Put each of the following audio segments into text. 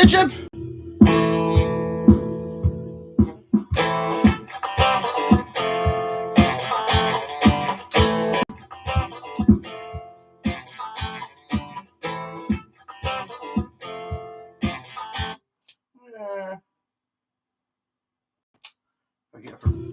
YouTube. I get it from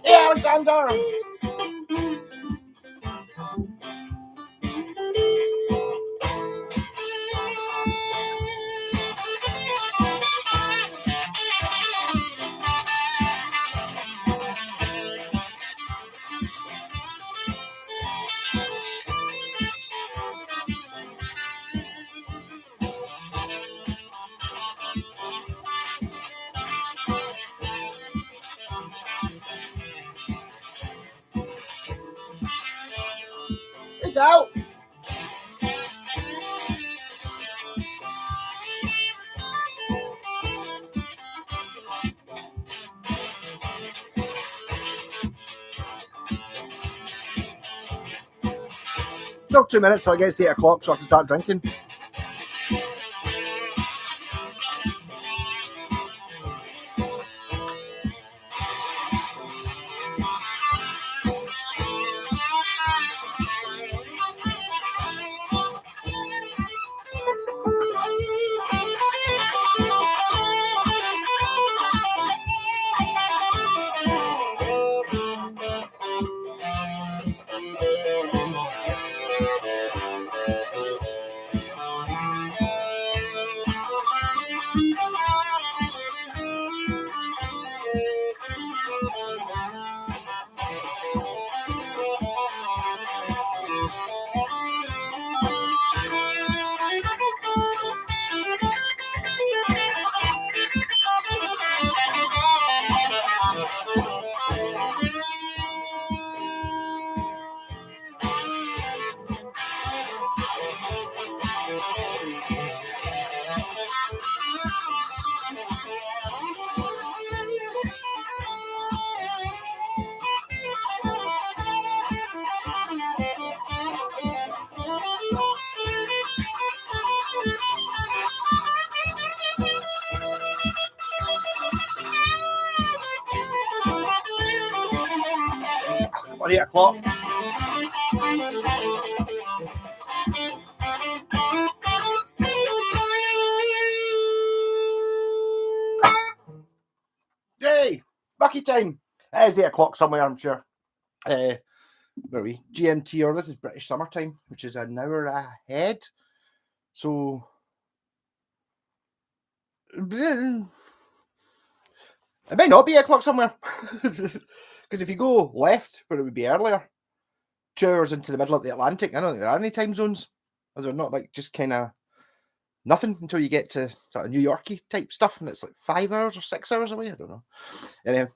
Alexander. It's out. Still 2 minutes till it gets to 8 o'clock so I can start drinking. About 8 o'clock. Yay! Bucky time. It is 8 o'clock somewhere, I'm sure. Where are we? GMT, or this is British summertime, which is an hour ahead. So it might not be 8 o'clock somewhere. Because if you go left, where it would be earlier, 2 hours into the middle of the Atlantic, I don't think there are any time zones. Or they're not like just kind of nothing until you get to sort of New Yorky type stuff, and it's like 5 hours or 6 hours away. I don't know. Anyway,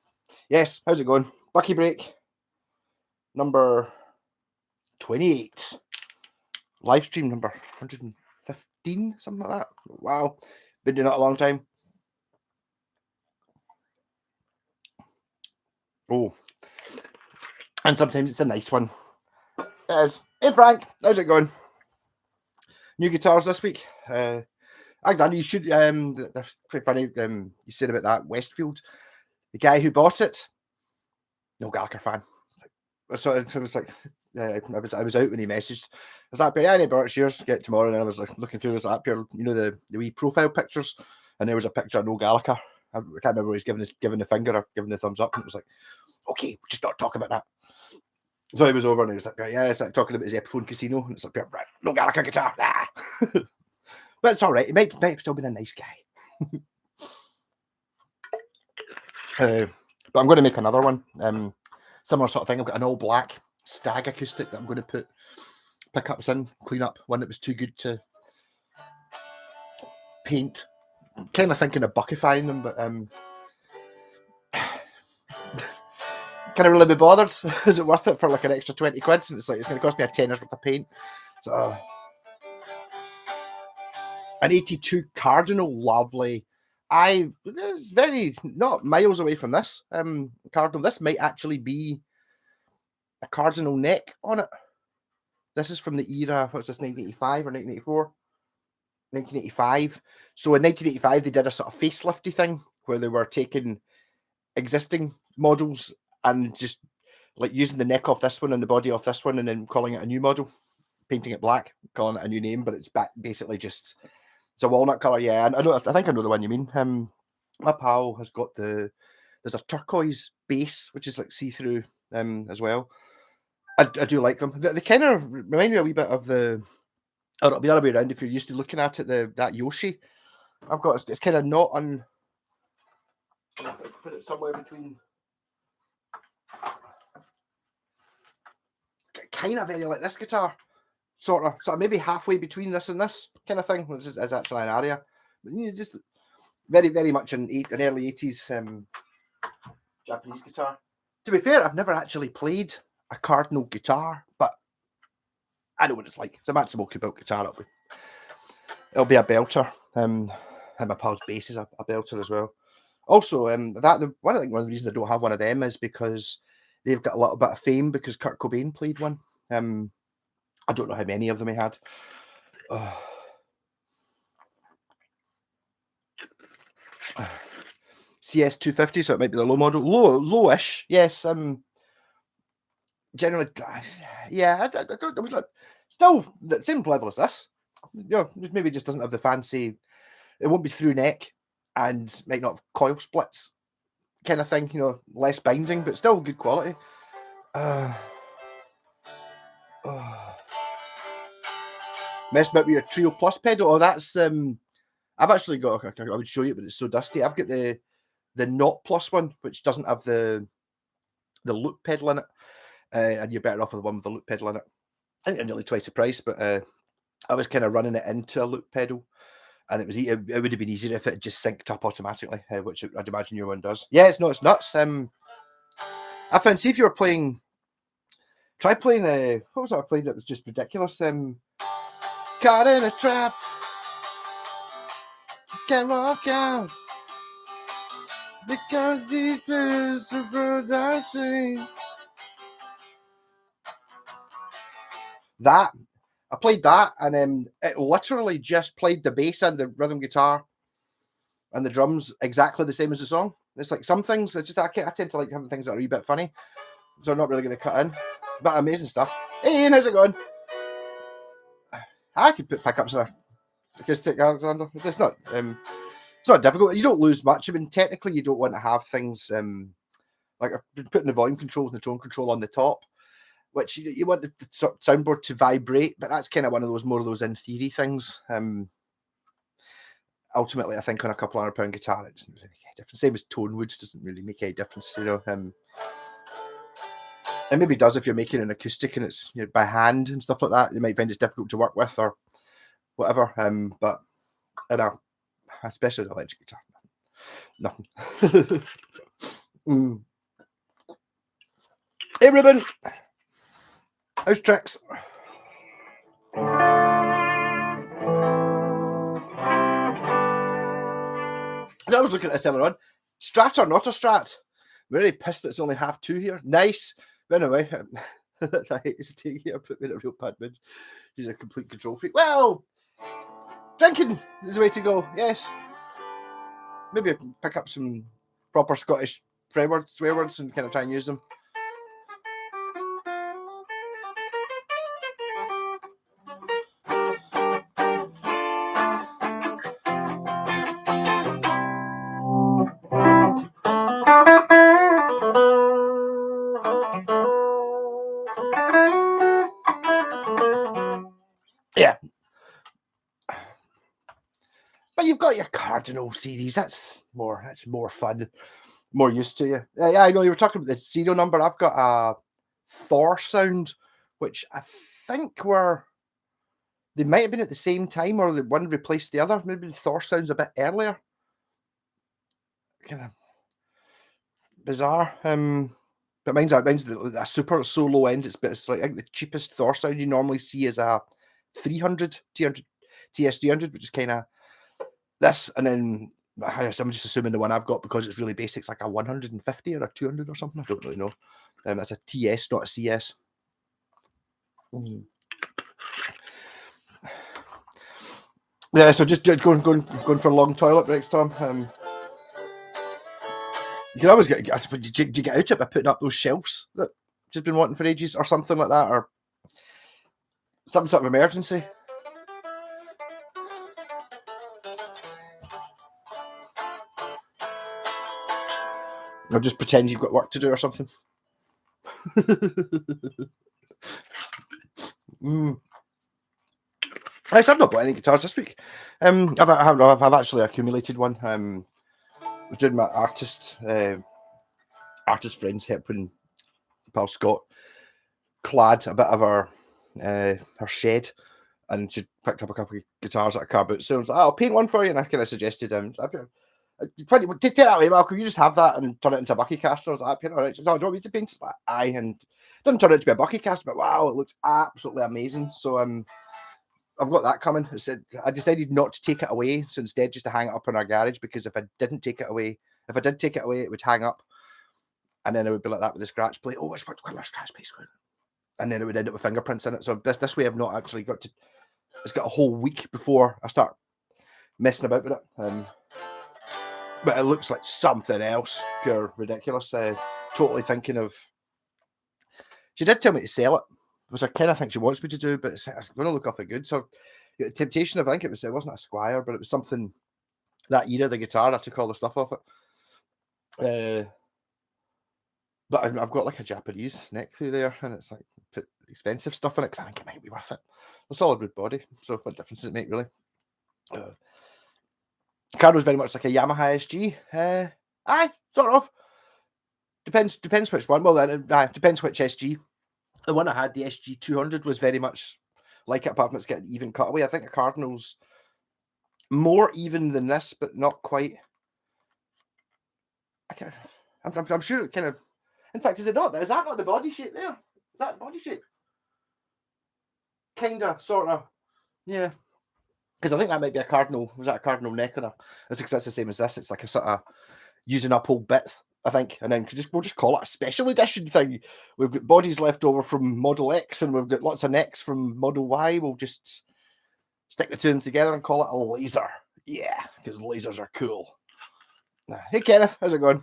yes, how's it going? Bucky break number 28. Live stream number 115, something like that. Wow, been doing it a long time. Oh, and sometimes it's a nice one. It is. Hey Frank, how's it going? New guitars this week. Alexander, you should. That's pretty funny. You said about that Westfield, the guy who bought it. No Gallagher fan. So it was like, I was out when he messaged. I was like, yeah, I bought it. Yours get tomorrow. And I was like looking through his app here, you know, the wee profile pictures, and there was a picture of no Gallagher. I can't remember where he's giving the finger or giving the thumbs up, and it was like, okay, we'll just not talk about that. So he was over and he was like, yeah, it's like talking about his Epiphone Casino, and it's like, right, no Gallagher guitar. Ah. But it's all right. He might have still been a nice guy. But I'm going to make another one. Similar sort of thing. I've got an all black Stag acoustic that I'm going to put pickups in, clean up. One that was too good to paint. I'm kind of thinking of buckifying them, but can I really be bothered? Is it worth it for like an extra 20 quid? And it's like, it's going to cost me a tenner's worth of paint. So, an 82 Cardinal, lovely. It's very, not miles away from this Cardinal. This might actually be a Cardinal neck on it. This is from the era, what's this, 1985 or 1984? 1985. So in 1985, they did a sort of facelifty thing where they were taking existing models and just like using the neck off this one and the body off this one and then calling it a new model, painting it black, calling it a new name, but it's basically just, it's a walnut colour, yeah. And I think I know the one you mean. My pal has got there's a turquoise base, which is like see-through as well. I do like them. They kind of remind me a wee bit of or it'll be the other way around if you're used to looking at it, that Yoshi. I've got, it's kind of not on, put it somewhere between, kind of very like this guitar, sort of maybe halfway between this and this kind of thing, which is actually an area. But you know, just very, very much an early 80s Japanese guitar. To be fair, I've never actually played a Cardinal guitar, but I know what it's like. It's a Matsumoto built guitar. It'll be a belter. And my pal's bass is a belter as well. Also, one of the reasons I don't have one of them is because they've got a little bit of fame because Kurt Cobain played one. I don't know how many of them he had. CS 250, so it might be the low model. Lowish, yes. Generally, yeah, I don't, it was like, still the same level as this. You know, maybe just doesn't have the fancy, it won't be through neck and might not have coil splits kind of thing, you know, less binding, but still good quality. Messed about with your Trio Plus pedal. Oh, that's I've actually got, I would show you, but it's so dusty. I've got the Not Plus one, which doesn't have the loop pedal in it, and you're better off with the one with the loop pedal in it. I think they're nearly twice the price, but I was kind of running it into a loop pedal, and it would have been easier if it just synced up automatically, which I'd imagine your one does. Yeah, it's nuts. I found, see if you were playing, try playing, what was that I played that was just ridiculous? Caught in a trap, can't walk out, because these birds are sing. That, I played that, and it literally just played the bass and the rhythm guitar and the drums exactly the same as the song. It's like some things, it's just, I tend to like having things that are a wee bit funny, so I'm not really going to cut in. But amazing stuff. Hey Ian, how's it going? I could put pickups in a acoustic, Alexander. It's not difficult. You don't lose much. I mean, technically, you don't want to have things like I've been putting the volume controls and the tone control on the top, which you want the soundboard to vibrate, but that's kind of one of those more of those in theory things. Ultimately, I think on a couple £100 guitar, it doesn't really make any difference. Same as tone woods doesn't really make any difference, you know. It maybe does if you're making an acoustic and it's, you know, by hand and stuff like that. You might find it's difficult to work with or whatever. But especially the electric guitar, nothing. Hey Ruben, how's tricks? I was looking at this earlier on. Strat or not a Strat? I'm really pissed that it's only 2:30 here. Nice. But anyway, I hate to take here, put me in a real bad mood. He's a complete control freak. Well, drinking is the way to go, yes. Maybe I can pick up some proper Scottish swear words and kind of try and use them. cardinal series. That's more fun, more used to you. Yeah, I know you were talking about the serial number. I've got a Thor sound, which I think they might have been at the same time, or the one replaced the other. Maybe the Thor sound's a bit earlier. Kind of bizarre. But mine's a super solo end. It's like I think the cheapest Thor sound you normally see is a 300 TS300, which is kind of this, and then I'm just assuming the one I've got, because it's really basic, it's like a 150 or a 200 or something. I don't really know. It's a TS, not a CS. Yeah, so just going for a long toilet breaks, Tom. You can always get. Did you get out it by putting up those shelves that you've been wanting for ages, or something like that, or some sort of emergency? Or just pretend you've got work to do or something. I've not bought any guitars this week. I've actually accumulated one. I was doing my artist friends helping pal Scott clad a bit of her shed, and she picked up a couple of guitars at a car boot. So I was like, I'll paint one for you, and I kind of suggested take that away, Malcolm. You just have that and turn it into a bucky caster. I was like, all right. So, do you want me to paint? It's like, aye, and didn't turn it to be a bucky caster, but wow, it looks absolutely amazing. So I've got that coming. I decided not to take it away, so instead just to hang it up in our garage, because if I did take it away, it would hang up, and then it would be like that with the scratch plate. Oh, which colour scratch plate? And then it would end up with fingerprints in it. So this way I've not actually got to. It's got a whole week before I start messing about with it. But it looks like something else, pure ridiculous. Totally thinking of. She did tell me to sell it, which I kind of think she wants me to do, but it's going to look awfully good. So, Temptation, I think it wasn't a Squire, but it was something that era, the guitar. I took all the stuff off it. But I've got like a Japanese neck through there, and it's like put expensive stuff in it, because I think it might be worth it. A solid wood body, so what difference does it make, really? Card was very much like a Yamaha SG. Aye, sort of. Depends which one. Well, then, depends which SG. The one I had, the SG 200, was very much like it, apart from it's getting even cutaway. I think a Cardinal's more even than this, but not quite. I'm sure it kind of. In fact, is it not? Is that not the body shape there? Is that the body shape? Kinda, sort of. Yeah. Because I think that might be a Cardinal. Was that a Cardinal neck on a? That's the same as this. It's like a sort of using up old bits, I think, and then we'll just call it a special edition thing. We've got bodies left over from Model X, and we've got lots of necks from Model Y. We'll just stick the two of them together and call it a laser. Yeah, because lasers are cool. Hey, Kenneth, how's it going?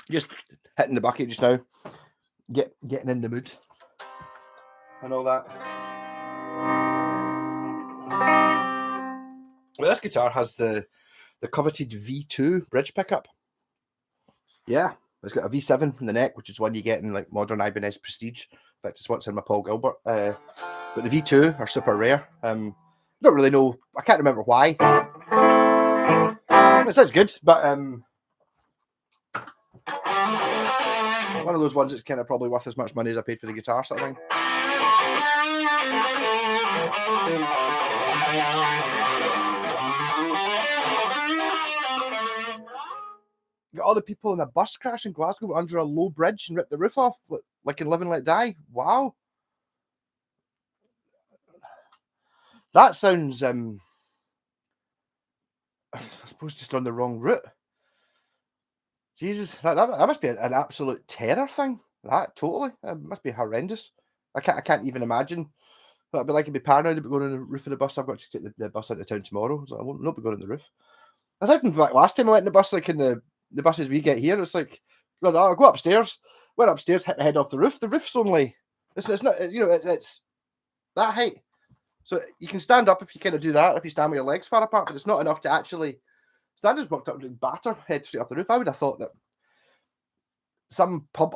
Just hitting the bucket just now, getting in the mood and all that. Well, this guitar has the coveted V2 bridge pickup. Yeah, it's got a V7 in the neck, which is one you get in like modern Ibanez Prestige. In fact, it's what's in my Paul Gilbert. But the V2 are super rare. I don't really know. I can't remember why. It sounds good, but one of those ones that's kind of probably worth as much money as I paid for the guitar, sort of thing. Got all the people in a bus crash in Glasgow under a low bridge and ripped the roof off, like in Live and Let Die. Wow. That sounds, I suppose, just on the wrong route. Jesus, that must be an absolute terror thing. That totally. It must be horrendous. I can't even imagine. But I'd be like, I'd be paranoid about going on the roof of the bus. I've got to take the bus into town tomorrow, so I won't not be going on the roof. I think, in fact, last time I went in the bus, like in the buses we get here, it's like, I'll go upstairs. Went upstairs, hit my head off the roof. The roof's only, it's not, it's that height. So you can stand up if you kind of do that, if you stand with your legs far apart, but it's not enough to actually stand as worked up and batter head straight off the roof. I would have thought that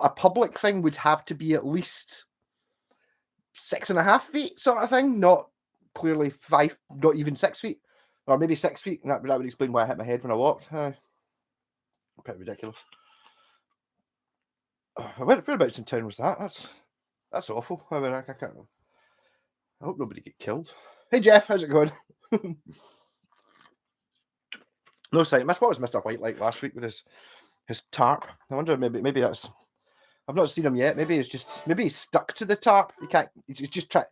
a public thing would have to be at least 6.5 feet, sort of thing, not clearly 5, not even 6 feet. or maybe 6 feet. And that would explain why I hit my head when I walked. Pretty ridiculous. Whereabouts in town was that? That's awful. I mean, I can't. I hope nobody get killed. Hey Jeff, how's it going? No sight. What was Mr. White like last week with his tarp? I wonder maybe that's. I've not seen him yet. Maybe he's stuck to the tarp. He can't. He's just trying.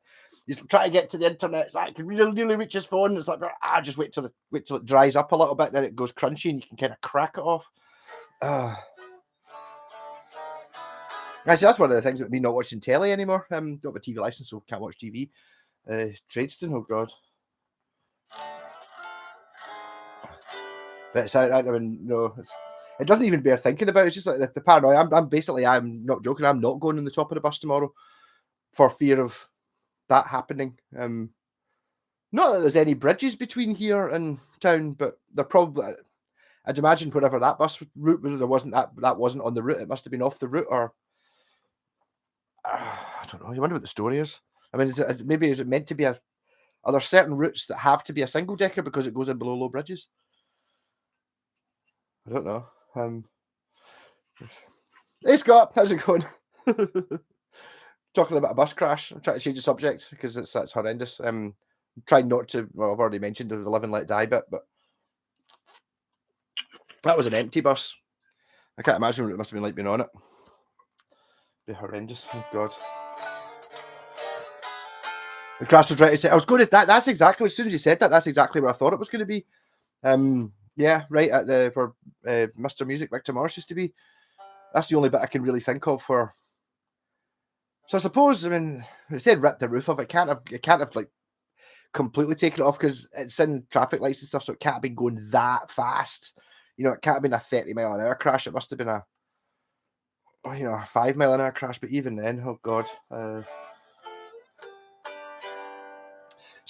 He's trying to get to the internet. It's like he can really reach his phone. It's like just wait till it dries up a little bit, then it goes crunchy, and you can kind of crack it off. Actually, that's one of the things that me not watching telly anymore. Don't have a TV license, so can't watch TV. Tradeston, oh god. But I mean, no, it doesn't even bear thinking about. It's just like the paranoia. I'm not joking. I'm not going on the top of the bus tomorrow for fear of that happening. Not that there's any bridges between here and town, but they're probably. I'd imagine whatever that bus route was, there wasn't that wasn't on the route. It must have been off the route, or I don't know. You wonder what the story is. I mean, is it meant to be are there certain routes that have to be a single decker because it goes in below low bridges? I don't know. Hey Scott, how's it going? Talking about a bus crash. I'm trying to change the subject because that's horrendous. Trying not to. Well, I've already mentioned the live and let die bit, but that was an empty bus. I can't imagine what it must have been like being on it. It'd be horrendous. Oh God. The crash was right. I was going to that. That's exactly as soon as you said that. That's exactly where I thought it was going to be. Yeah, right at where Mr. Music Victor Morris used to be. That's the only bit I can really think of where. So I suppose, I mean, it said rip the roof off. It can't have like completely taken it off because it's in traffic lights and stuff, so it can't have been going that fast. You know, it can't have been a 30-mile-an-hour crash. It must have been a 5-mile-an-hour crash. But even then, oh God.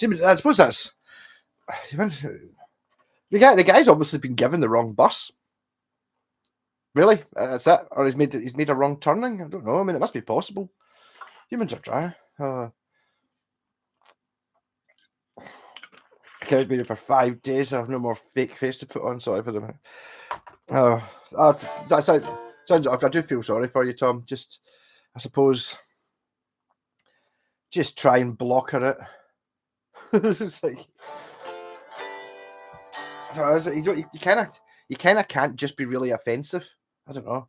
I suppose that's the guy's obviously been given the wrong bus. Really, that's it, or he's made a wrong turning. I don't know. I mean, it must be possible. Humans are dry. I can't be here for 5 days. I have no more fake face to put on. Sorry for them. That sounds. I do feel sorry for you, Tom. Just, I suppose, just try and blocker it. It's like, I don't know, you kind of can't just be really offensive. I don't know.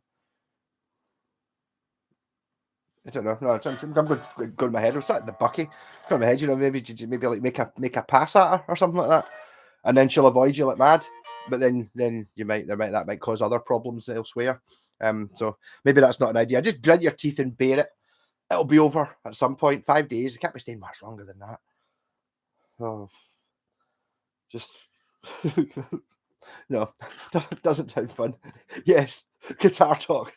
No, I'm going in my head. I'm starting to bucky. Go in my head, maybe like make a pass at her or something like that, and then she'll avoid you like mad. But then that might cause other problems elsewhere. So maybe that's not an idea. Just grit your teeth and bear it. It'll be over at some point. 5 days. It can't be staying much longer than that. Oh, just no, doesn't sound fun. Yes, guitar talk.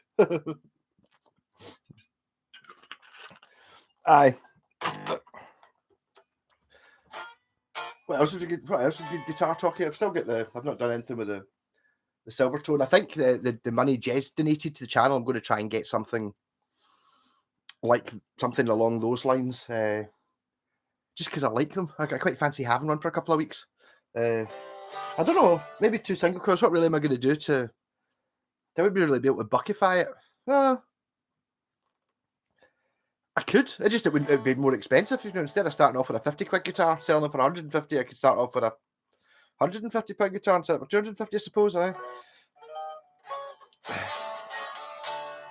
Aye. What else is good guitar talking? I've not done anything with the Silvertone. I think the money Jez donated to the channel, I'm going to try and get something along those lines. Just because I like them. I quite fancy having one for a couple of weeks. I don't know. Maybe 2 single coils. What really am I going to do to? I would really be able to buckify it. I could. It would be more expensive. Instead of starting off with a £50 guitar, selling them for 150, I could start off with a £150 guitar and sell it for 250, I suppose.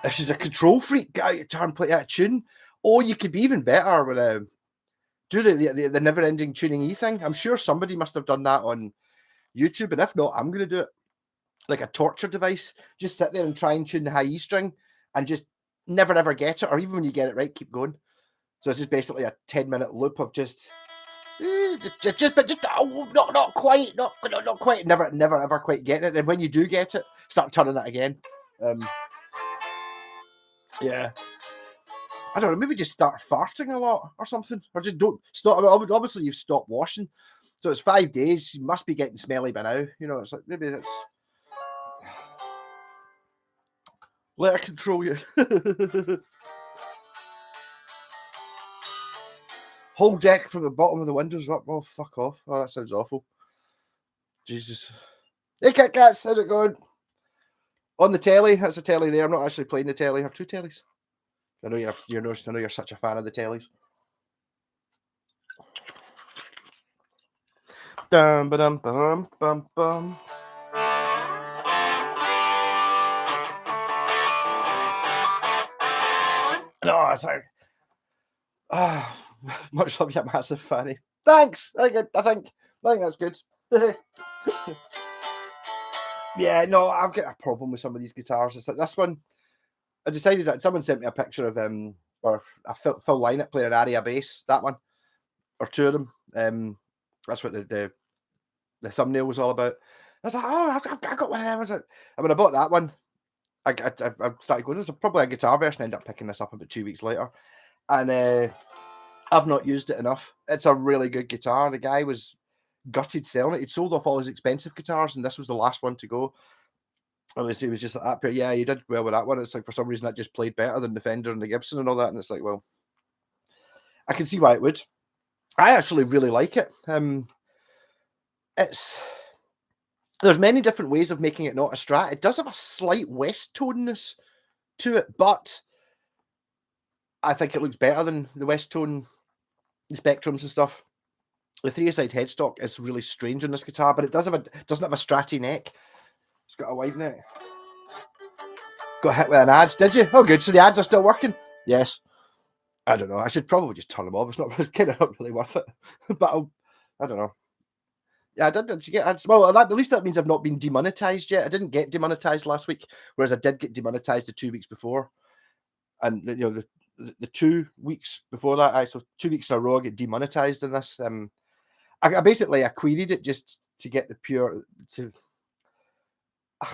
If she's a control freak, get out your guitar and play out a tune. Or you could be even better with do the never-ending tuning E thing. I'm sure somebody must have done that on YouTube, and if not, I'm going to do it. Like a torture device. Just sit there and try and tune the high E string and just never ever get it, or even when you get it right, keep going. So it's just basically a 10-minute loop of not quite, never ever quite getting it. And when you do get it, start turning it again. Yeah. I don't know, maybe just start farting a lot or something, or just don't stop. Obviously, you've stopped washing, so it's 5 days. You must be getting smelly by now. It's like maybe that's. Let her control you. Whole deck from the bottom of the windows up. Oh, fuck off. Oh, that sounds awful. Jesus. Hey, Kit Kats, how's it going? On the telly, that's a telly there. I'm not actually playing the telly. I have two tellies. I know you're such a fan of the tellies. Dum ba dum bum bum bum. No, it's like much love, you massive fanny. Thanks. I think that's good. Yeah, no, I've got a problem with some of these guitars. It's like this one. I decided that someone sent me a picture of or a Phil Lynott playing an aria bass. That one, or two of them. That's what the thumbnail was all about. I was like, oh, I got one of them. I was like, and when I bought that one, I started going, there's probably a guitar version. I ended up picking this up about 2 weeks later, and I've not used it enough. It's a really good guitar. The guy was gutted selling it. He'd sold off all his expensive guitars, and this was the last one to go. Obviously, it was just like that. But yeah, you did well with that one. It's like for some reason that just played better than the Fender and the Gibson and all that. And it's like, well, I can see why it would. I actually really like it. There's many different ways of making it not a Strat. It does have a slight West toneness to it, but I think it looks better than the West tone, the Spectrums and stuff. The 3-side headstock is really strange on this guitar, but it doesn't have a Stratty neck. It's got a wide neck. Got hit with an ads, did you? Oh, good. So the ads are still working? Yes. I don't know. I should probably just turn them off. It's kind of not really worth it. But I don't know. Yeah, I did. Did you get ads? Well, at least that means I've not been demonetized yet. I didn't get demonetized last week, whereas I did get demonetized the 2 weeks before. And the 2 weeks before that, so 2 weeks in a row, I get demonetized in this. I basically queried it just to get the pure. I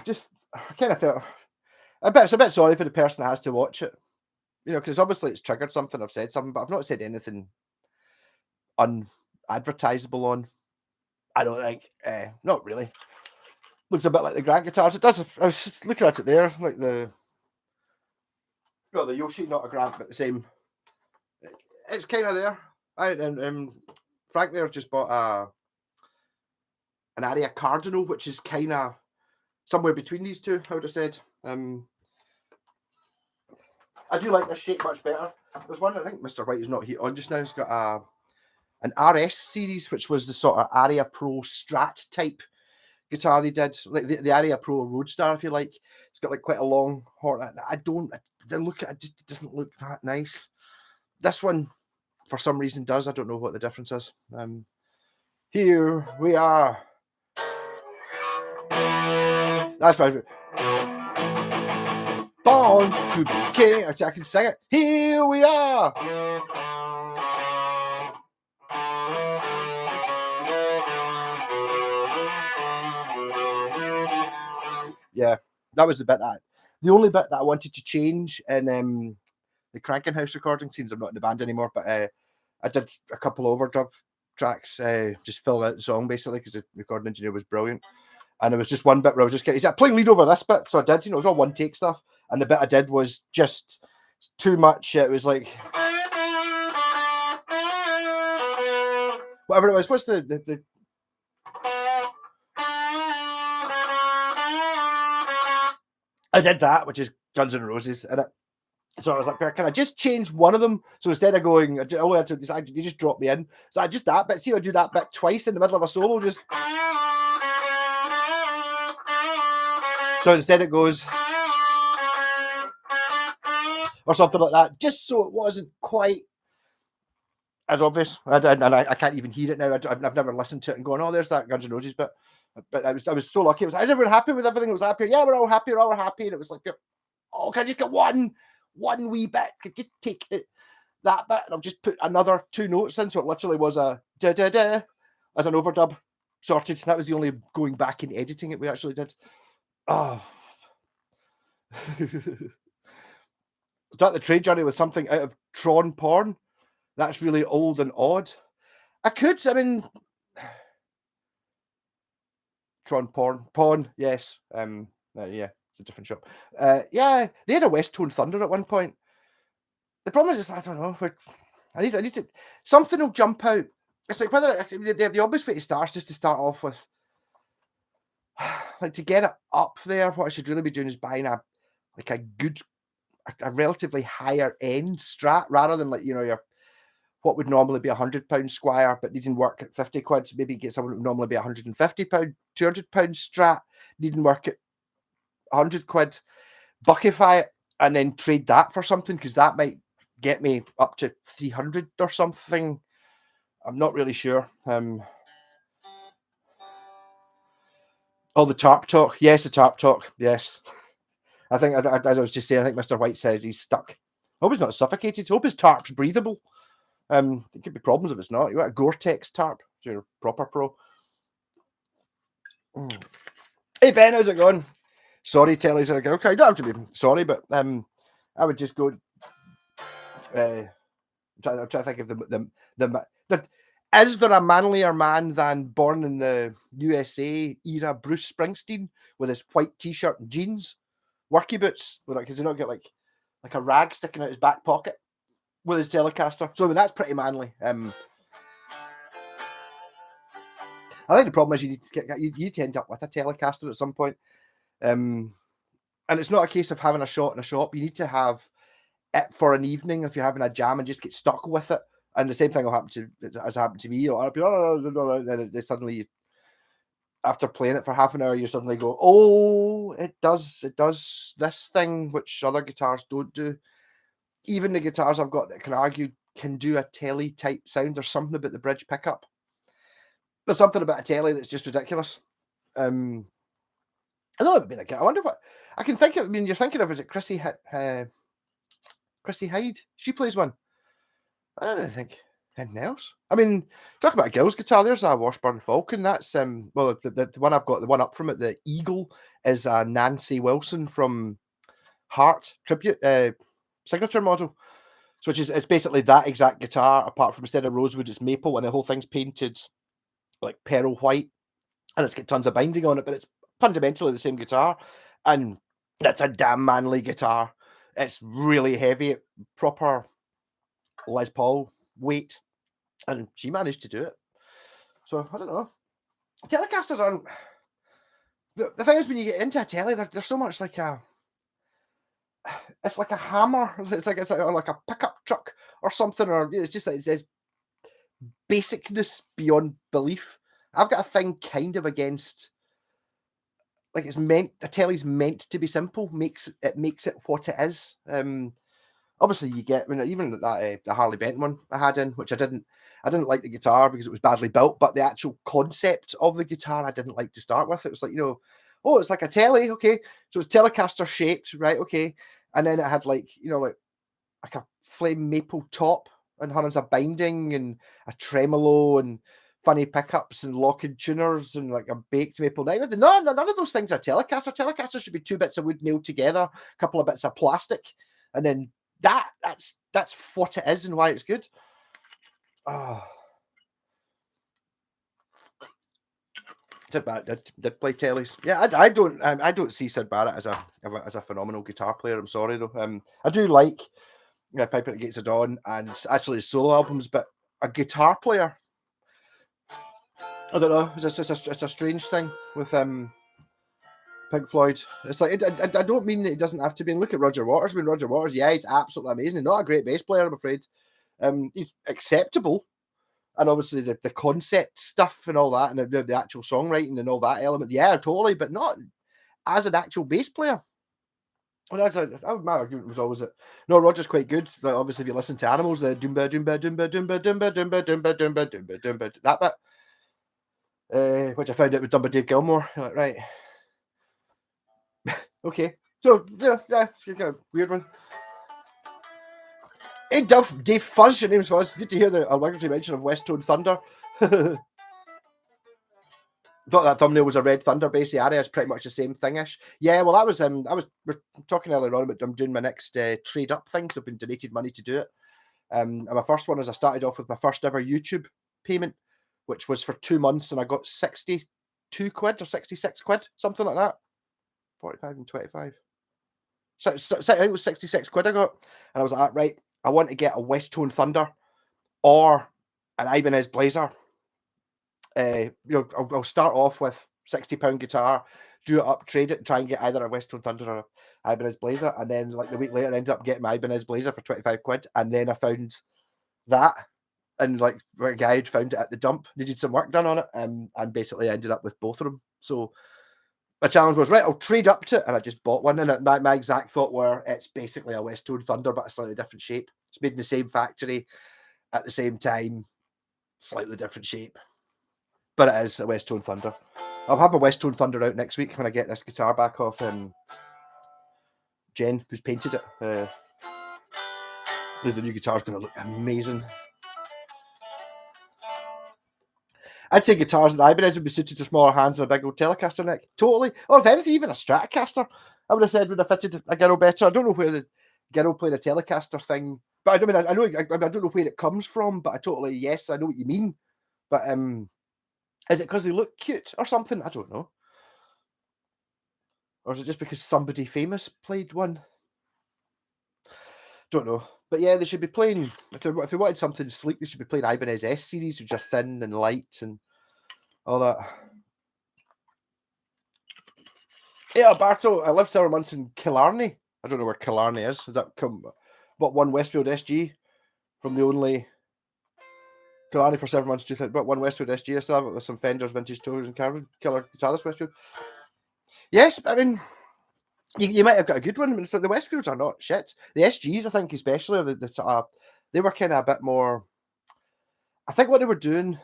kind of felt a bit sorry for the person that has to watch it, because obviously it's triggered something. I've said something, but I've not said anything unadvertisable on. I don't think, not really. Looks a bit like the Grant guitars. It does. I was just looking at it there, like the Yoshi, not a Grant, but the same. It's kind of there. Frank there just bought an Aria Cardinal, which is kind of somewhere between these two, I would have said. I do like this shape much better. There's one, I think Mr. White is not here on just now. He's got an RS series, which was the sort of Aria Pro Strat type guitar they did, like the Aria Pro Roadstar, if you like. It's got like quite a long horn. The look at it just doesn't look that nice. This one, for some reason, does. I don't know what the difference is. Here we are. That's my born to be king. I can sing it. Here we are. Yeah, that was the only bit that I wanted to change in the Cranking House recording scenes. I'm not in the band anymore, but I did a couple of overdub tracks, just fill out the song basically because the recording engineer was brilliant. And there was just one bit where I was just getting, he said, play lead over this bit. So I did, it was all one take stuff. And the bit I did was just too much. It was like, whatever it was. What's the I did that, which is Guns N' Roses. And so I was like, can I just change one of them? So instead of going, all I had to decide, you just drop me in. So I just that bit, see, I do that bit twice in the middle of a solo, just. So instead it goes, or something like that, just so it wasn't quite as obvious. I can't even hear it now. I've never listened to it and going, oh, there's that Guns N' Roses bit. But I was so lucky. Is everyone happy with everything? It was happy. Yeah, we're all happy. And it was like, oh, can I just get one wee bit? Could you take that bit? And I'll just put another 2 notes in. So it literally was a da-da-da as an overdub sorted. That was the only going back and editing it we actually did. Oh. Start the trade journey with something out of Tron porn. That's really old and odd. I mean, Tron porn, yes. Yeah, it's a different shop. Yeah, they had a West Tone Thunder at one point. The problem is, I don't know. I need to. Something will jump out. It's like whether the obvious way to start is just to start off with like to get it up there, what I should really be doing is buying a good, a relatively higher end Strat rather than like, your what would normally be £100 Squire, but needing work at 50 quid. So maybe get someone who would normally be £150, £200 Strat, needing work at 100 quid, buckify it, and then trade that for something, because that might get me up to 300 or something. I'm not really sure. Oh, the tarp talk. Yes, the tarp talk. Yes. I think, as I was just saying, I think Mr. White said he's stuck. Hope he's not suffocated. Hope his tarp's breathable. There could be problems if it's not. You want a Gore-Tex tarp, so you're a proper pro. Hey Ben, how's it going? Sorry, Telly's okay. You don't have to be sorry, but I would just go. I'm trying to think of the. Is there a manlier man than born in the USA era Bruce Springsteen with his white t-shirt and jeans, worky boots? Because he not get like a rag sticking out his back pocket with his Telecaster. So I mean, that's pretty manly. I think the problem is you need to end up with a Telecaster at some point. And it's not a case of having a shot in a shop. You need to have it for an evening if you're having a jam and just get stuck with it. And the same thing will happen as happened to me. I'll be, and then suddenly, after playing it for half an hour, you suddenly go, oh, it does this thing which other guitars don't do. Even the guitars I've got that can argue can do a telly type sound. There's something about the bridge pickup. There's something about a telly that's just ridiculous. I don't know if it's been a. I wonder what I can think of. I mean, you're thinking of, is it Chrissy Hyde? She plays one. I don't really think anything else. I mean, talking about a girl's guitar, there's a Washburn Falcon. That's well, the one I've got, the one up from it, the Eagle, is a Nancy Wilson from Heart tribute signature model. So it's basically that exact guitar, apart from instead of rosewood, it's maple, and the whole thing's painted like pearl white, and it's got tons of binding on it, but it's fundamentally the same guitar, and it's a damn manly guitar. It's really heavy, proper Les Paul weight, and she managed to do it. So I don't know. Telecasters aren't. The thing is, when you get into a telly, they're so much like a. It's like a hammer. It's like a pickup truck or something, or it's just like it's basicness beyond belief. I've got a thing kind of against. Like a telly's meant to be simple. Makes it what it is. Obviously you get, I mean, even that the Harley Benton one I had in, which I didn't like the guitar because it was badly built, but the actual concept of the guitar I didn't like to start with. It was like, oh, it's like a telly, okay, so it's Telecaster shaped, right, okay, and then it had like like a flame maple top and hundreds of binding and a tremolo and funny pickups and locking tuners and like a baked maple neck. No, none of those things are Telecaster. Telecaster should be 2 bits of wood nailed together, a couple of bits of plastic, and then that's what it is and why it's good. Sid Barrett did play tellies. Yeah, I don't see Sid Barrett as a phenomenal guitar player. I'm sorry though. I do like Piper at the Gates of Dawn and actually his solo albums, but a guitar player, I don't know. It's a strange thing with Pink Floyd. It's like I don't mean that it doesn't have to be. And look at Roger Waters. I mean, Roger Waters, yeah, he's absolutely amazing. Not a great bass player, I'm afraid. He's acceptable, and obviously the concept stuff and all that, and the actual songwriting and all that element, yeah, totally, but not as an actual bass player. Well, my argument was always that no, Roger's quite good. Like, obviously, if you listen to Animals, the doomba doomba doomba doomba doomba doomba doomba doomba doomba doomba that bit, which I found out was done by Dave Gilmour. Like, right, okay, so yeah, it's kind of weird one. Hey, Dave Fuzz, your name's Fuzz. Good to hear the obligatory mention of West Tone Thunder. Thought that thumbnail was a Red Thunder bass. The area is pretty much the same thingish. Yeah, well, we're talking earlier on about I'm doing my next trade up thing because I've been donated money to do it. And my first one is I started off with my first ever YouTube payment, which was for 2 months, and I got 62 quid or 66 quid, something like that. 45 and 25. So I think it was 66 quid I got, and I was like, right, I want to get a West Tone Thunder or an Ibanez Blazer. I'll start off with £60 guitar, drew it up, trade it, try and get either a Westone Thunder or a Ibanez Blazer, and then like the week later, I ended up getting my Ibanez Blazer for 25 quid, and then I found that, and like a guy had found it at the dump, needed some work done on it, and basically ended up with both of them. So my challenge was, right, I'll trade up to it, and I just bought one, and my exact thought were, it's basically a Westone Thunder, but a slightly different shape. It's made in the same factory at the same time, slightly different shape, but it is a Westone Thunder. I'll have a Westone Thunder out next week when I get this guitar back off Jen, who's painted it. Because the new guitar's going to look amazing. I'd say guitars and the Ibanez would be suited to smaller hands and a big old Telecaster neck. Totally. Or if anything, even a Stratocaster, I would have said would have fitted a Girl better. I don't know where the Girl played a Telecaster thing, but I mean, I know, I don't know where it comes from, but I totally, yes, I know what you mean. But is it because they look cute or something? I don't know. Or is it just because somebody famous played one? Don't know. But yeah, they should be playing, if they wanted something sleek, they should be playing Ibanez S series, which are thin and light and all that. Yeah, Barto, I lived several months in Killarney. I don't know where Killarney is. Does that come? Bought one Westfield SG from the only Killarney for 7 months. But one Westfield SG. I still have it with some Fenders, vintage tours, and killer guitars. Westfield. Yes, I mean, you might have got a good one. I mean, the Westfields are not shit. The SGs, I think, especially the sort of, they were kind of a bit more. I think what they were doing.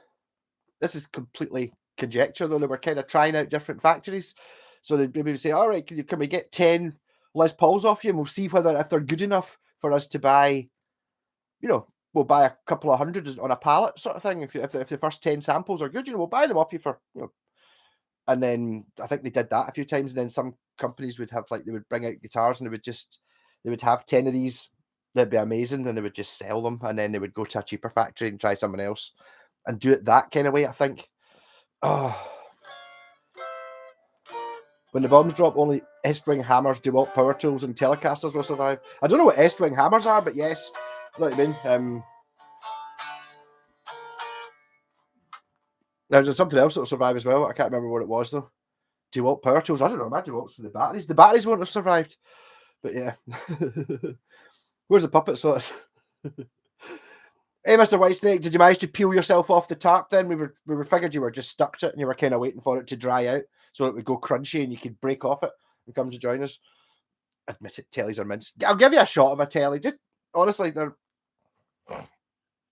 This is completely conjecture, though. They were kind of trying out different factories. So they'd maybe say, all right, can we get 10 Les Pauls off you? And we'll see whether, if they're good enough for us to buy, we'll buy a couple of hundred on a pallet sort of thing. If the first 10 samples are good, we'll buy them off you for, And then I think they did that a few times. And then some companies would have, like, they would bring out guitars and they would have 10 of these. They'd be amazing. And they would just sell them. And then they would go to a cheaper factory and try someone else and do it that kind of way, I think. Oh. When the bombs drop, only S-Wing hammers, DeWalt power tools, and Telecasters will survive. I don't know what S-Wing hammers are, but yes, you know what I mean. There's something else that will survive as well. I can't remember what it was though. DeWalt power tools. I don't know. My DeWalt's for the batteries. The batteries won't have survived. But yeah. Where's the puppet sort? Hey, Mr. Whitesnake, did you manage to peel yourself off the tarp then? We were figured you were just stuck to it and you were kind of waiting for it to dry out so it would go crunchy and you could break off it and come to join us. Admit it, tellies are mints. I'll give you a shot of a telly. Just honestly, they're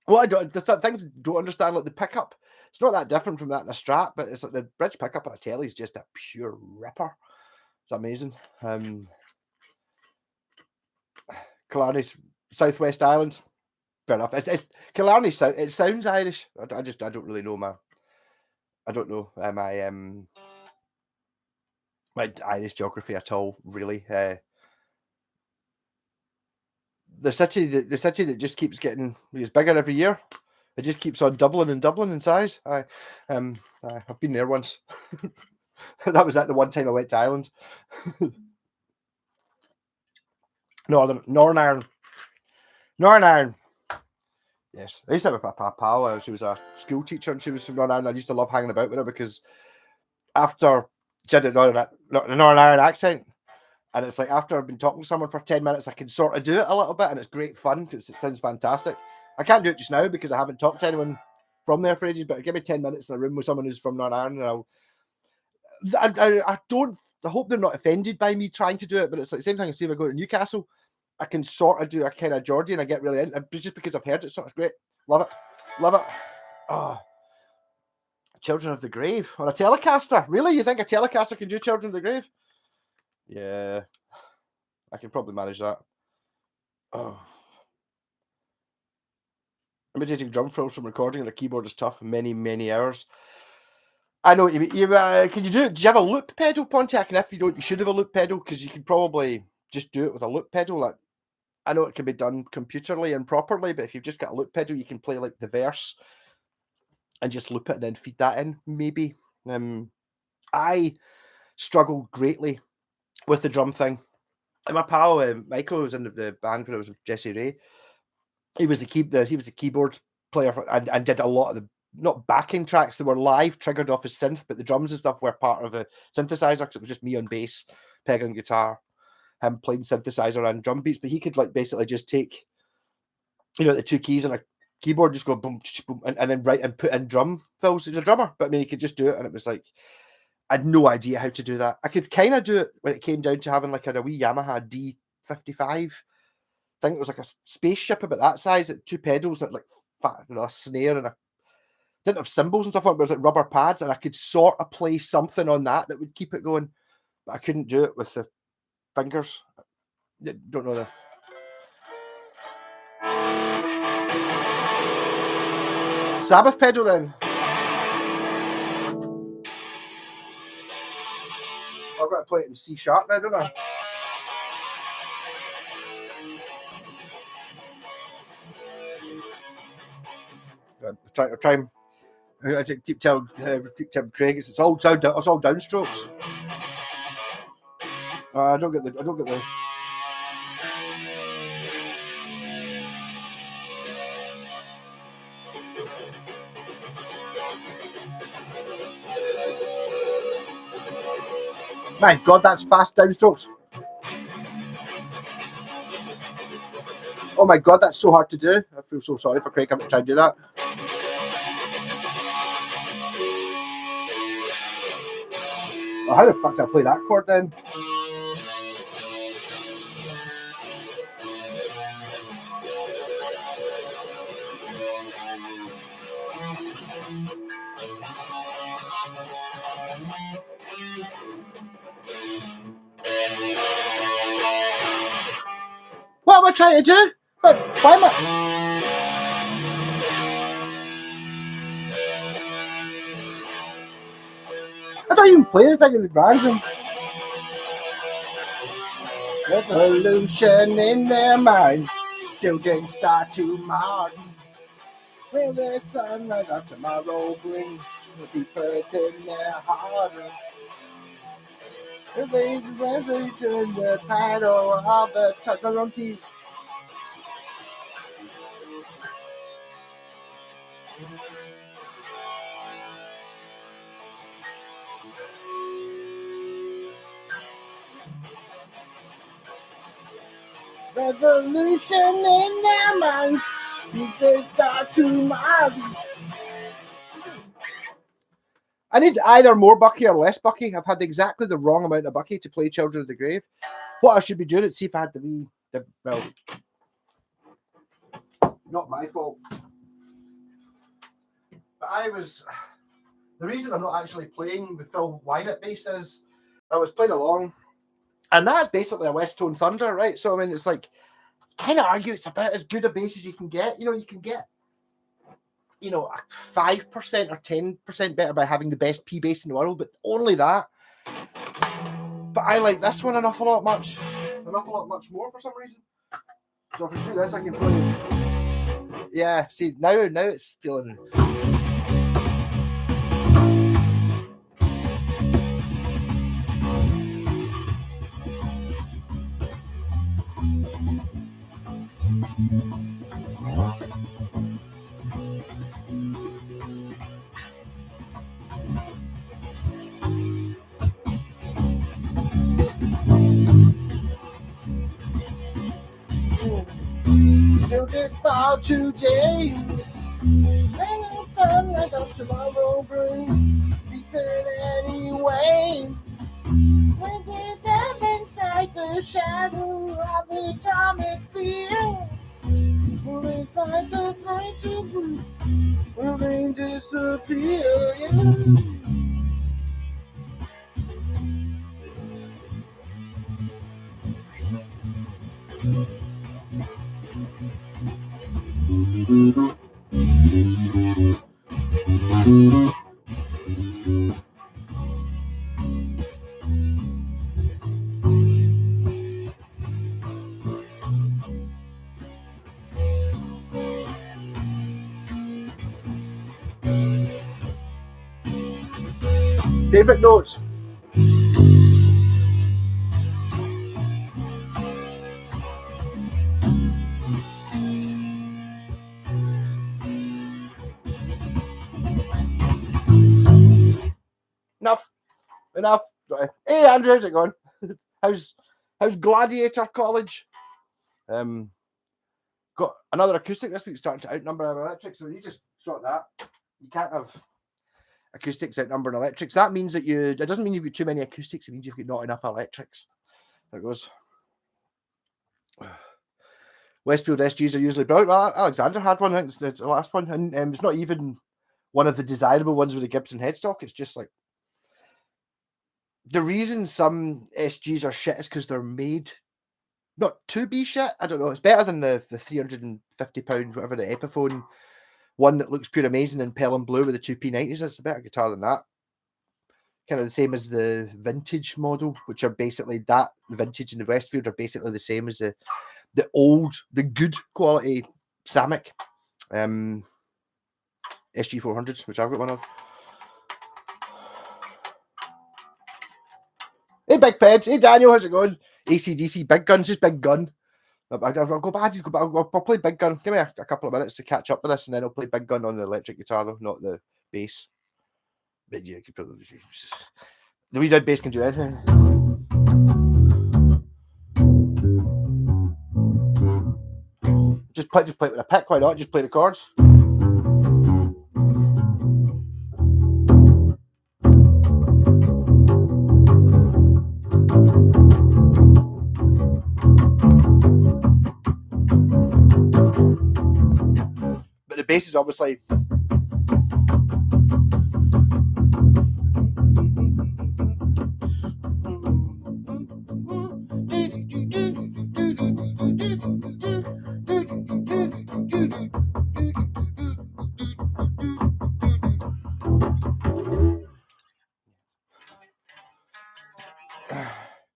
what I don't. There's things I don't understand, like the pickup. It's not that different from that in a Strat, but it's like the bridge pickup on a telly is just a pure ripper. It's amazing. Killarney, Southwest Island. Fair enough. It's Killarney. It sounds Irish. I don't really know I don't know my Irish geography at all. Really. The city that just keeps getting bigger every year. It just keeps on doubling and doubling in size. I've been there once. That was at the one time I went to Ireland. Northern Ireland. Yes, I used to have a pal. She was a school teacher, and she was from Northern Ireland. I used to love hanging about with her because after she had a Northern Ireland accent, and it's like after I've been talking to someone for 10 minutes, I can sort of do it a little bit, and it's great fun because it sounds fantastic. I can't do it just now because I haven't talked to anyone from there for ages, but give me 10 minutes in a room with someone who's from Northern Ireland, and I hope they're not offended by me trying to do it, but it's like the same thing as if I go to Newcastle, I can sort of do a kind of Geordie and I get really into it just because I've heard it, so it's great. Love it. Oh, Children of the Grave on a Telecaster. Really? You think a Telecaster can do Children of the Grave? Yeah, I can probably manage that. Oh. Imitating drum fills from recording on a keyboard is tough. Many hours. I know what you mean. Can you do it? Do you have a loop pedal, Pontiac? And if you don't, you should have a loop pedal because you can probably just do it with a loop pedal. Like, I know it can be done computerly and properly, but if you've just got a loop pedal, you can play like the verse and just loop it and then feed that in. Maybe. I struggled greatly with the drum thing. And my pal Michael was in the band when I was with Jesse Ray. He was the keyboard player and did a lot of not backing tracks, they were live, triggered off his synth, but the drums and stuff were part of a synthesizer because it was just me on bass, Peg on guitar, him playing synthesizer and drum beats. But he could like basically just take, you know, the two keys on a keyboard, just go boom, boom, and then write and put in drum fills. He's a drummer, but I mean, he could just do it, and it was like, I had no idea how to do that. I could kind of do it when it came down to having like a wee Yamaha D55. I think it was like a spaceship about that size, at two pedals, like fat, you know, a snare, and a didn't have cymbals and stuff like that, but it was like rubber pads, and I could sort of play something on that would keep it going, but I couldn't do it with the fingers. I don't know the Sabbath pedal then. I've got to play it in C sharp now, don't I? I keep telling Craig it's all downstrokes. I don't get the. My God, that's fast downstrokes. Oh my God, that's so hard to do. I feel so sorry for Craig having to try and do that. Oh, how the fuck did I play that chord then? What am I trying to do? But why am I? I don't even play the thing in advance. Revolution in their mind. Children start to march. Will the sunrise of tomorrow bring deeper in their heart? Will they turn the paddle of the touch keys? Revolution in their mind. They start to march. I need either more Bucky or less Bucky. I've had exactly the wrong amount of Bucky to play Children of the Grave. What I should be doing is see if I had well, not my fault. But the reason I'm not actually playing the Phil Lynott bass is I was playing along, and that's basically a West Tone Thunder, right? So I mean, it's like, kind of argue it's about as good a bass as you can get. You know, you can get, 5% or 10% better by having the best P bass in the world, but only that. But I like this one an awful lot much more for some reason. So if I do this, I can play. Yeah, see, now it's feeling. Build it for today. When the sunrise of tomorrow bring peace anyway. When they step inside the shadow of the atomic field, will they find the fight to prove? Will they disappear? Yeah. Favorite notes? enough. Hey, Andrew, how's it going? how's Gladiator College? Got another acoustic this week, starting to outnumber our electrics. So you just sort that. You can't have acoustics outnumbering electrics. That means that it doesn't mean you've got too many acoustics. It means you've got not enough electrics. There it goes. Westfield SGs are usually brilliant. Well, Alexander had one. I think it's the last one, and it's not even one of the desirable ones with a Gibson headstock. It's just like the reason some SGs are shit is because they're made not to be shit. I don't know. It's better than the £350 whatever the Epiphone one that looks pure amazing in pearl and blue with the two P90s. It's a better guitar than that. Kind of the same as the vintage model, which are basically that. The vintage and the Westfield are basically the same as the good quality Samick SG400s, which I've got one of. Hey, Big Ped. Hey, Daniel. How's it going? AC/DC, Big Gun, just Big Gun. I'll go back. I'll play Big Gun. Give me a couple of minutes to catch up with this, and then I'll play Big Gun on the electric guitar, though, not the bass. But yeah, you could probably. The wee dead bass can do anything. Just play it with a pick. Why not? Just play the chords. But the bass is obviously.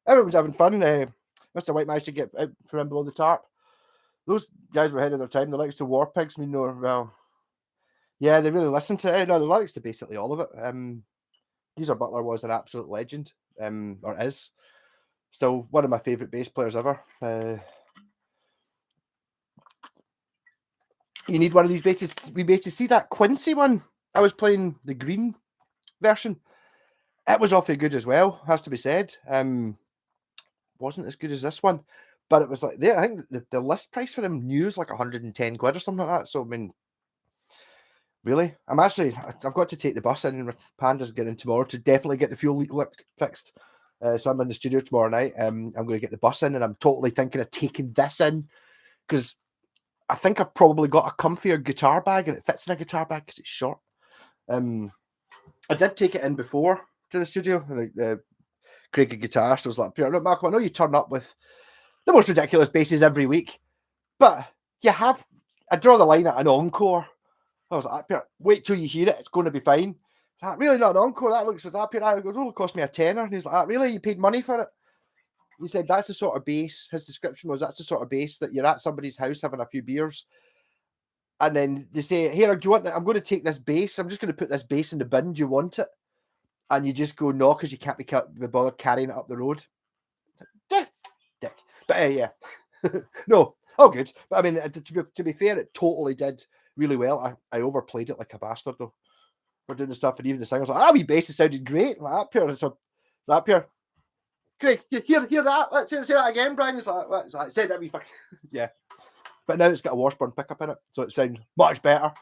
Everyone's having fun. Mr. White managed to get out from below the tarp. Those guys were ahead of their time. The likes of War Pigs, well, yeah, they really listened to it. No, the lyrics to basically all of it. Geezer Butler was an absolute legend, or is. Still one of my favourite bass players ever. You need one of these basses. We basically see that Quincy one. I was playing the green version. It was awfully good as well, has to be said. Wasn't as good as this one, but it was like there. I think the list price for him new is like 110 quid or something like that. So I mean, really, I've got to take the bus in. Panda's getting tomorrow to definitely get the fuel leak fixed. So I'm in the studio tomorrow night. I'm going to get the bus in, and I'm totally thinking of taking this in because I think I've probably got a comfier guitar bag, and it fits in a guitar bag because it's short. I did take it in before to the studio, like the Craig guitar. So I was like, look, Malcolm, I know you turn up with the most ridiculous basses every week, but I draw the line at an encore. I was like, wait till you hear it, it's going to be fine. It's like, really not an encore? That looks as up here. It goes, it'll cost me a tenner. And he's like, really? You paid money for it? He said, that's the sort of bass. His description was, that's the sort of bass that you're at somebody's house having a few beers. And then they say, here, do you want it? I'm going to take this bass. I'm just going to put this bass in the bin. Do you want it? And you just go, no, because you can't be bothered carrying it up the road. Dick. But yeah. No, all good. But I mean, to be fair, it totally did really well. I overplayed it like a bastard, though. We're doing the stuff, and even the singer was like, wee bass, it sounded great. Like that pure. So that pure. Great. Hear that? Let's say that again, Brian. It's like, what? It's like, say that wee fucking. Yeah. But now it's got a Washburn pickup in it, so it sounds much better.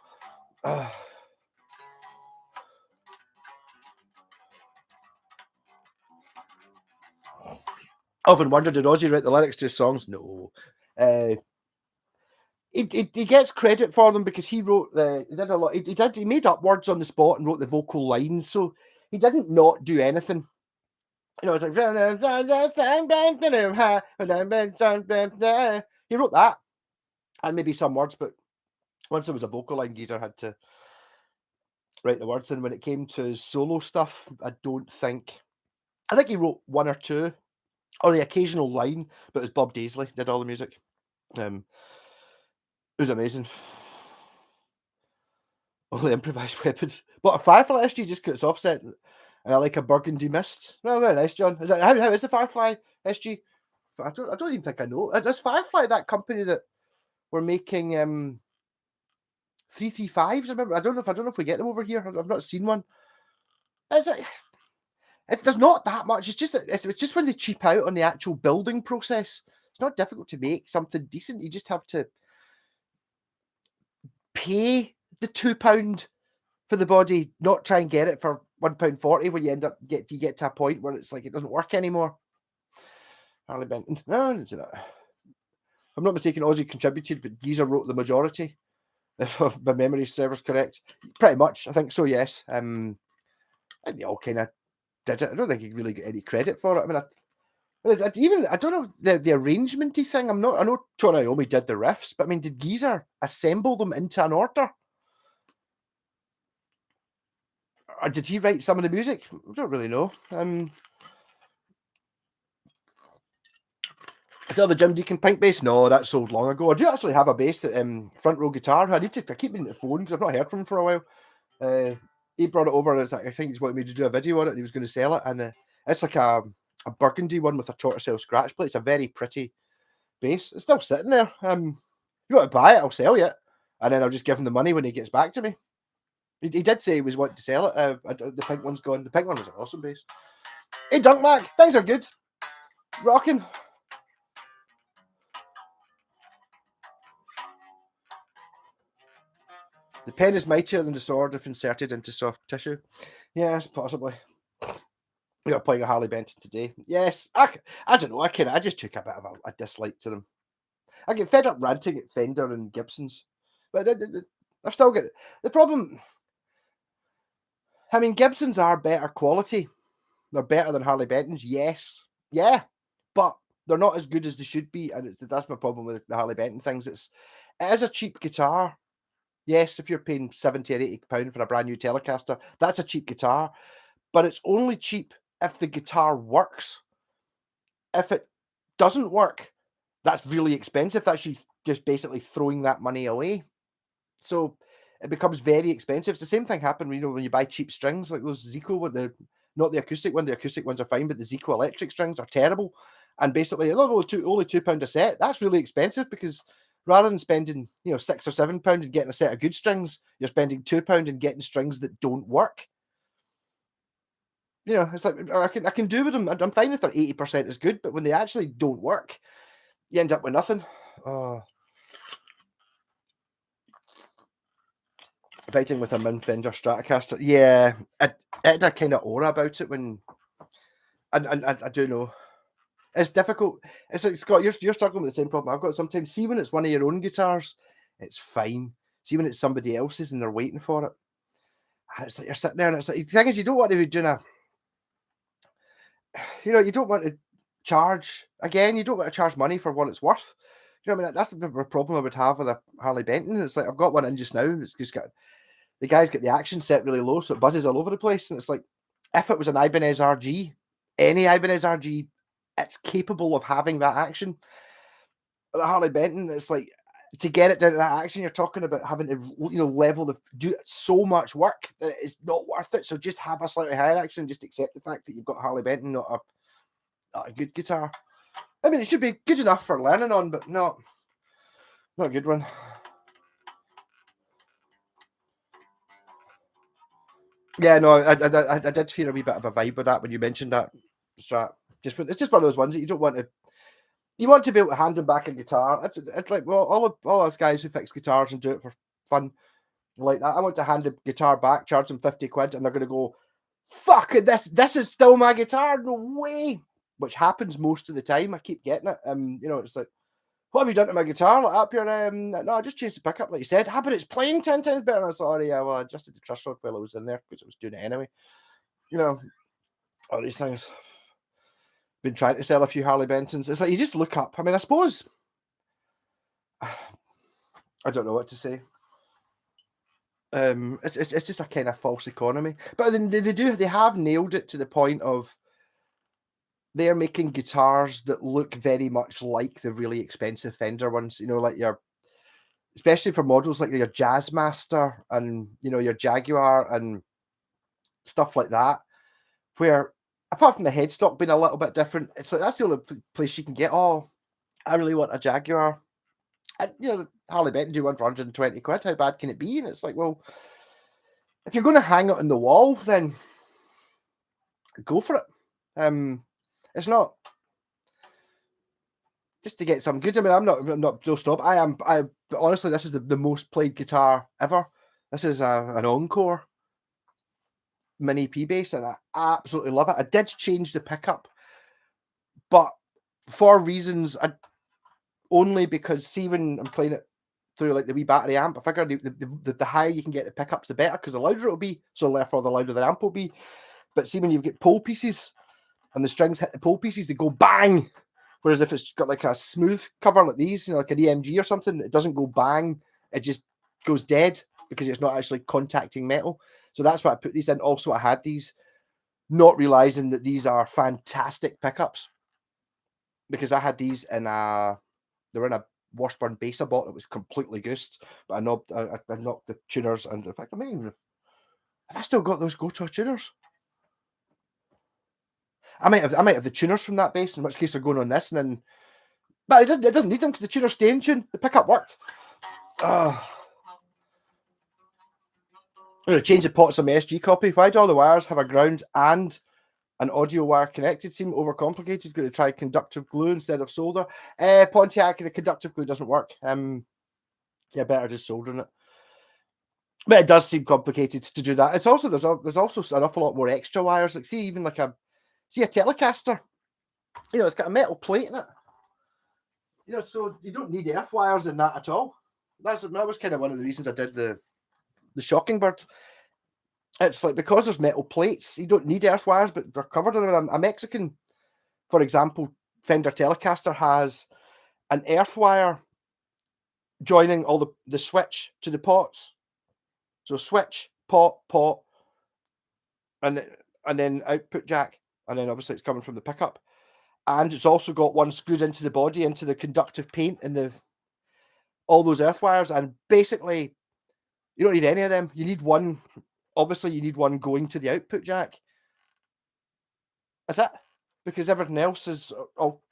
Often wondered, did Ozzy write the lyrics to his songs? No. He gets credit for them because he wrote he did a lot. He made up words on the spot and wrote the vocal lines, so he didn't not do anything. You know, it's like he wrote that and maybe some words, but once there was a vocal line, Geezer had to write the words. And when it came to solo stuff, I think he wrote one or two, or the occasional line, but it was Bob Daisley did all the music. It was amazing. All the improvised weapons. But a Firefly SG just because it's offset, and I like a burgundy mist. No, very nice, John. Is that how is the Firefly SG? I don't even think I know. Is Firefly that company that were making 335s? I don't know if we get them over here. I've not seen one. There's not that much. It's just when they cheap out on the actual building process. It's not difficult to make something decent. You just have to pay the £2 for the body, not try and get it for £1.40 when you get to a point where it's like it doesn't work anymore. Harley Benton. No, it's not. If I'm not mistaken, Ozzy contributed, but Geezer wrote the majority, if my memory serves correct. Pretty much, I think so. Yes. I think they all kind of did it. I don't think he really got any credit for it. I mean, I don't know the arrangementy thing. I know Tony Iommi did the riffs, but I mean, did Geezer assemble them into an order? Or did he write some of the music? I don't really know. Still the Jim Deacon pink bass? No, that sold long ago. I do actually have a bass at front row guitar. I keep meaning to phone because I've not heard from him for a while. He brought it over. And I think he's wanted me to do a video on it, and he was going to sell it. And it's like a burgundy one with a tortoiseshell scratch plate. It's a very pretty bass. It's still sitting there. You want to buy it? I'll sell you it, and then I'll just give him the money when he gets back to me. He did say he was wanting to sell it. The pink one's gone. The pink one was an awesome bass. Hey, Dunk Mac, things are good. Rocking. The pen is mightier than the sword if inserted into soft tissue. Yes, possibly. We are playing a Harley Benton today. Yes, I don't know. I just took a bit of a dislike to them. I get fed up ranting at Fender and Gibsons, but I've still got the problem. I mean, Gibsons are better quality. They're better than Harley Bentons. Yes, yeah, but they're not as good as they should be, and that's my problem with the Harley Benton things. It is a cheap guitar. Yes, if you're paying £70 or £80 for a brand new Telecaster, that's a cheap guitar, but it's only cheap if the guitar works. If it doesn't work, that's really expensive. That's just basically throwing that money away. So it becomes very expensive. It's the same thing happened, when you buy cheap strings like those Zico with not the acoustic one. The acoustic ones are fine, but the Zico electric strings are terrible. And basically, they're only £2 a set. That's really expensive because rather than spending £6 or £7 and getting a set of good strings, you're spending £2 and getting strings that don't work. It's like I can do with them. I'm fine if they're 80% as good, but when they actually don't work, you end up with nothing. Oh. Fighting with a Fender Stratocaster. Yeah, it had a kind of aura about it when. I do know. It's difficult. It's like, Scott, you're struggling with the same problem I've got sometimes. See, when it's one of your own guitars, it's fine. See, when it's somebody else's and they're waiting for it, and it's like you're sitting there, and it's like, the thing is, you don't want to be doing you don't want to charge again. You don't want to charge money for what it's worth. I mean? That's the problem I would have with a Harley Benton. It's like I've got one in just now, and it's just got the guy's got the action set really low, so it buzzes all over the place. And it's like, if it was an Ibanez RG, any Ibanez RG, it's capable of having that action. But a Harley Benton, it's like, to get it down to that action, you're talking about having to, do so much work that it's not worth it. So just have a slightly higher action. Just accept the fact that you've got a Harley Benton, not a good guitar. I mean, it should be good enough for learning on, but not a good one. Yeah, no, I did feel a wee bit of a vibe with that when you mentioned that Strat. It's just one of those ones that you don't want to. You want to be able to hand them back a guitar. It's like, well, all those guys who fix guitars and do it for fun like that. I want to hand the guitar back, charge them £50, and they're going to go, "Fuck it, this is still my guitar, no way." Which happens most of the time. I keep getting it. It's like, "What have you done to my guitar? Like, up here, no, I just changed the pickup, like you said. But it's playing 10 times better." I'm sorry, yeah, well, I adjusted the truss rod while I was in there because I was doing it anyway. All these things. Been trying to sell a few Harley Bentons. It's like you just look up. I mean, I suppose I don't know what to say. It's just a kind of false economy, but then they have nailed it to the point of they're making guitars that look very much like the really expensive Fender ones. Like especially for models like your Jazzmaster and your Jaguar and stuff like that, where apart from the headstock being a little bit different, it's like that's the only place you can get. Oh, I really want a Jaguar. And Harley Benton do one for £120. How bad can it be? And it's like, well, if you're going to hang it on the wall, then go for it. It's not just to get some good. I mean, I'm not Joe Snob. Honestly, this is the most played guitar ever. This is an Encore mini P bass, and I absolutely love it. I did change the pickup, but for reasons only because see when I'm playing it through like the wee battery amp, I figure the higher you can get the pickups, the better, because the louder it'll be. So therefore, the louder the amp will be. But see when you get pole pieces and the strings hit the pole pieces, they go bang. Whereas if it's got like a smooth cover like these, like an EMG or something, it doesn't go bang. It just goes dead because it's not actually contacting metal. So that's why I put these in. Also, I had these, not realizing that these are fantastic pickups, because I had these in they were in a Washburn bass I bought that was completely goosed, but I knocked the tuners, and in fact, have I still got those Go-To tuners? I might have the tuners from that bass, in which case they're going on this, and then, but it doesn't need them because the tuners stay in tune. The pickup worked. I'm going to change the pots on my SG copy. Why do all the wires have a ground and an audio wire connected? Seem overcomplicated. Going to try conductive glue instead of solder. Pontiac, the conductive glue doesn't work. Yeah, better just soldering it. But it does seem complicated to do that. It's also there's also an awful lot more extra wires. Like see even like a Telecaster. It's got a metal plate in it. So you don't need earth wires in that at all. That was kind of one of the reasons I did the Shockingbird. It's like because there's metal plates, you don't need earth wires, but they're covered in them. A Mexican, for example, Fender Telecaster has an earth wire joining all the switch to the pots. So switch, pot, and then output jack, and then obviously it's coming from the pickup. And it's also got one screwed into the body, into the conductive paint, and all those earth wires. And basically, you don't need any of them. You need one. Obviously, you need one going to the output jack. That's it, because everything else is all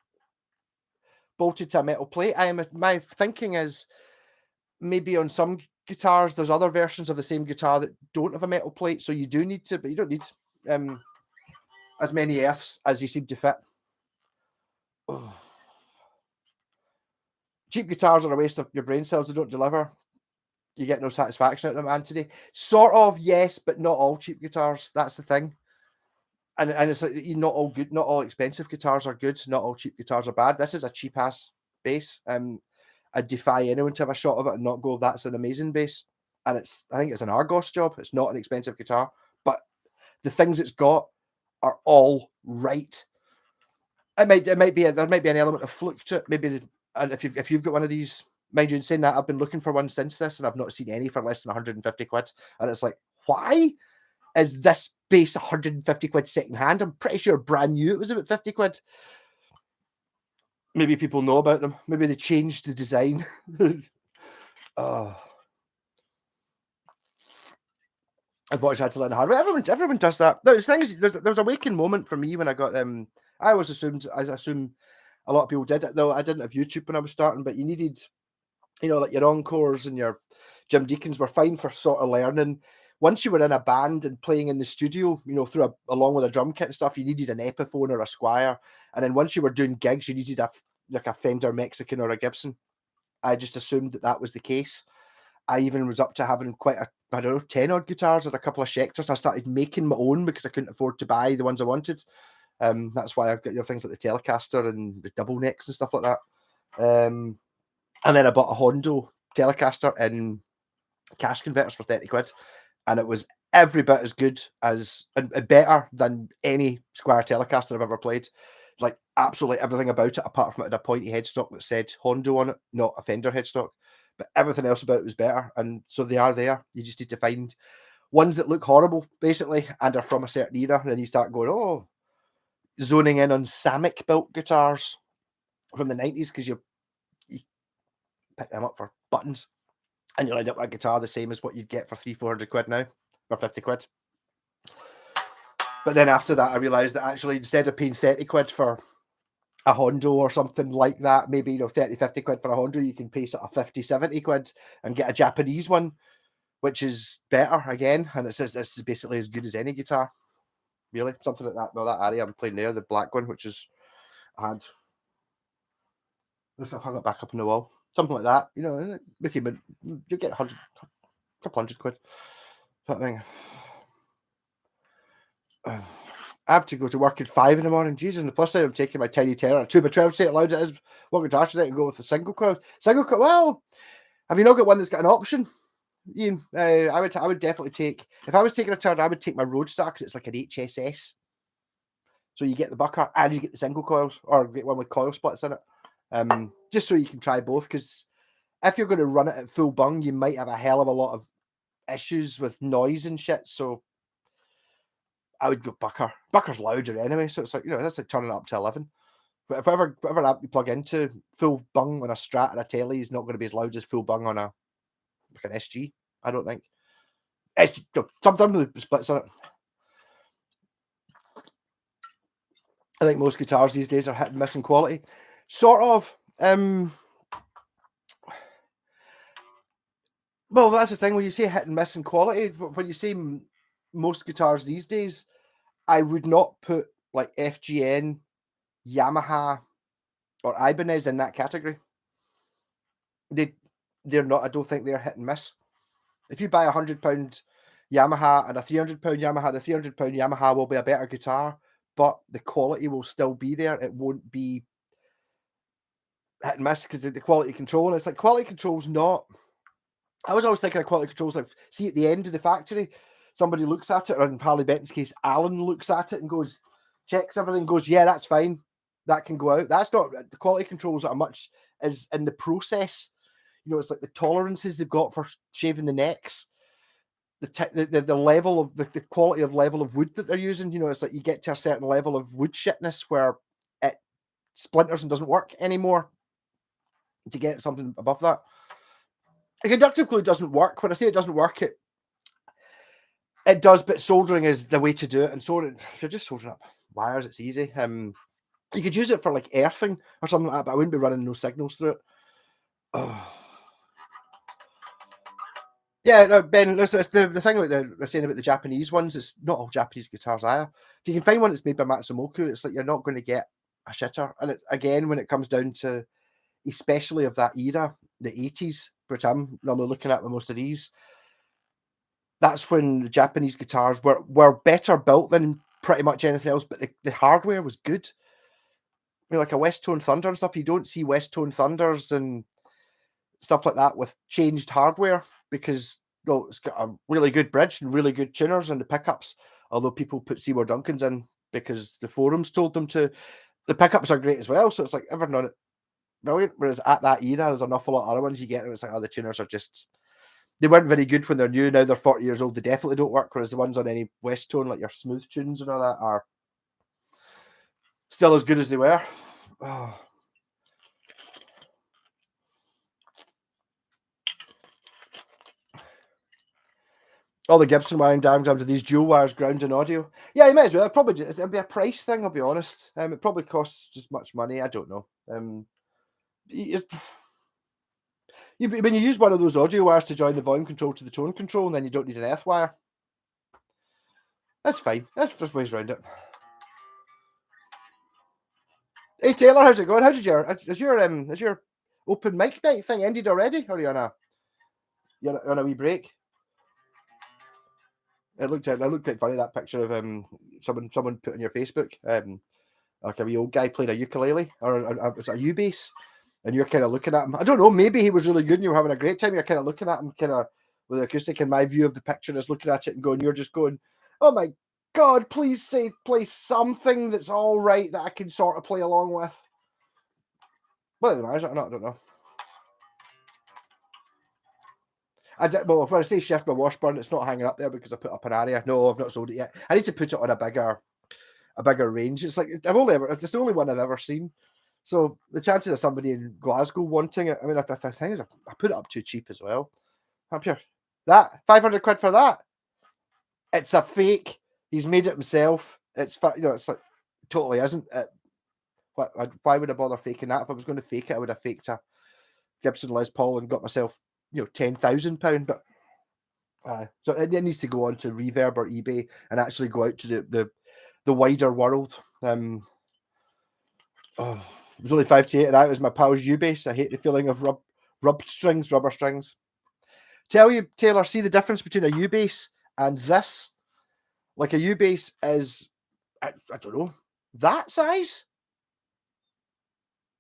bolted to a metal plate. My thinking is maybe on some guitars, there's other versions of the same guitar that don't have a metal plate, so you do need to, but you don't need as many earths as you seem to fit. Oh. Cheap guitars are a waste of your brain cells. They don't deliver. You get no satisfaction out of them, Anthony. Sort of, yes, but not all cheap guitars. That's the thing. And it's like not all good, not all expensive guitars are good. Not all cheap guitars are bad. This is a cheap ass bass. I defy anyone to have a shot of it and not go, that's an amazing bass. And I think it's an Argos job. It's not an expensive guitar, but the things it's got are all right. There might be an element of fluke to it. Maybe, and if you've got one of these, mind you, in saying that, I've been looking for one since this, and I've not seen any for less than 150 quid. And it's like, why is this bass 150 quid second hand? I'm pretty sure brand new it was about 50 quid. Maybe people know about them. Maybe they changed the design. Oh. Unfortunately, I had to learn the hard way. Everyone does that. The thing is, there's a waking moment for me when I got I assume a lot of people did it, though I didn't have YouTube when I was starting, but you needed, like your Encores and your Jim Deacons were fine for sort of learning. Once you were in a band and playing in the studio, along with a drum kit and stuff, you needed an Epiphone or a Squier. And then once you were doing gigs, you needed a Fender Mexican or a Gibson. I just assumed that was the case. I even was up to having quite 10 odd guitars and a couple of Schecters, and I started making my own because I couldn't afford to buy the ones I wanted. That's why I've got things like the Telecaster and the double necks and stuff like that. And then I bought a Hondo Telecaster in cash converters for 30 quid, and it was every bit as good as and better than any Squier Telecaster I've ever played. Like absolutely everything about it, apart from it had a pointy headstock that said Hondo on it, not a Fender headstock. But everything else about it was better. And so they are there. You just need to find ones that look horrible, basically, and are from a certain era. And then you start going, zoning in on Samick built guitars from the 90s, because you pick them up for buttons and you'll end up with a guitar the same as what you'd get for 300-400 quid now, or 50 quid. But then after that, I realised that actually instead of paying 30 quid for a Hondo or something like that, maybe 30-50 quid for a Hondo, you can pay sort of 50-70 quid and get a Japanese one, which is better again, and it says this is basically as good as any guitar. really, something like that. Well, that area I'm playing there, the black one, which is I had. If I've hung it back up on the wall, something like that, you know, Mickey, but you get couple hundred quid. That thing. I have to go to work at 5 in the morning. Jesus, and the plus side, I'm taking my tiny tenor, 2x12 set loud it is, walking to Arsenal and go with a single coil. Single coil. Well, have you not got one that's got an option? Ian, I would definitely take, if I was taking a turn, I would take my Roadstar because it's like an HSS. So you get the bucker and you get the single coils, or get one with coil splits in it. Just so you can try both, because if you're going to run it at full bung, you might have a hell of a lot of issues with noise and shit. So I would go bucker. Bucker's louder anyway, so it's like, you know, that's like turning it up to 11. But if whatever amp you plug into, full bung on a Strat or a Telly is not going to be as loud as full bung on a like an SG. I don't think. SG, sometimes the splits on it. I think most guitars these days are hit and miss in quality. Sort of. Well, that's the thing. When you say hit and miss in quality, when you say most guitars these days, I would not put like FGN, Yamaha, or Ibanez in that category. They're not. I don't think they're hit and miss. If you buy £100 Yamaha and a £300 Yamaha, the £300 Yamaha will be a better guitar, but the quality will still be there. It won't be hit and miss because of the quality control. And it's like quality control's not. I was always thinking of quality controls like, see, at the end of the factory, somebody looks at it, or in Harley Benton's case, Alan looks at it and goes, checks everything, goes, yeah, that's fine. That can go out. That's not the quality controls that are much is in the process. You know, it's like the tolerances they've got for shaving the necks, the level of the quality of level of wood that they're using. You know, it's like you get to a certain level of wood shitness where it splinters and doesn't work anymore. To get something above that. A conductive glue doesn't work. When I say it doesn't work, it does, but soldering is the way to do it. And soldering, if you're just soldering up wires, it's easy. You could use it for like earthing or something like that, but I wouldn't be running no signals through it. Oh. Yeah, no, Ben, listen, it's the thing about the saying about the Japanese ones, it's not all Japanese guitars either. If you can find one that's made by Matsumoto, it's like you're not going to get a shitter. And it's again when it comes down to, especially of that era, the 80s, which I'm normally looking at with most of these, that's when the Japanese guitars were better built than pretty much anything else, but the hardware was good. I mean, like a West Tone Thunder and stuff, you don't see West Tone Thunders and stuff like that with changed hardware because well, it's got a really good bridge and really good tuners and the pickups. Although people put Seymour Duncans in because the forums told them to, the pickups are great as well. So it's like everyone on it brilliant. Whereas at that era, there's an awful lot of other ones you get. And it's like, oh, the tuners are just, they weren't very good when they're new. Now they're 40 years old. They definitely don't work. Whereas the ones on any West Tone, like your smooth tunes and all that, are still as good as they were. Oh. All the Gibson wiring diagrams of these dual wires grounding audio. Yeah, you might as well. It'll be a price thing, I'll be honest. It probably costs just much money. I don't know. When you use one of those audio wires to join the volume control to the tone control, and then you don't need an earth wire. That's fine. That's just ways around it. Hey Taylor, how's it going? How did is your open mic night thing ended already? Or are you on a wee break? It looked quite funny, that picture of someone put on your Facebook, like a wee old guy playing a ukulele or was it a U-bass, and you're kind of looking at him. I don't know, maybe he was really good and you were having a great time. You're kind of looking at him, kind of with the acoustic. And my view of the picture is looking at it and going, you're just going, oh my God, please play something that's all right that I can sort of play along with. Well, I don't know. Well, when I say shift my Washburn, it's not hanging up there because I put up an area. No, I've not sold it yet. I need to put it on a bigger range. It's like it's the only one I've ever seen. So the chances of somebody in Glasgow wanting it, I mean, I think is I put it up too cheap as well. Up here, that 500 quid for that. It's a fake. He's made it himself. It's it's like totally isn't it. Why would I bother faking that? If I was going to fake it, I would have faked a Gibson Les Paul and got myself £10,000. But so it needs to go on to Reverb or eBay and actually go out to the the wider world. It was only 5 to 8, and that was my pal's U-bass. I hate the feeling of rubber strings. Tell you, Taylor, see the difference between a U-bass and this? Like a U-bass is, I don't know, that size?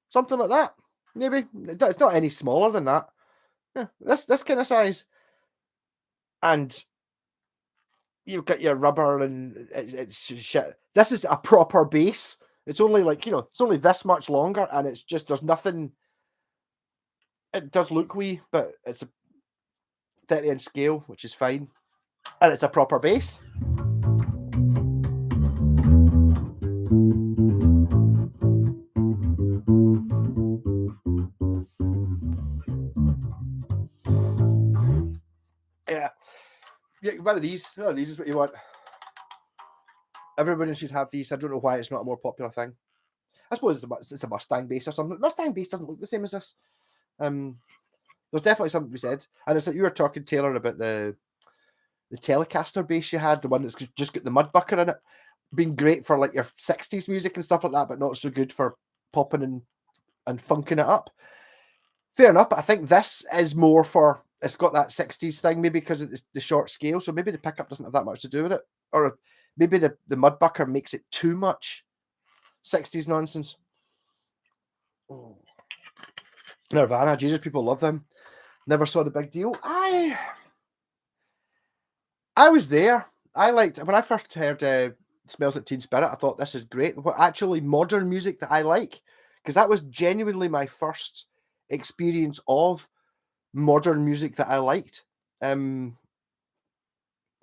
Something like that. Maybe. It's not any smaller than that. Yeah, this kind of size. And you've got your rubber and it's shit. This is a proper bass. It's only like, it's only this much longer, and it's just, there's nothing. It does look wee, but it's a 30-inch scale, which is fine. And it's a proper bass. Yeah. One of these is what you want. Everybody should have these. I don't know why it's not a more popular thing. I suppose it's a Mustang bass or something. Mustang bass doesn't look the same as this. There's definitely something to be said. And it's like you were talking, Taylor, about the Telecaster bass you had, the one that's just got the mudbucker in it, being great for like your 60s music and stuff like that, but not so good for popping and funking it up. Fair enough, but I think this is more for, it's got that 60s thing, maybe because of the short scale, so maybe the pickup doesn't have that much to do with it. Or maybe the mudbucker makes it too much 60s nonsense. Oh. Nirvana, Jesus, people love them. Never saw the big deal. I was there. I liked, when I first heard Smells Like Teen Spirit, I thought this is great. What actually modern music that I like, because that was genuinely my first experience of modern music that I liked. So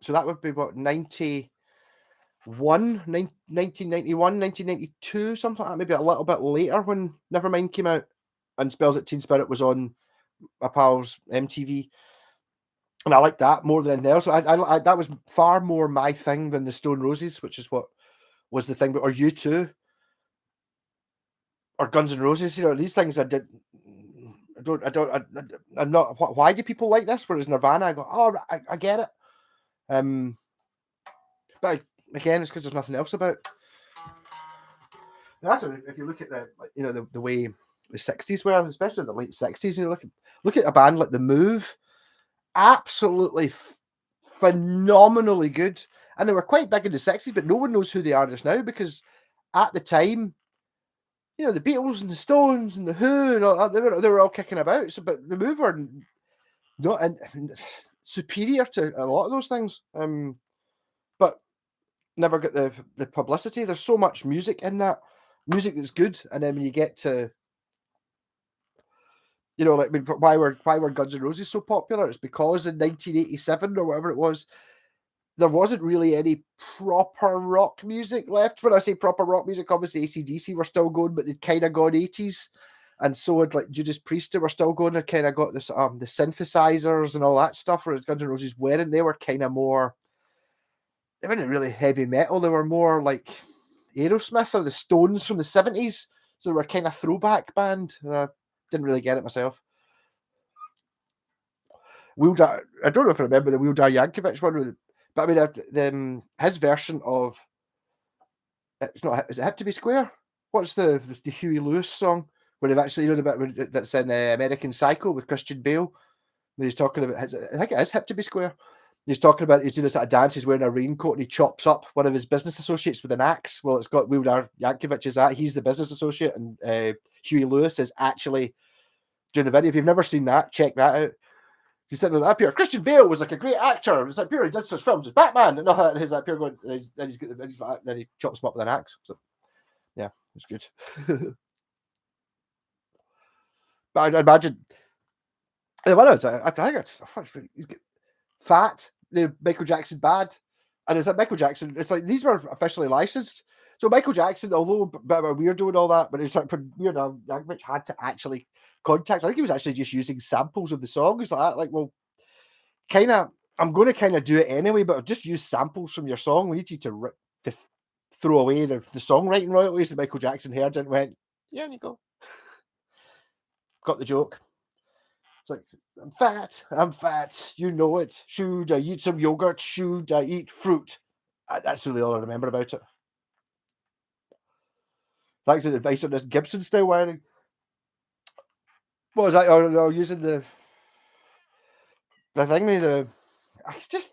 that would be what, 1991, 1992, something like that, maybe a little bit later when Nevermind came out and Spells Like Teen Spirit was on my pal's MTV. And I liked that more than anything else. I that was far more my thing than the Stone Roses, which is what was the thing. But or U2 or Guns N' Roses, these things I did. I'm not. Why do people like this? Whereas Nirvana, I go, oh, I get it. But again, it's because there's nothing else about. That's if you look at the way the 60s were, especially the late 60s. Look at a band like The Move, absolutely phenomenally good, and they were quite big in the 60s, but no one knows who they are just now, because at the time, the Beatles and the Stones and the Who and all that, they were all kicking about. So, but The Move are not superior to a lot of those things, but never get the publicity. There's so much music in that, music that's good, and then when you get to why were Guns N' Roses so popular? It's because in 1987 or whatever it was, there wasn't really any proper rock music left. When I say proper rock music, obviously AC/DC were still going, but they'd kind of gone 80s. And so had like Judas Priest, they were still going. They kind of got this the synthesizers and all that stuff, whereas Guns N' Roses weren't. They were kind of more, they weren't really heavy metal. They were more like Aerosmith or the Stones from the 70s. So they were kind of throwback band. I didn't really get it myself. I don't know if I remember the Wheeljar Yankovic one, but I mean, his version of it's not. Is it Hip to Be Square? What's the Huey Lewis song where they've actually the bit that's in American Psycho with Christian Bale, where he's talking about I think it is Hip to Be Square. He's talking about he's doing this at a dance. He's wearing a raincoat and he chops up one of his business associates with an axe. Well, it's got Wheeljar Yankovic is that he's the business associate, and Huey Lewis is actually doing the video. If you've never seen that, check that out. He's sitting up here. Christian Bale was like a great actor. It's like pure. He did such films as Batman, and all that. And he's like pure going. Then he chops him up with an axe. So yeah, it's good. But I imagine the one I think he's Fat. Michael Jackson Bad, and it's like Michael Jackson. It's like these were officially licensed. So Michael Jackson, although a bit of a weirdo and all that, but it's like weird. Yankovic had to actually contact. I think he was actually just using samples of the songs like that. Like, well, kind of. I'm going to kind of do it anyway, but I've just used samples from your song. We need you to throw away the songwriting royalties that Michael Jackson heard and went, yeah, you go. Got the joke. It's like, I'm fat, you know it. Should I eat some yogurt? Should I eat fruit? That's really all I remember about it. Thanks for the advice on this Gibson style wiring. What was that? Oh, using the thing with the. It's just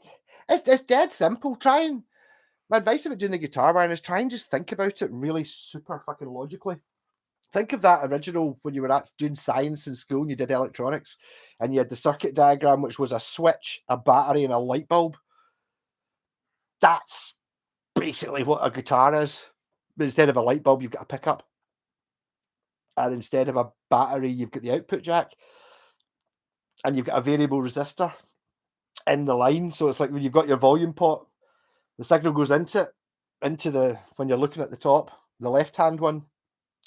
it's dead simple. My advice about doing the guitar wiring is try and just think about it really super fucking logically. Think of that original when you were doing science in school and you did electronics, and you had the circuit diagram, which was a switch, a battery, and a light bulb. That's basically what a guitar is. But instead of a light bulb, you've got a pickup. And instead of a battery, you've got the output jack. And you've got a variable resistor in the line. So it's like when you've got your volume pot, the signal goes into when you're looking at the top, the left-hand one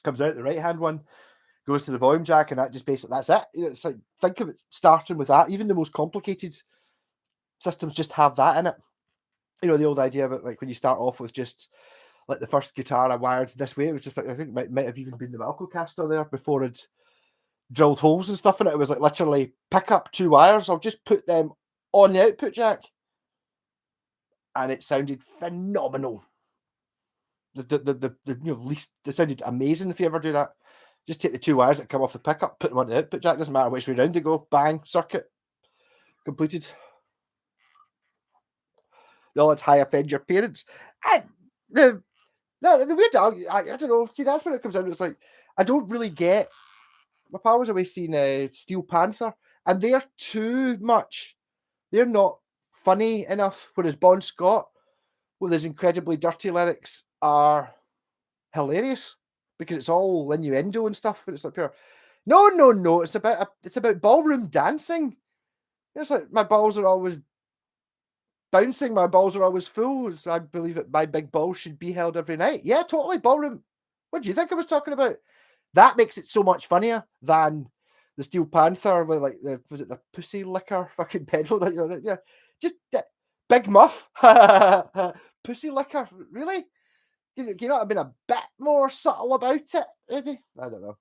comes out, the right-hand one goes to the volume jack, and that just basically, that's it. It's like, think of it starting with that. Even the most complicated systems just have that in it. The old idea about like when you start off with just like the first guitar I wired this way, it was just like, I think it might have even been the Velcrocaster there before it's drilled holes and stuff in it. It was like literally pick up 2 wires, I'll just put them on the output jack, and it sounded phenomenal. It sounded amazing. If you ever do that, just take the 2 wires that come off the pickup, put them on the output jack, doesn't matter which way round they go, bang, circuit completed. They'll let high offend your parents. The weird dog, I don't know. See, that's when it comes out. It's like, I don't really get. My pal was away seeing Steel Panther, and they're too much. They're not funny enough. Whereas Bon Scott, with his incredibly dirty lyrics, are hilarious because it's all innuendo and stuff. But it's like pure. No. It's about ballroom dancing. It's like my balls are always bouncing. My balls are always full. I believe that my big balls should be held every night. Yeah, totally ballroom. What do you think I was talking about? That makes it so much funnier than the Steel Panther with like the pussy licker fucking pedal. Yeah, just Big Muff, pussy licker. Really? Can you not have been a bit more subtle about it? Maybe, I don't know.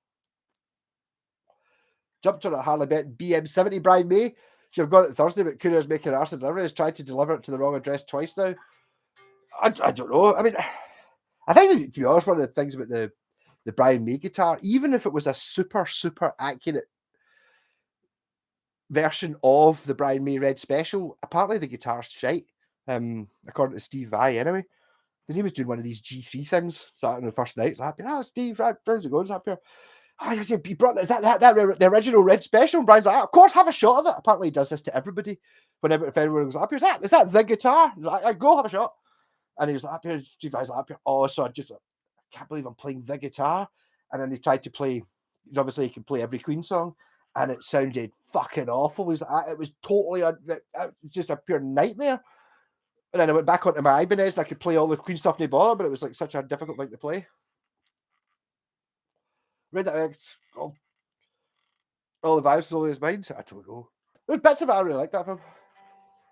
Jumped on a Harley Benton BM70, Brian May. You've got it Thursday, but courier's making an arse delivery. Has tried to deliver it to the wrong address twice now. I don't know. I mean, I think, to be honest, one of the things about the Brian May guitar, even if it was a super, super accurate version of the Brian May Red Special, apparently the guitar's shite, according to Steve Vai anyway, because he was doing one of these G3 things, starting on the first night. It's happy. Steve, how's it going? It's happy. He brought is that the original Red Special? And Brian's like, of course, have a shot of it. Apparently, he does this to everybody. If anyone goes up here, is that the guitar? I go have a shot. And he was like, up here, you guys up here. Oh, so I can't believe I'm playing the guitar. And then he tried to play. Obviously, he can play every Queen song, and it sounded fucking awful. It was totally just a pure nightmare. And then I went back onto my Ibanez, and I could play all the Queen stuff no bother, but it was like such a difficult thing to play. Read that all the vibes, all his mind. I don't know. There's bits of it I really like that film.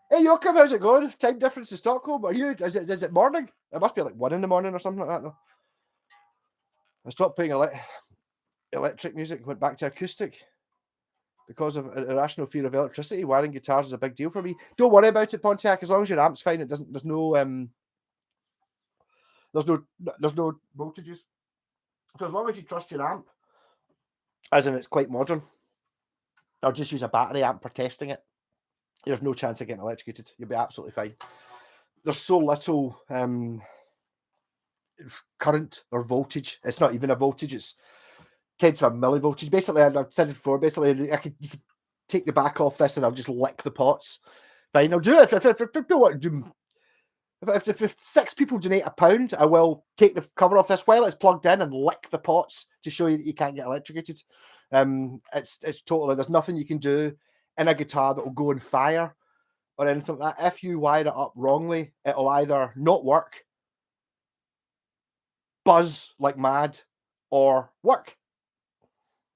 Hey Joachim, how's it going? Time difference to Stockholm? Are you? Is it morning? It must be like 1 a.m. or something like that. No, I stopped playing electric music and went back to acoustic because of an irrational fear of electricity. Wiring guitars is a big deal for me. Don't worry about it, Pontiac. As long as your amp's fine, it doesn't. There's no voltages. So as long as you trust your amp, as in it's quite modern, or just use a battery amp for testing it, there's no chance of getting electrocuted. You'll be absolutely fine. There's so little current or voltage. It's not even a voltage. It's tenths of a millivoltage. Basically, I've said it before. Basically, you could take the back off this, and I'll just lick the pots. Fine, I'll do it. If people want to do, if 6 people donate £1, I will take the cover off this while it's plugged in and lick the pots to show you that you can't get electrocuted. It's totally. There's nothing you can do in a guitar that will go on fire or anything like that. If you wire it up wrongly, it'll either not work, buzz like mad, or work.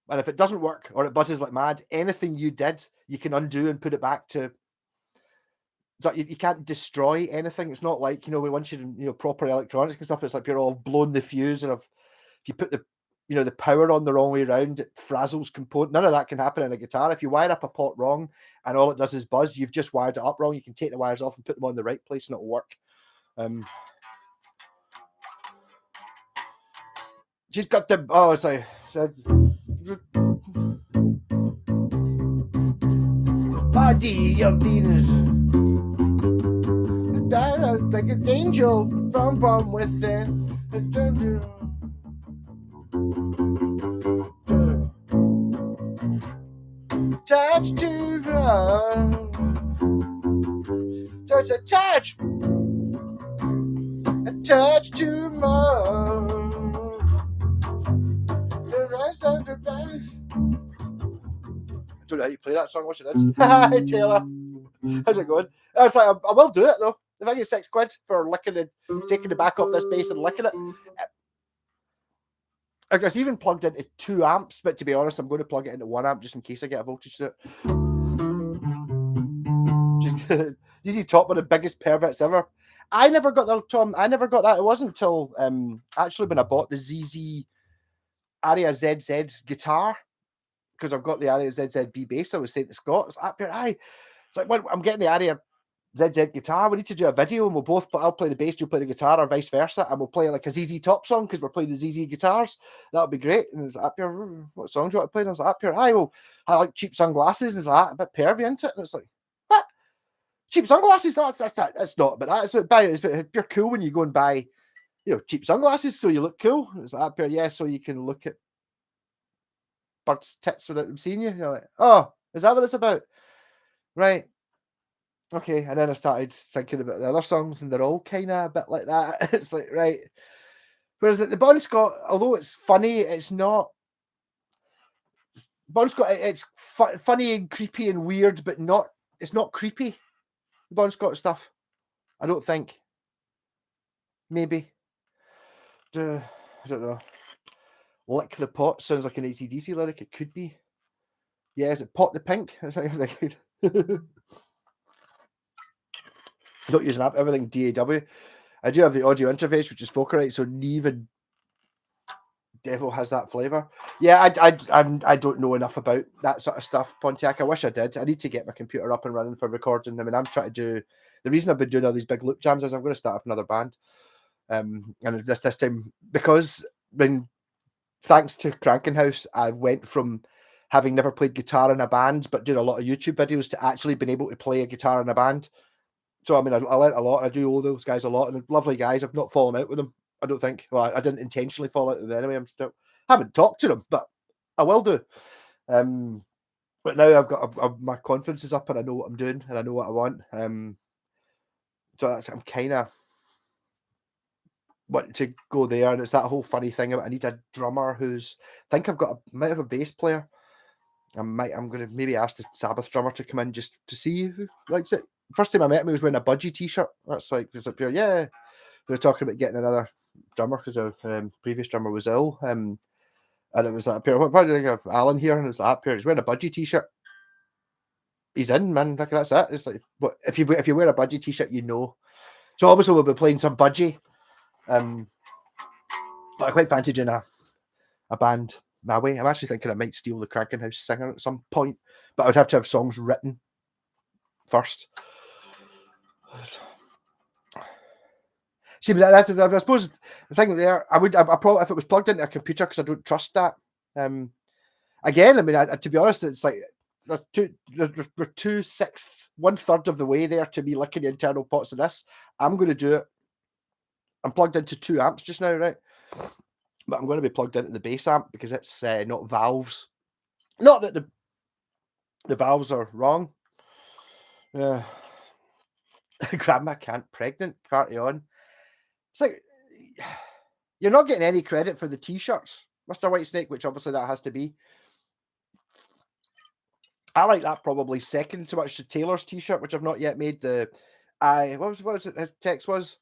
And if it doesn't work or it buzzes like mad, anything you did, you can undo and put it back to. So you can't destroy anything. It's not like, once you're in, proper electronics and stuff, it's like you're all blown the fuse, and if you put the power on the wrong way around, it frazzles component. None of that can happen in a guitar. If you wire up a pot wrong and all it does is buzz, you've just wired it up wrong. You can take the wires off and put them on the right place and it'll work. She's got the it's like body of Venus, like an angel from within. Touch to her, just a touch to my. I don't know how you play that song. What's it? Hi Taylor, how's it going? It's like I will do it though. If I get £6 for licking it, taking the back off this bass and licking it. I was even plugged into 2 amps, but to be honest, I'm going to plug it into 1 amp just in case I get a voltage to it. ZZ Top, one of the biggest perverts ever. I never got the Tom. I never got that. It wasn't until actually when I bought the ZZ Aria ZZ guitar, because I've got the Aria ZZB bass. I was saying to Scott, it's up here. It's like, well, I'm getting the Aria ZZ guitar. We need to do a video, and we'll both. I'll play the bass, you'll play the guitar, or vice versa, and we'll play like a ZZ Top song because we're playing the ZZ guitars. That'll be great. And it's up here. What song do you want to play? And I was like, up here. Well, I like Cheap Sunglasses. And it's like a bit pervy, isn't it? And it's like, what? Cheap sunglasses? No, that's not. But that's what buying. It's you're cool when you go and buy, cheap sunglasses, so you look cool. It's like up here, yeah, so you can look at birds' tits without them seeing you. You're like, oh, is that what it's about? Right. Okay. And then I started thinking about the other songs, and they're all kind of a bit like that. It's like, right. Whereas the Bon Scott, although it's funny, it's not. Bon Scott, it's funny and creepy and weird, but not. It's not creepy. The Bon Scott stuff, I don't think. Maybe. I don't know. Lick the pot sounds like an AC/DC lyric. It could be. Yeah, is it Pot the Pink? Don't use an app. Everything DAW. I do have the audio interface, which is Focusrite, so even Devil has that flavor. Yeah, I don't know enough about that sort of stuff, Pontiac. I wish I did. I need to get my computer up and running for recording. I mean, I'm trying to do. The reason I've been doing all these big loop jams is I'm going to start up another band. And this time, because thanks to Crankenhouse, I went from having never played guitar in a band but doing a lot of YouTube videos to actually being able to play a guitar in a band. So I mean, I learned a lot. I do owe those guys a lot, and lovely guys. I've not fallen out with them. I don't think. Well, I didn't intentionally fall out with them anyway. Haven't talked to them, but I will do. But now I've my confidence is up, and I know what I'm doing, and I know what I want. So I'm kind of wanting to go there, and it's that whole funny thing about I need a drummer who's. I think might have a bass player. I'm going to maybe ask the Sabbath drummer to come in just to see who likes it. First time I met him, he was wearing a Budgie t-shirt. That's like, it's up here. Yeah, we were talking about getting another drummer because our previous drummer was ill. And it was up here. What do you think of Alan here? And it's up here. He's wearing a Budgie t-shirt. He's in, man. Like, that's it. It's like, but if you wear a Budgie t-shirt, you know. So obviously we'll be playing some Budgie. But I quite fancy doing a band my way. I'm actually thinking I might steal the Crankenhouse singer at some point, but I would have to have songs written first. See, but that's I suppose the thing there. I probably, if it was plugged into a computer, because I don't trust that. Again, I mean, to be honest, it's like we're 2/6, 1/3 of the way there to me licking the internal pots of this. I'm going to do it. I'm plugged into 2 amps just now, right? But I'm going to be plugged into the bass amp because it's not valves. Not that the valves are wrong. Grandma can't pregnant, party on. It's like, you're not getting any credit for the t-shirts, Mr. Whitesnake, which obviously that has to be. I like that probably second to much to Taylor's t-shirt, which I've not yet made. What was it? His text was.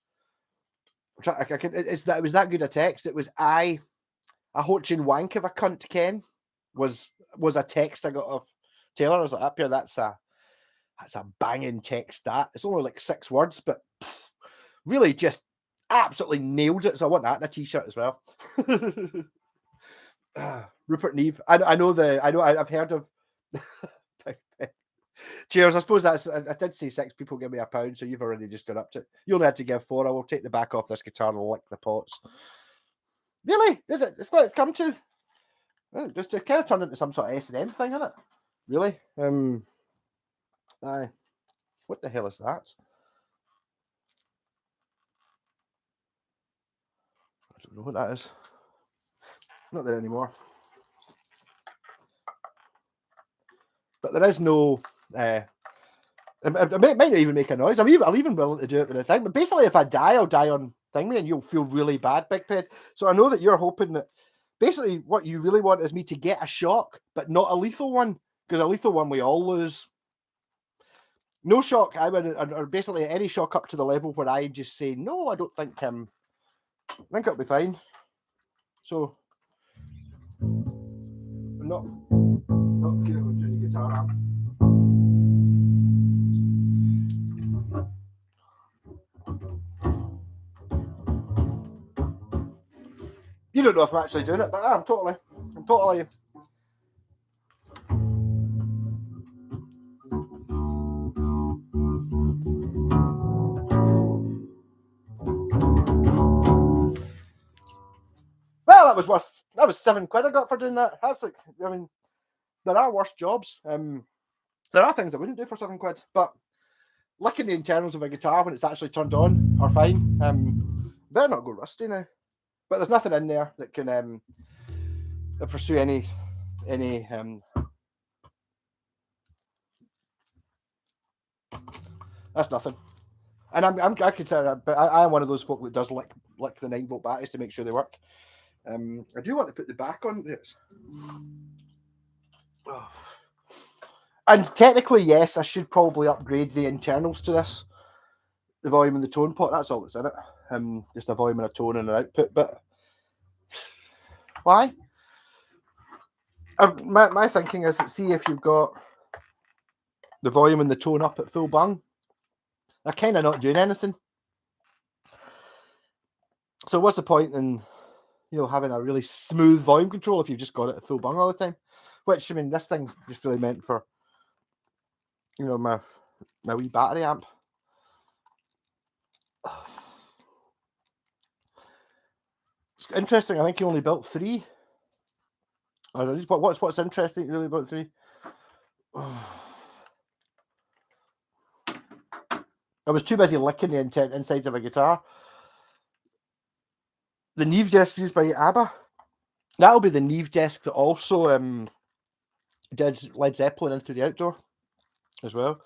It was that good a text. It was a hotchin wank of a cunt, Ken, was a text I got off Taylor. I was like, up here, that's a banging text. That it's only like 6 words, but really just absolutely nailed it. So I want that in a t-shirt as well. Rupert Neve. I've heard of. Cheers. I suppose I did say 6 people give me £1, so you've already just got up to it. You only had to give 4. I will take the back off this guitar and lick the pots. Really? Is it? It's what it's come to. Just to kind of turn into some sort of S&M thing, isn't it? Really? Aye. What the hell is that? I don't know what that is. Not there anymore. But there is no. It might not even make a noise. I'll even willing to do it with a thing. But basically, if I die, I'll die on thingy, and you'll feel really bad, Big Ped. So I know that you're hoping that. Basically, what you really want is me to get a shock, but not a lethal one, because a lethal one we all lose. No shock. I would, or basically any shock up to the level where I just say no. I don't think I think it'll be fine. So, I'm not going to go through the guitar amp. You don't know if I'm actually doing it, but I'm totally. Well, that was £7 I got for doing that. That's like, I mean, there are worse jobs. There are things I wouldn't do for £7, but licking the internals of a guitar when it's actually turned on are fine. Better not go rusty now. But there's nothing in there that can pursue any. That's nothing. And I consider, but I'm one of those folk that does lick the 9-volt batteries to make sure they work. I do want to put the back on this. Oh. And technically, yes, I should probably upgrade the internals to this. The volume and the tone pot, that's all that's in it. Just a volume and a tone and an output. But why? My thinking is that, see, if you've got the volume and the tone up at full bung, they're kind of not doing anything. So what's the point in, having a really smooth volume control if you've just got it at full bung all the time? Which, I mean, this thing's just really meant for, my wee battery amp. It's interesting. I think he only built 3. What's interesting? He really built 3. I was too busy licking the insides of a guitar. The Neve desk used by ABBA. That'll be the Neve desk that also did Led Zeppelin Into the Outdoor as well.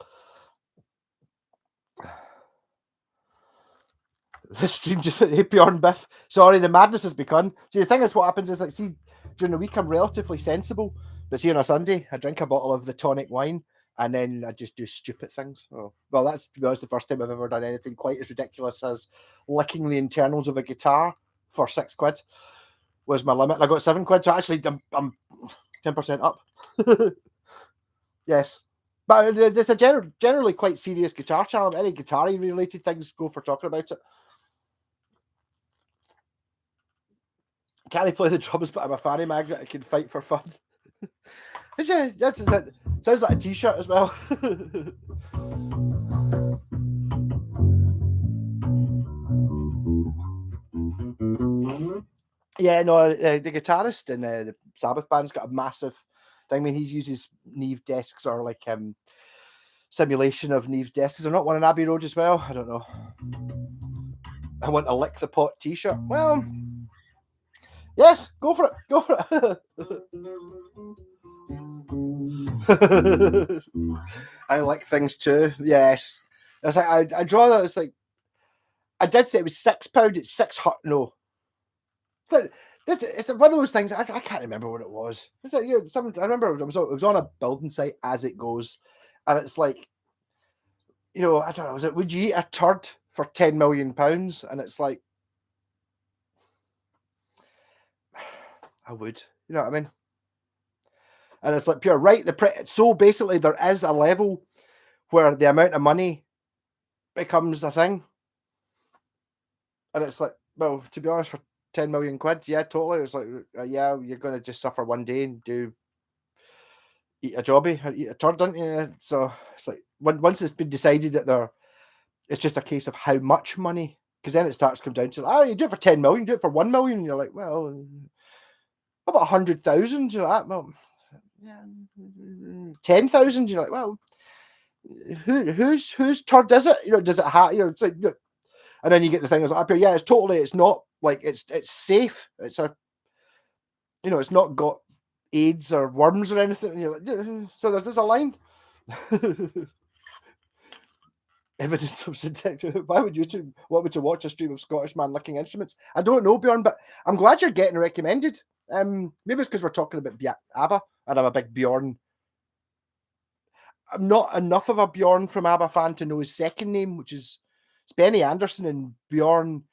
This stream just hit APR Biff. Sorry, the madness has begun. See, the thing is, what happens is, like, see, during the week I'm relatively sensible, but see, on a Sunday I drink a bottle of the tonic wine and then I just do stupid things. Oh, well, that's, to be honest, the first time I've ever done anything quite as ridiculous as licking the internals of a guitar for £6 was my limit. I got £7, so actually I'm 10% up. Yes. But it's a generally quite serious guitar channel. Any guitar-y related things, go for talking about it. Can't play the drums, but I'm a fanny magnet. I can fight for fun. That sounds like a t-shirt as well. Yeah, no, the guitarist in the Sabbath band's got a massive thing. I mean, he uses Neve desks, or like simulation of Neve's desks. Is there not one in Abbey Road as well? I don't know. I want a Lick the Pot t-shirt. Well, yes, go for it. Go for it. I like things too. Yes. It's like I draw that. It's like I did say it was £6. It's £600. No. It's one of those things. I can't remember what it was. It's like, I remember it was on a building site as it goes, and it's like, I don't know. Was it? Would you eat a turd for £10 million? And it's like, I would. You know what I mean? And it's like, you're right. So basically, there is a level where the amount of money becomes a thing, and it's like, well, to be honest, for £10 million, yeah, totally. It's like, yeah, you're going to just suffer one day and eat a jobby or eat a turd, don't you? So it's like, once it's been decided that it's just a case of how much money Because then it starts to come down to, oh, you do it for 10 million, do it for 1 million. And you're like, well, how about 100,000? You're like, well, yeah, 10,000. You're like, well, whose turd is it? You know, does it have, you know, it's like, and then you get the thing up here. Yeah, it's not like it's safe. It's a, you know, it's not got AIDS or worms or anything. And you're like, so there's a line. Evidence of synthetic. Why would YouTube want me to watch a stream of Scottish man licking instruments? I don't know, Bjorn, but I'm glad you're getting recommended. Maybe it's because we're talking about ABBA, and I'm a big Bjorn. I'm not enough of a Bjorn from ABBA fan to know his second name, which is it's Benny Anderson, and Bjorn,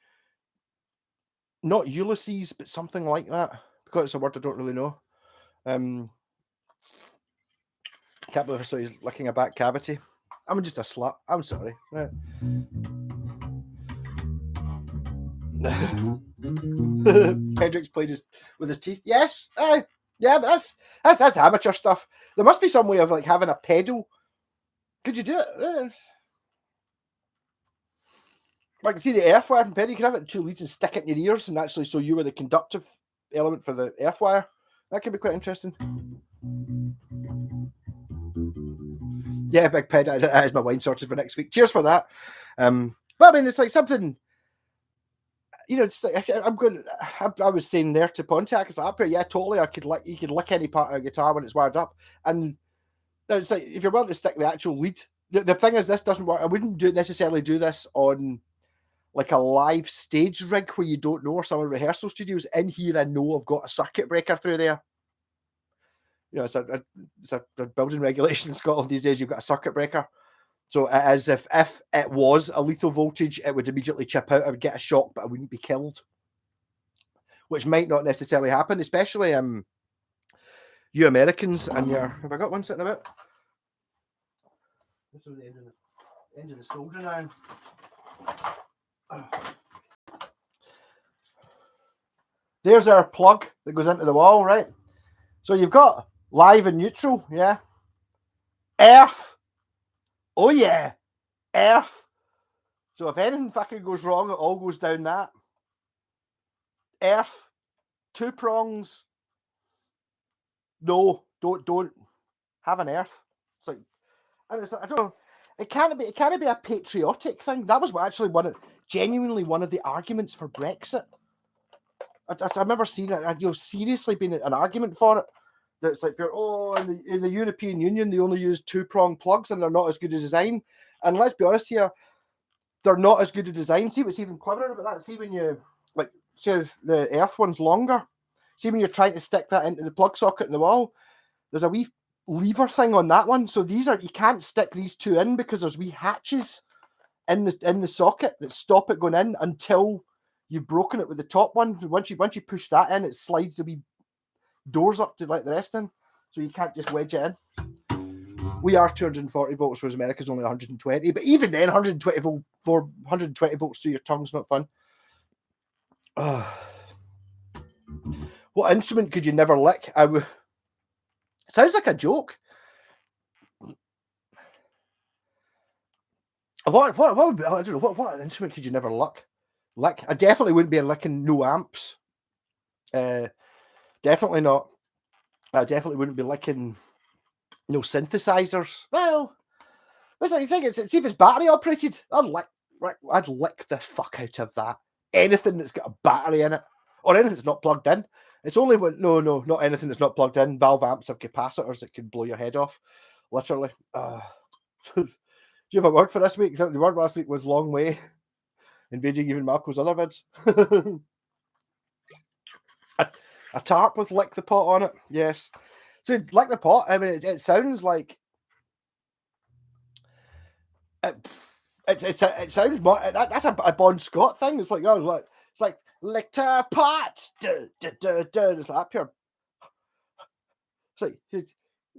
not Ulysses, but something like that, because it's a word I don't really know. Can't believe I saw he's licking a back cavity. I'm just a slut. I'm sorry. Hendrix played with his teeth. Yes. Yeah, but that's amateur stuff. There must be some way of like having a pedal. Could you do it? Like, see the earth wire from pedal, you can have it in 2 leads and stick it in your ears, and actually so you were the conductive element for the earth wire. That could be quite interesting. Yeah, big ped. That is my wine sorted for next week. Cheers for that. But I mean, it's like something, you know, it's like, I was saying there to Pontiac, it's like, up here, yeah, totally. You could lick any part of a guitar when it's wired up. And it's like, if you're willing to stick the actual lead, the thing is, this doesn't work. I wouldn't necessarily do this on like a live stage rig where you don't know, or some rehearsal studios. In here, I know I've got a circuit breaker through there. You know, it's a building regulation in Scotland these days. You've got a circuit breaker. So it is, if it was a lethal voltage, it would immediately chip out. I would get a shock, but I wouldn't be killed, which might not necessarily happen, especially you Americans and your. Have I got one sitting about? This is the end of the soldier now. There's our plug that goes into the wall, right? So you've got live and neutral, yeah. Earth. Oh yeah, earth. So if anything fucking goes wrong, it all goes down that. Earth, 2 prongs. No, don't have an earth. It's like, and it's like, I don't know. It can't be a patriotic thing. That was genuinely one of the arguments for Brexit. I remember seeing it. Seriously being an argument for it. That's like, in the European Union, they only use 2-prong plugs and they're not as good as design. And let's be honest here, they're not as good a design. See what's even cleverer about that? See when you, like, see if the earth one's longer. See when you're trying to stick that into the plug socket in the wall, there's a wee lever thing on that one. So you can't stick these 2 in because there's wee hatches in the socket that stop it going in until you've broken it with the top one. Once you push that in, it slides the wee doors up to let the rest in. So you can't just wedge it in. We are 240 volts, whereas America's only 120. But even then, 120 volts through your tongue's not fun. What instrument could you never lick? It sounds like a joke. What would be, I don't know, what instrument could you never lick? I definitely wouldn't be licking no amps. Definitely not. I definitely wouldn't be licking no synthesizers. Well, what's that you think? See if it's battery operated. I'd lick the fuck out of that. Anything that's got a battery in it, or anything that's not plugged in. It's only when not anything that's not plugged in. Valve amps have capacitors that can blow your head off, literally. Do you have a word for this week? The word last week was long way. Invading even Marco's other vids. a tarp with lick the pot on it. Yes. So lick the pot. I mean, it sounds like it sounds more. That's a Bon Scott thing. It's like it's like lick the pot. It's like up here. It's like.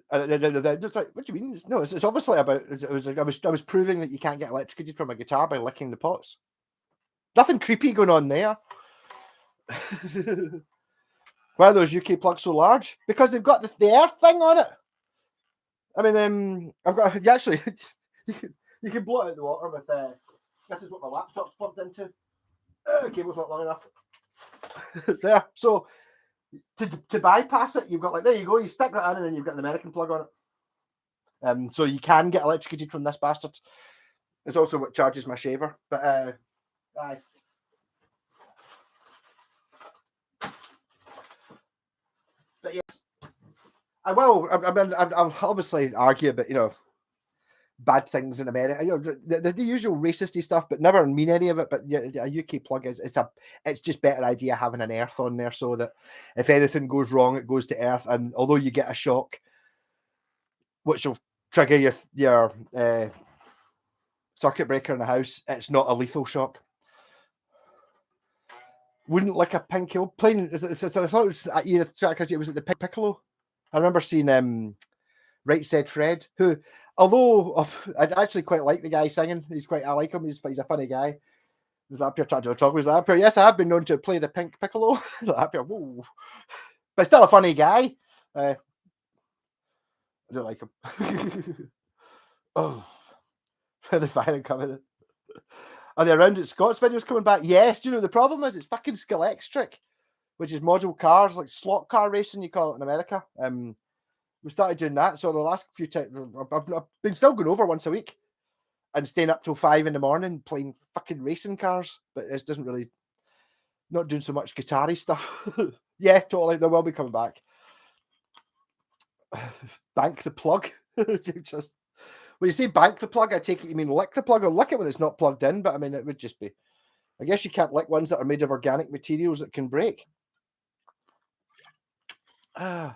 It's like, what do you mean? No, it's obviously about. It was like I was proving that you can't get electrocuted from a guitar by licking the pots. Nothing creepy going on there. Why are those UK plugs so large? Because they've got the earth thing on it. I mean, I've got actually. You can blow it out the water with. This is what my laptop's plugged into. Cable's not long enough. There. So to bypass it, you've got like, there you go, you stick that in and then you've got an American plug on it. So you can get electrocuted from this bastard. It's also what charges my shaver. But aye. But yes, I will. I mean, I'll obviously argue about, you know, bad things in America, you know, the usual racisty stuff, but never mean any of it. But yeah, a UK plug is it's just better idea having an earth on there so that if anything goes wrong, it goes to earth. And although you get a shock, which will trigger your circuit breaker in the house, it's not a lethal shock. Wouldn't like a pink hill plane. I thought it was it was at the Piccolo. I remember seeing Right Said Fred, who, although I'd actually quite like the guy singing, I like him. He's a funny guy. Was up here trying to talk? Was up here? Yes, I have been known to play the pink piccolo. Up here, whoa. But still a funny guy. I don't like him. Oh, the firing coming. Are they around at Scott's videos coming back? Yes. Do you know the problem is it's fucking Scalextric, which is model cars, like slot car racing, you call it in America. We started doing that. So the last few times, I've been still going over once a week and staying up till 5 a.m. playing fucking racing cars. But it doesn't really, not doing so much guitar-y stuff. Yeah, totally. They will be coming back. Bank the plug. Just when you say bank the plug, I take it you mean lick the plug, or lick it when it's not plugged in. But I mean, it would just be. I guess you can't lick ones that are made of organic materials that can break. Pink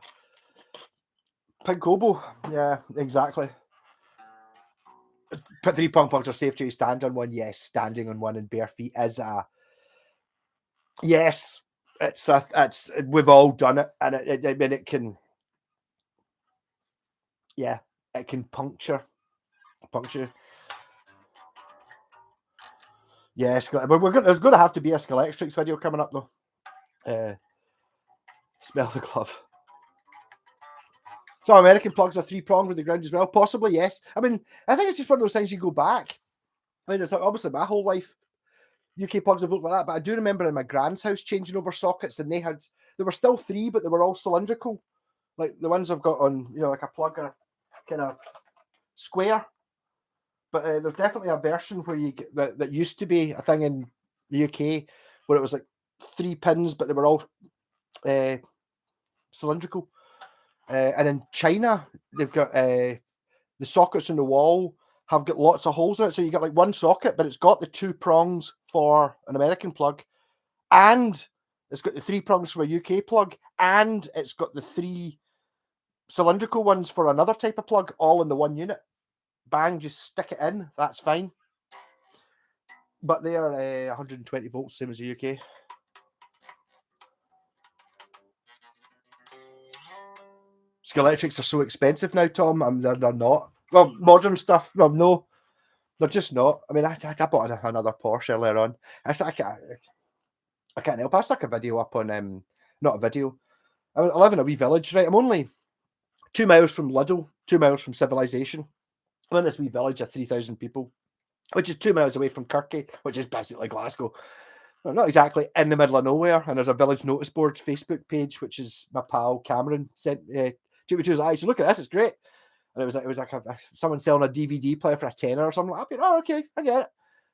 Hobo. Yeah, exactly. But 3-prong plugs are safe to stand on one. Yes, standing on one in bare feet is a. Yes, it's we've all done it, and I mean it can. Yeah, it can puncture. Yes, but there's going to have to be a Scalextric video coming up though. Smell the glove. So American plugs are 3-pronged with the ground as well. Possibly, yes. I mean, I think it's just one of those things you go back. I mean, it's obviously my whole life. UK plugs have looked like that, but I do remember in my grand's house changing over sockets, and there were still 3, but they were all cylindrical. Like the ones I've got on, you know, like a plug are kind of square. But there's definitely a version where you get that used to be a thing in the UK where it was like 3 pins, but they were all cylindrical. And in China, they've got the sockets in the wall have got lots of holes in it. So you got like one socket, but it's got the 2 prongs for an American plug, and it's got the 3 prongs for a UK plug, and it's got the 3 cylindrical ones for another type of plug, all in the one unit. Bang, just stick it in. That's fine. But they are 120 volts, same as the UK. Scalextrics are so expensive now, Tom. They're not. Well, modern stuff. Well, no, they're just not. I mean, I bought another Porsche earlier on. I can't help. I stuck a video up on not a video. I live in a wee village, right? I'm only 2 miles from Lidl, 2 miles from civilization. I'm in this wee village of 3,000 people, which is 2 miles away from Kirky, which is basically Glasgow. Well, not exactly in the middle of nowhere. And there's a village notice board Facebook page, which is my pal Cameron sent to me. So look at this, it's great. And it was like someone selling a DVD player for a tenner or something. Oh, okay, I get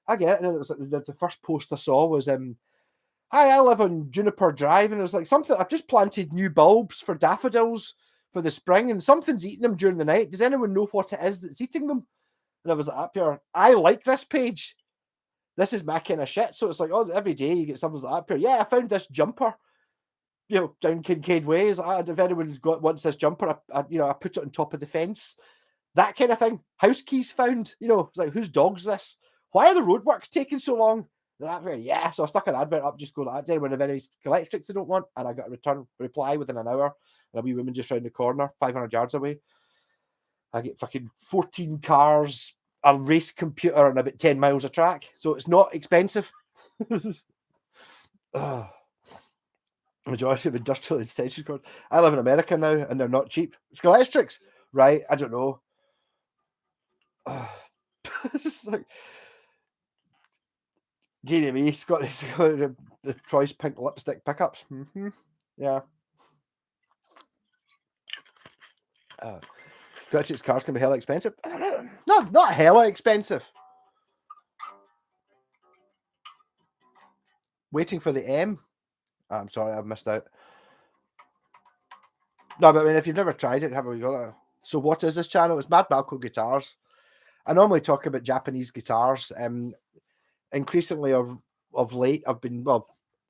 it. And it was like the first post I saw was hi, I live on Juniper Drive, and it was like something. I've just planted new bulbs for daffodils for the spring, and something's eating them during the night. Does anyone know what it is that's eating them? And I was like, up here, I like this page. This is my kind of shit. So it's like, oh, every day you get something like that up here. Yeah, I found this jumper, you know, down Kincaid Ways. If anyone's wants this jumper, I put it on top of the fence. That kind of thing. House keys found. You know, it's like, whose dog's this? Why are the roadworks taking so long? That very, yeah. So I stuck an advert up, just go like, does anyone have any Scalextrics I don't want? And I got a reply within an hour. And a wee woman just round the corner, 500 yards away. I get fucking 14 cars, a race computer, and about 10 miles of track. So it's not expensive. Majority of industrial extension cords. I live in America now, and they're not cheap. Scalextrics, right? I don't know. It's like, Deanie me, he's got the choice pink lipstick pickups. Yeah. Scratch's cars can be hella expensive. No, not hella expensive. Waiting for the M. I'm sorry, I've missed out. No, but I mean, if you've never tried it, have we got it? So, what is this channel? It's Mad Malco Guitars. I normally talk about Japanese guitars. Increasingly of late, I've been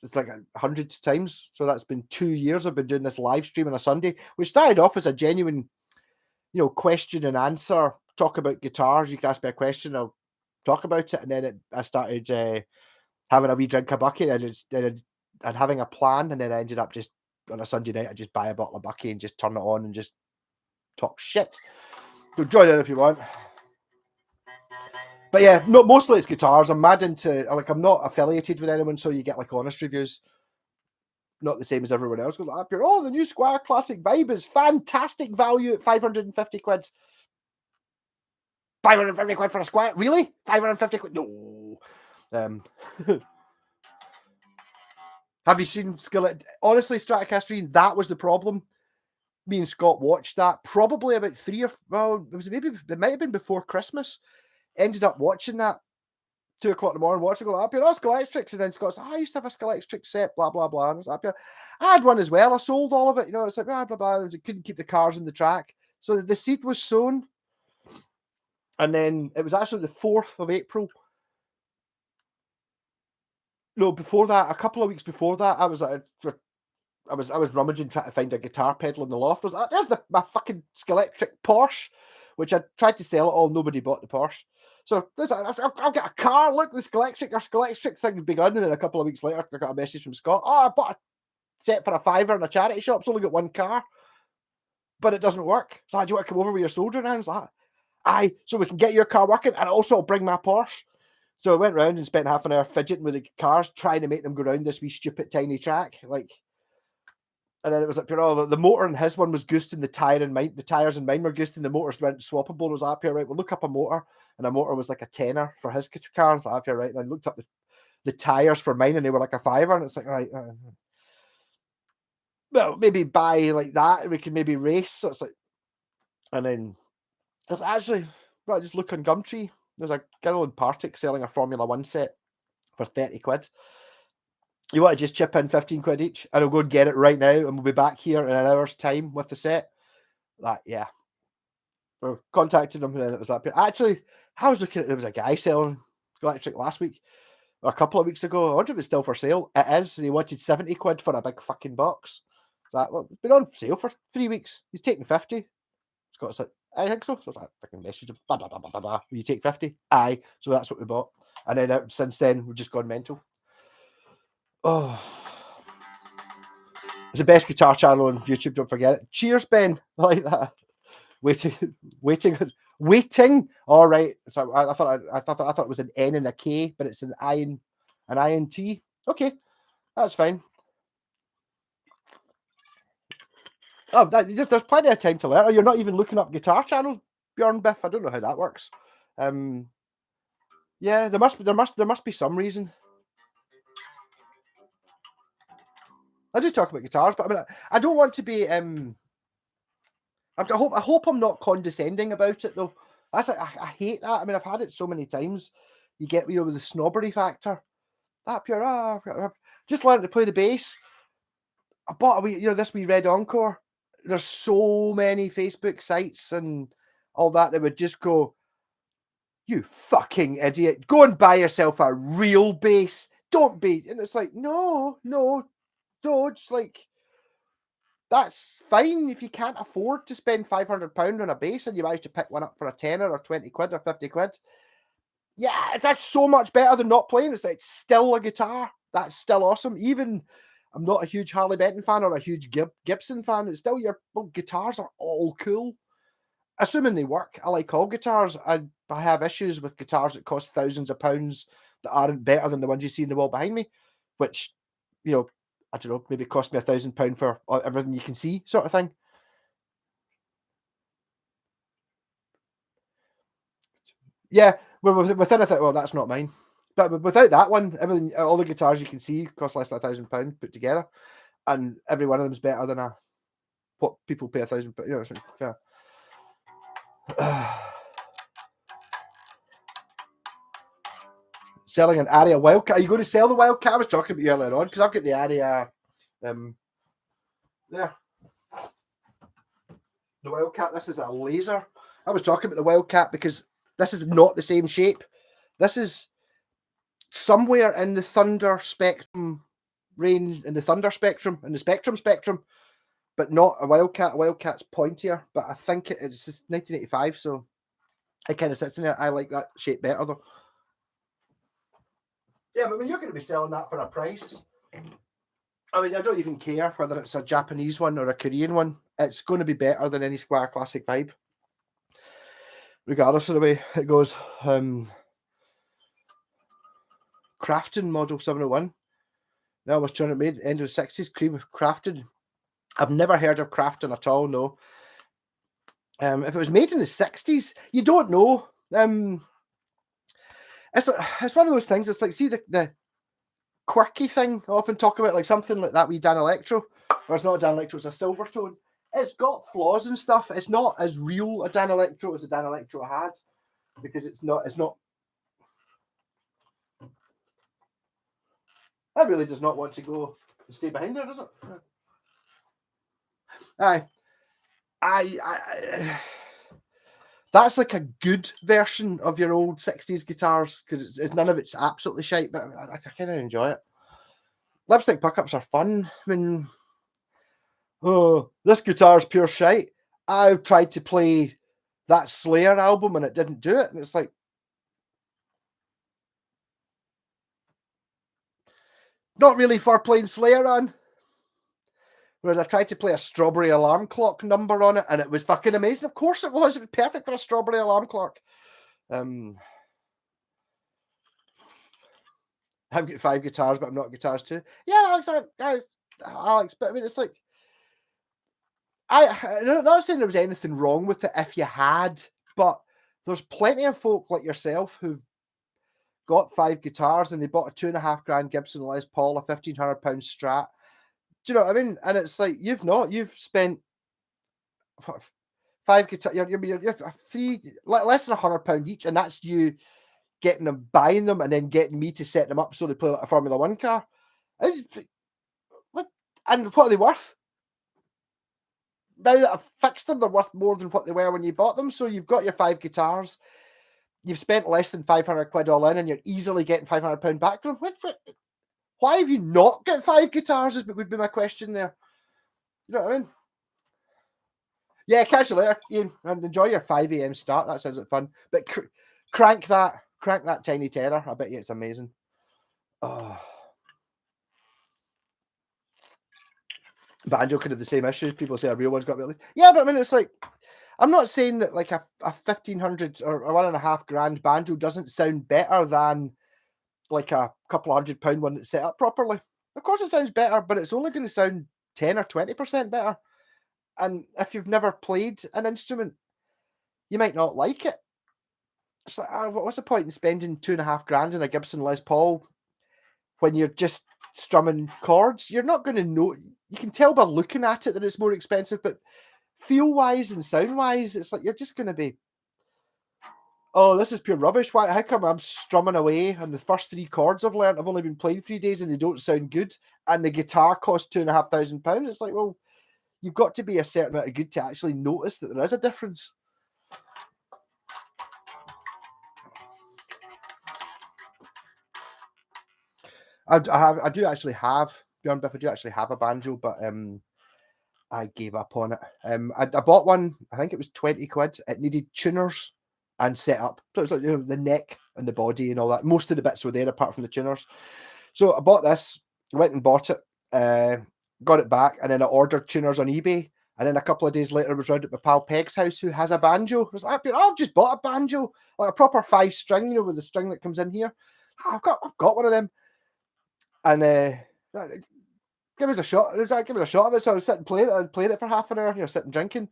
it's like hundreds of times. So that's been 2 years. I've been doing this live stream on a Sunday, which started off as a genuine, question and answer. Talk about guitars. You can ask me a question, I'll talk about it, and then I started having a wee drink of bucky, and having a plan, and then I ended up just on a Sunday night, I just buy a bottle of bucky and just turn it on and just talk shit. So join in if you want. But yeah, no, mostly it's guitars. I'm mad into, like, I'm not affiliated with anyone, so you get like honest reviews. Not the same as everyone else. Goes up here, oh, the new Squire Classic Vibe is fantastic value at 550 quid. 550 quid for a Squire? Really? 550 quid? No. Have you seen Skillet? Honestly, Stratocaster, that was the problem. Me and Scott watched that probably about it might have been before Christmas. Ended up watching that 2 o'clock in the morning, watching, go up here, oh, Scalextrics, and then Scott's, I used to have a Scalextric set, blah blah blah, and I was up here. I had one as well. I sold all of it, it's like blah blah blah. I couldn't keep the cars in the track, so the seed was sown, and then it was actually the 4th of April. No, before that, a couple of weeks before that, I was rummaging trying to find a guitar pedal in the loft. I was like, there's my fucking Scalextric Porsche, which I tried to sell it all. Nobody bought the Porsche. So I've got a car. Look, the Scalextric thing had begun. And then a couple of weeks later, I got a message from Scott. Oh, I bought a set for a £5 in a charity shop. It's only got one car, but it doesn't work. So do you want to come over with your soldering irons? Like, aye, so we can get your car working, and also I'll bring my Porsche. So I went round and spent half an hour fidgeting with the cars, trying to make them go round this wee stupid tiny track, like. And then it was like, the motor in his one was goosting the tire in mine. The tires in mine were goosting. The motors weren't swappable. I was up here, right? We'll look up a motor, and a motor was like a tenner for his car. I was like, up here, right? And I looked up the tires for mine, and they were like a £5. And it's like, right, well, maybe buy like that, and we can maybe race. So it's like, and then there's actually, well, just look on Gumtree. There's a girl in Partick selling a Formula One set for 30 quid. You want to just chip in 15 quid each, and I'll go and get it right now, and we'll be back here in an hour's time with the set. Yeah. We contacted them, and then it was up here. Actually, I was looking at, there was a guy selling electric last week, or a couple of weeks ago. I wonder if it's still for sale. It is. He wanted 70 quid for a big fucking box. Well, it's been on sale for 3 weeks. He's taking 50. Scott's like, I think so. So it's like, fucking message him, blah, blah, blah, blah, blah. Will you take 50? Aye. So that's what we bought. And then since then, we've just gone mental. Oh, it's the best guitar channel on YouTube. Don't forget it. Cheers, Ben. I like that. Waiting. All right. So I thought it was an N and a K, but it's an INT. Okay, that's fine. Oh, there's plenty of time to learn. You're not even looking up guitar channels, Bjorn Biff. I don't know how that works. Yeah, there must be some reason. I do talk about guitars, but I mean, I don't want to be. I hope I'm not condescending about it though. I hate that. I mean, I've had it so many times. You get with the snobbery factor. That pure just learn to play the bass. I bought this wee Red Encore. There's so many Facebook sites and all that would just go, you fucking idiot. Go and buy yourself a real bass. Don't be. And it's like, no, just like, that's fine if you can't afford to spend £500 on a bass and you manage to pick one up for a tenner or 20 quid or 50 quid. Yeah, that's so much better than not playing. It's still a guitar. That's still awesome. Even I'm not a huge Harley Benton fan or a huge Gibson fan. It's still guitars are all cool. Assuming they work. I like all guitars. I have issues with guitars that cost thousands of pounds that aren't better than the ones you see in the wall behind me, which, I don't know, maybe cost me £1,000 for everything you can see, sort of thing. Yeah, within I thought, well, that's not mine. But without that one, everything, all the guitars you can see cost less than £1,000 put together, and every one of them is better than what people pay £1,000. You know, so, yeah. Selling an Aria Wildcat. Are you going to sell the Wildcat? I was talking about you earlier on because I've got the Aria. There. The Wildcat. This is a laser. I was talking about the Wildcat because this is not the same shape. This is somewhere in the Thunder spectrum range, in the Spectrum spectrum, but not a Wildcat. A Wildcat's pointier, but I think it's just 1985, so it kind of sits in there. I like that shape better though. Yeah, but when you're going to be selling that for a price, I mean, I don't even care whether it's a Japanese one or a Korean one. It's going to be better than any Squire Classic Vibe, regardless of the way it goes. Crafton Model 701. Now I was trying to make end of the 60s. Cream of Crafton. I've never heard of Crafton at all, no. If it was made in the 60s, you don't know. It's one of those things. It's like, see the quirky thing I often talk about, like something like that we Dan Electro, or it's not a Dan Electro, it's a Silvertone. It's got flaws and stuff. It's not as real a Dan Electro as a Dan Electro had, because it's not. That really does not want to go and stay behind there, does it? I that's like a good version of your old 60s guitars, because it's none of it's absolutely shite, but I kind of enjoy it. Lipstick pickups are fun. I mean, this guitar's pure shite. I've tried to play that Slayer album and it didn't do it, and it's like, not really for playing Slayer on. Whereas I tried to play a Strawberry Alarm Clock number on it, and it was fucking amazing. Of course it was. It was perfect for a Strawberry Alarm Clock. I've got 5 guitars, but I'm not guitars too. Yeah, Alex, but I mean, it's like, I'm not saying there was anything wrong with it if you had, but there's plenty of folk like yourself who've got 5 guitars and they bought a £2.5 Gibson Les Paul, a £1,500 Strat. Do you know what I mean? And it's like, you've spent 5 guitars, you're less than £100 each, and that's you getting them, buying them, and then getting me to set them up so they play like a Formula One car. And what are they worth? Now that I've fixed them, they're worth more than what they were when you bought them. So you've got your 5 guitars, you've spent less than £500 all in, and you're easily getting £500 back from them. Why have you not got 5 guitars? Would be my question there. You know what I mean? Yeah, catch you later, Ian, and enjoy your 5 a.m. start. That sounds like fun. But crank that tiny tenor. I bet you it's amazing. Oh. Banjo could have the same issues. People say a real one's got to be. Yeah, but I mean, it's like, I'm not saying that like a 1,500 or a £1.5 banjo doesn't sound better than like a couple of £100 one that's set up properly. Of course it sounds better, but it's only going to sound 10 or 20% better. And if you've never played an instrument, you might not like it. It's like, what's the point in spending £2.5 on a Gibson Les Paul when you're just strumming chords? You're not going to know. You can tell by looking at it that it's more expensive, but feel-wise and sound-wise, it's like you're just going to be, oh, this is pure rubbish. Why? How come I'm strumming away and the first 3 chords I've learned, I've only been playing 3 days and they don't sound good, and the guitar costs £2,500? It's like, well, you've got to be a certain amount of good to actually notice that there is a difference. I do actually have, Bjorn Biff, I do actually have a banjo, but I gave up on it. I bought one, I think it was 20 quid. It needed tuners and set up. So it's like, you know, the neck and the body and all that. Most of the bits were there apart from the tuners. So I bought this, went and bought it, got it back, and then I ordered tuners on eBay. And then a couple of days later, I was round at my pal Peg's house, who has a banjo. I was like, I've just bought a banjo, like a proper 5-string, you know, with the string that comes in here. I've got one of them. And give it a shot. It was like, give it a shot of it. So I was sitting playing it. I played it for half an hour, you know, sitting drinking.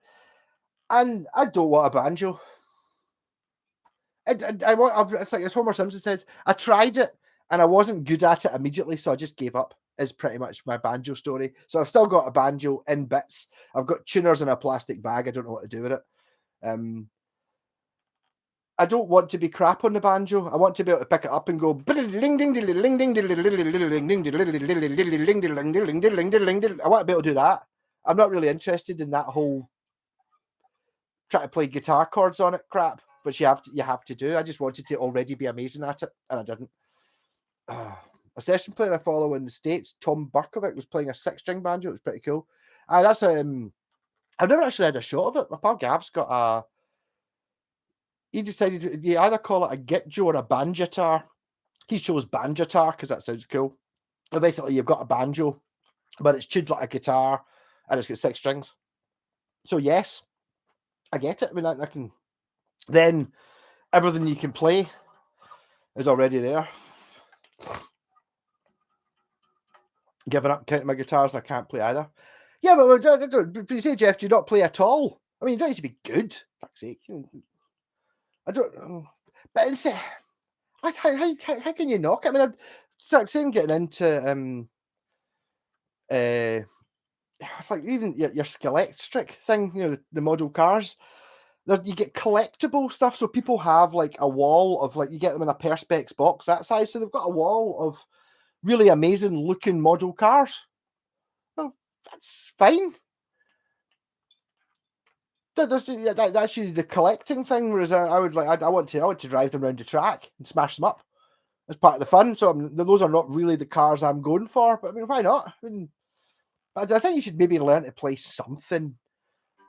And I don't want a banjo. It's like as Homer Simpson says, I tried it and I wasn't good at it immediately, so I just gave up. Is pretty much my banjo story. So I've still got a banjo in bits. I've got tuners in a plastic bag. I don't know what to do with it. I don't want to be crap on the banjo. I want to be able to pick it up and go. I want to be able to do that. I'm not really interested in that whole try to play guitar chords on it crap, but you have to do. I just wanted to already be amazing at it, and I didn't. A session player I follow in the States, Tom Burkovic, was playing a 6-string banjo. It was pretty cool. That's I've never actually had a shot of it. My pal Gav's got a. He decided you either call it a gitjo or a banjitar. He chose banjitar because that sounds cool. But basically, you've got a banjo, but it's tuned like a guitar, and it's got 6 strings. So yes, I get it. I mean, I can. Then everything you can play is already there. Giving up counting my guitars, and I can't play either. Yeah, but you say, Jeff, do you not play at all? I mean, you don't need to be good. Fuck's sake. I don't. But it's how can you knock it? I mean, same getting into it's like even your Scalextric thing, you know, the model cars. You get collectible stuff, so people have like a wall of like you get them in a Perspex box that size, so they've got a wall of really amazing looking model cars. Well, that's fine. That's usually the collecting thing. Whereas I want to drive them around the track and smash them up as part of the fun. So those are not really the cars I'm going for. But I mean, why not? I mean, I think you should maybe learn to play something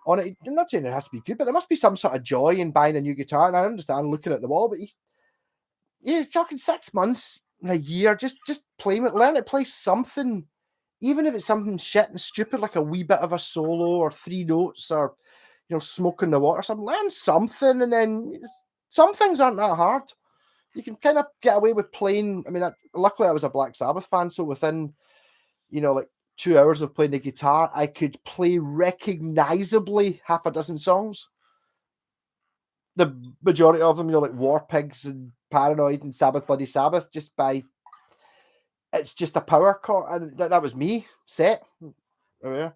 on it. I'm not saying it has to be good, but there must be some sort of joy in buying a new guitar. And I understand looking at the wall, but you're talking 6 months, a year, just playing it, learn to play something, even if it's something shit and stupid like a wee bit of a solo or 3 notes or smoke in the water or something. Learn something, and then some things aren't that hard. You can kind of get away with playing. I mean, luckily I was a Black Sabbath fan, so within like 2 hours of playing the guitar, I could play recognizably half a dozen songs. The majority of them, like War Pigs and Paranoid and Sabbath Bloody Sabbath, it's just a power chord, and that was me set. Oh yeah.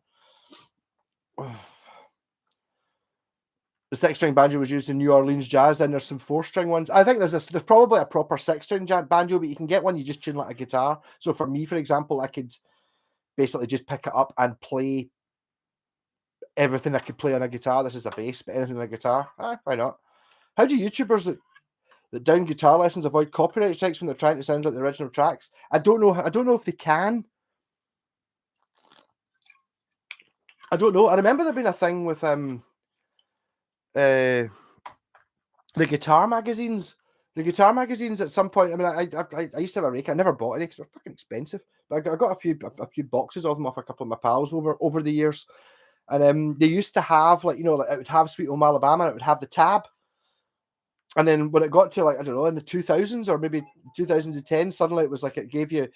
The 6-string banjo was used in New Orleans jazz, and there's some 4-string ones. I think there's probably a proper 6-string banjo, but you can get one you just tune like a guitar. So for me, for example, I could basically just pick it up and play everything I could play on a guitar. This is a bass, but anything on a guitar, why not? How do YouTubers that down guitar lessons avoid copyright strikes when they're trying to sound like the original tracks? I don't know. I don't know if they can. I don't know. I remember there being a thing with the guitar magazines. The guitar magazines at some point. I mean, I used to have a rake. I never bought any because they're fucking expensive. But I got a few boxes of them off a couple of my pals over the years. And they used to have like it would have Sweet Home Alabama. And it would have the tab. And then when it got to I don't know, in the 2000s or maybe 2010, suddenly it was like it gave you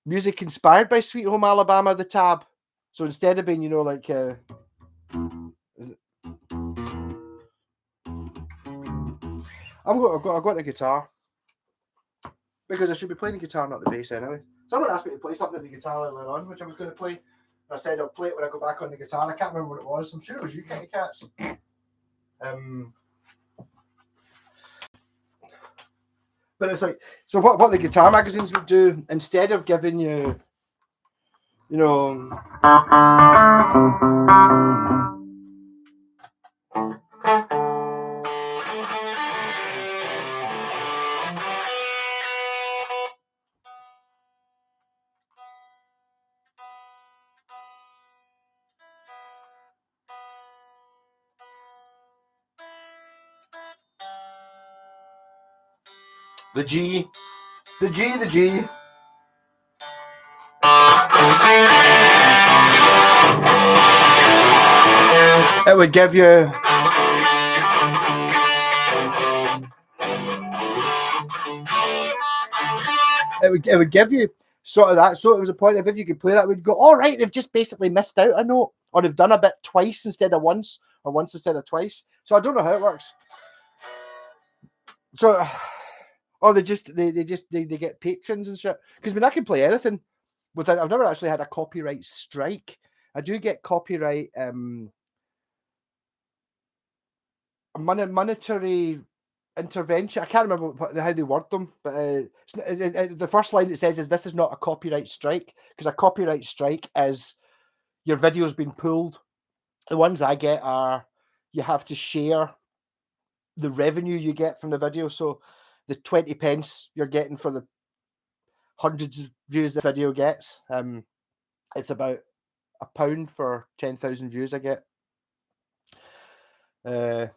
music inspired by Sweet Home Alabama, the tab. So instead of being I've got a guitar because I should be playing the guitar, not the bass anyway. Someone asked me to play something on the guitar earlier on, which I was going to play. I said I'll play it when I go back on the guitar. I can't remember what it was. I'm sure it was you, Kitty Cats. But it's like, so what the guitar magazines would do, instead of giving you, the G. It would give you. It would give you sort of that. So it was a point of if you could play that, it would go, all right, they've just basically missed out a note, or they've done a bit twice instead of once, or once instead of twice. So I don't know how it works. So, or they get patrons and shit. Because I mean, I can play anything without. I've never actually had a copyright strike. I do get copyright monetary intervention. I can't remember how they word them, but the first line it says is, "This is not a copyright strike," because a copyright strike is your video's been pulled. The ones I get are you have to share the revenue you get from the video. So the 20 pence you're getting for the hundreds of views the video gets, it's about £1 for 10,000 views I get. But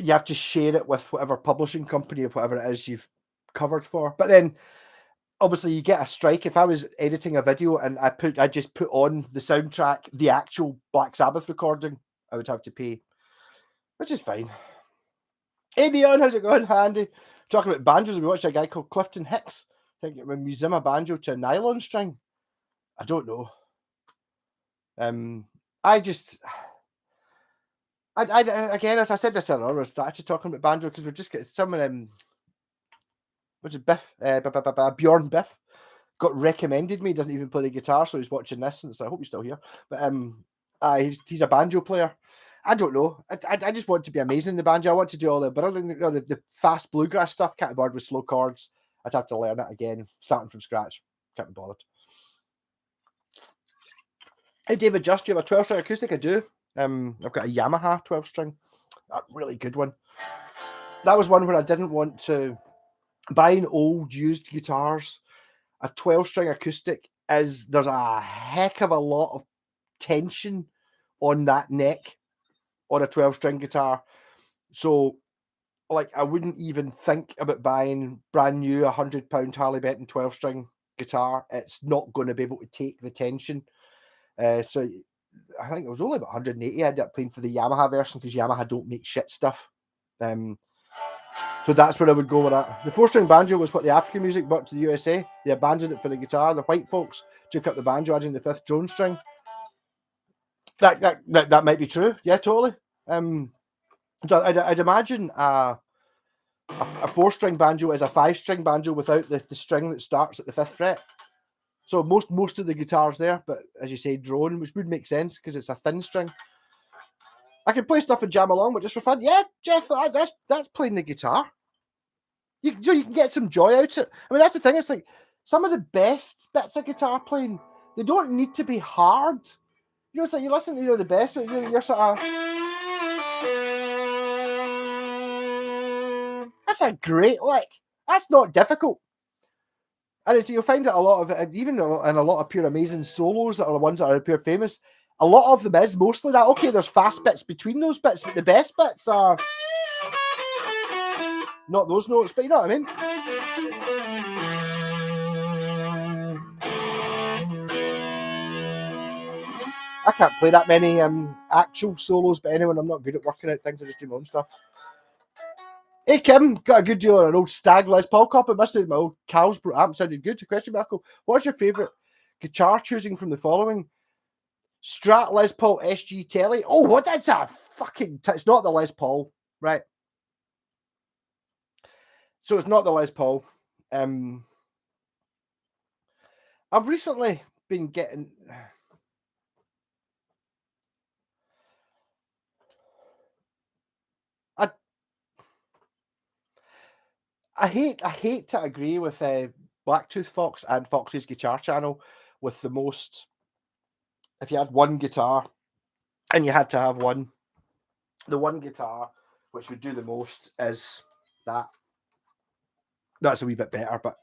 you have to share it with whatever publishing company or whatever it is you've covered for. But then obviously you get a strike. If I was editing a video and I just put on the soundtrack, the actual Black Sabbath recording, I would have to pay, which is fine. Hey Neon, how's it going? Hi Andy. Talking about banjos, we watched a guy called Clifton Hicks. I think it was Museum a banjo to a nylon string. I don't know. Again, as I said this earlier, I started talking about banjo because we're just getting some of them. Which is Biff, Bjorn Biff, got recommended me. He doesn't even play the guitar, so he's watching this, and so I hope he's still here. But he's a banjo player. I don't know. I just want to be amazing in the banjo. I want to do all the fast bluegrass stuff. Can't be bothered with slow chords. I'd have to learn it again, starting from scratch. Can't be bothered. Hey David, just you have a 12-string acoustic? I do. I've got a Yamaha 12-string, a really good one. That was one where I didn't want to buying old used guitars. A 12-string acoustic there's a heck of a lot of tension on that neck on a 12-string guitar. So, like, I wouldn't even think about buying brand new £100 Harley Benton 12-string guitar. It's not going to be able to take the tension. So I think it was only about 180. I ended up paying for the Yamaha version because Yamaha don't make shit stuff. So that's where I would go with that. The 4-string banjo was what the African music brought to the USA. They abandoned it for the guitar. The white folks took up the banjo, adding the 5th drone string. That might be true. Yeah, totally. So I'd imagine a 4-string banjo is a 5-string banjo without the string that starts at the 5th fret. So most of the guitars there, but as you say, drone, which would make sense because it's a thin string. I could play stuff and jam along, but just for fun. Yeah, Jeff, that's playing the guitar. You can get some joy out of it. I mean, that's the thing. It's like some of the best bits of guitar playing, they don't need to be hard. You know, it's like you listen to the best, but you're sort of. That's a great lick. That's not difficult. And you'll find that a lot of it, even in a lot of pure amazing solos that are the ones that are pure famous, a lot of them is mostly that. Okay, there's fast bits between those bits, but the best bits are not those notes, but you know what I mean? I can't play that many actual solos, but anyway, I'm not good at working out things. I just do my own stuff. Hey Kim, got a good deal on an old Stag Les Paul copy. It must have been my old Carlsbrook amp. Sounded good. Question mark. What's your favourite guitar choosing from the following? Strat Les Paul SG Telly. Oh, what? That's a fucking. It's not the Les Paul, right? So it's not the Les Paul. I've recently been getting. I hate to agree with Blacktooth Fox and Fox's Guitar Channel with the most. If you had one guitar and you had to have one, the one guitar which would do the most is that. That's a wee bit better, but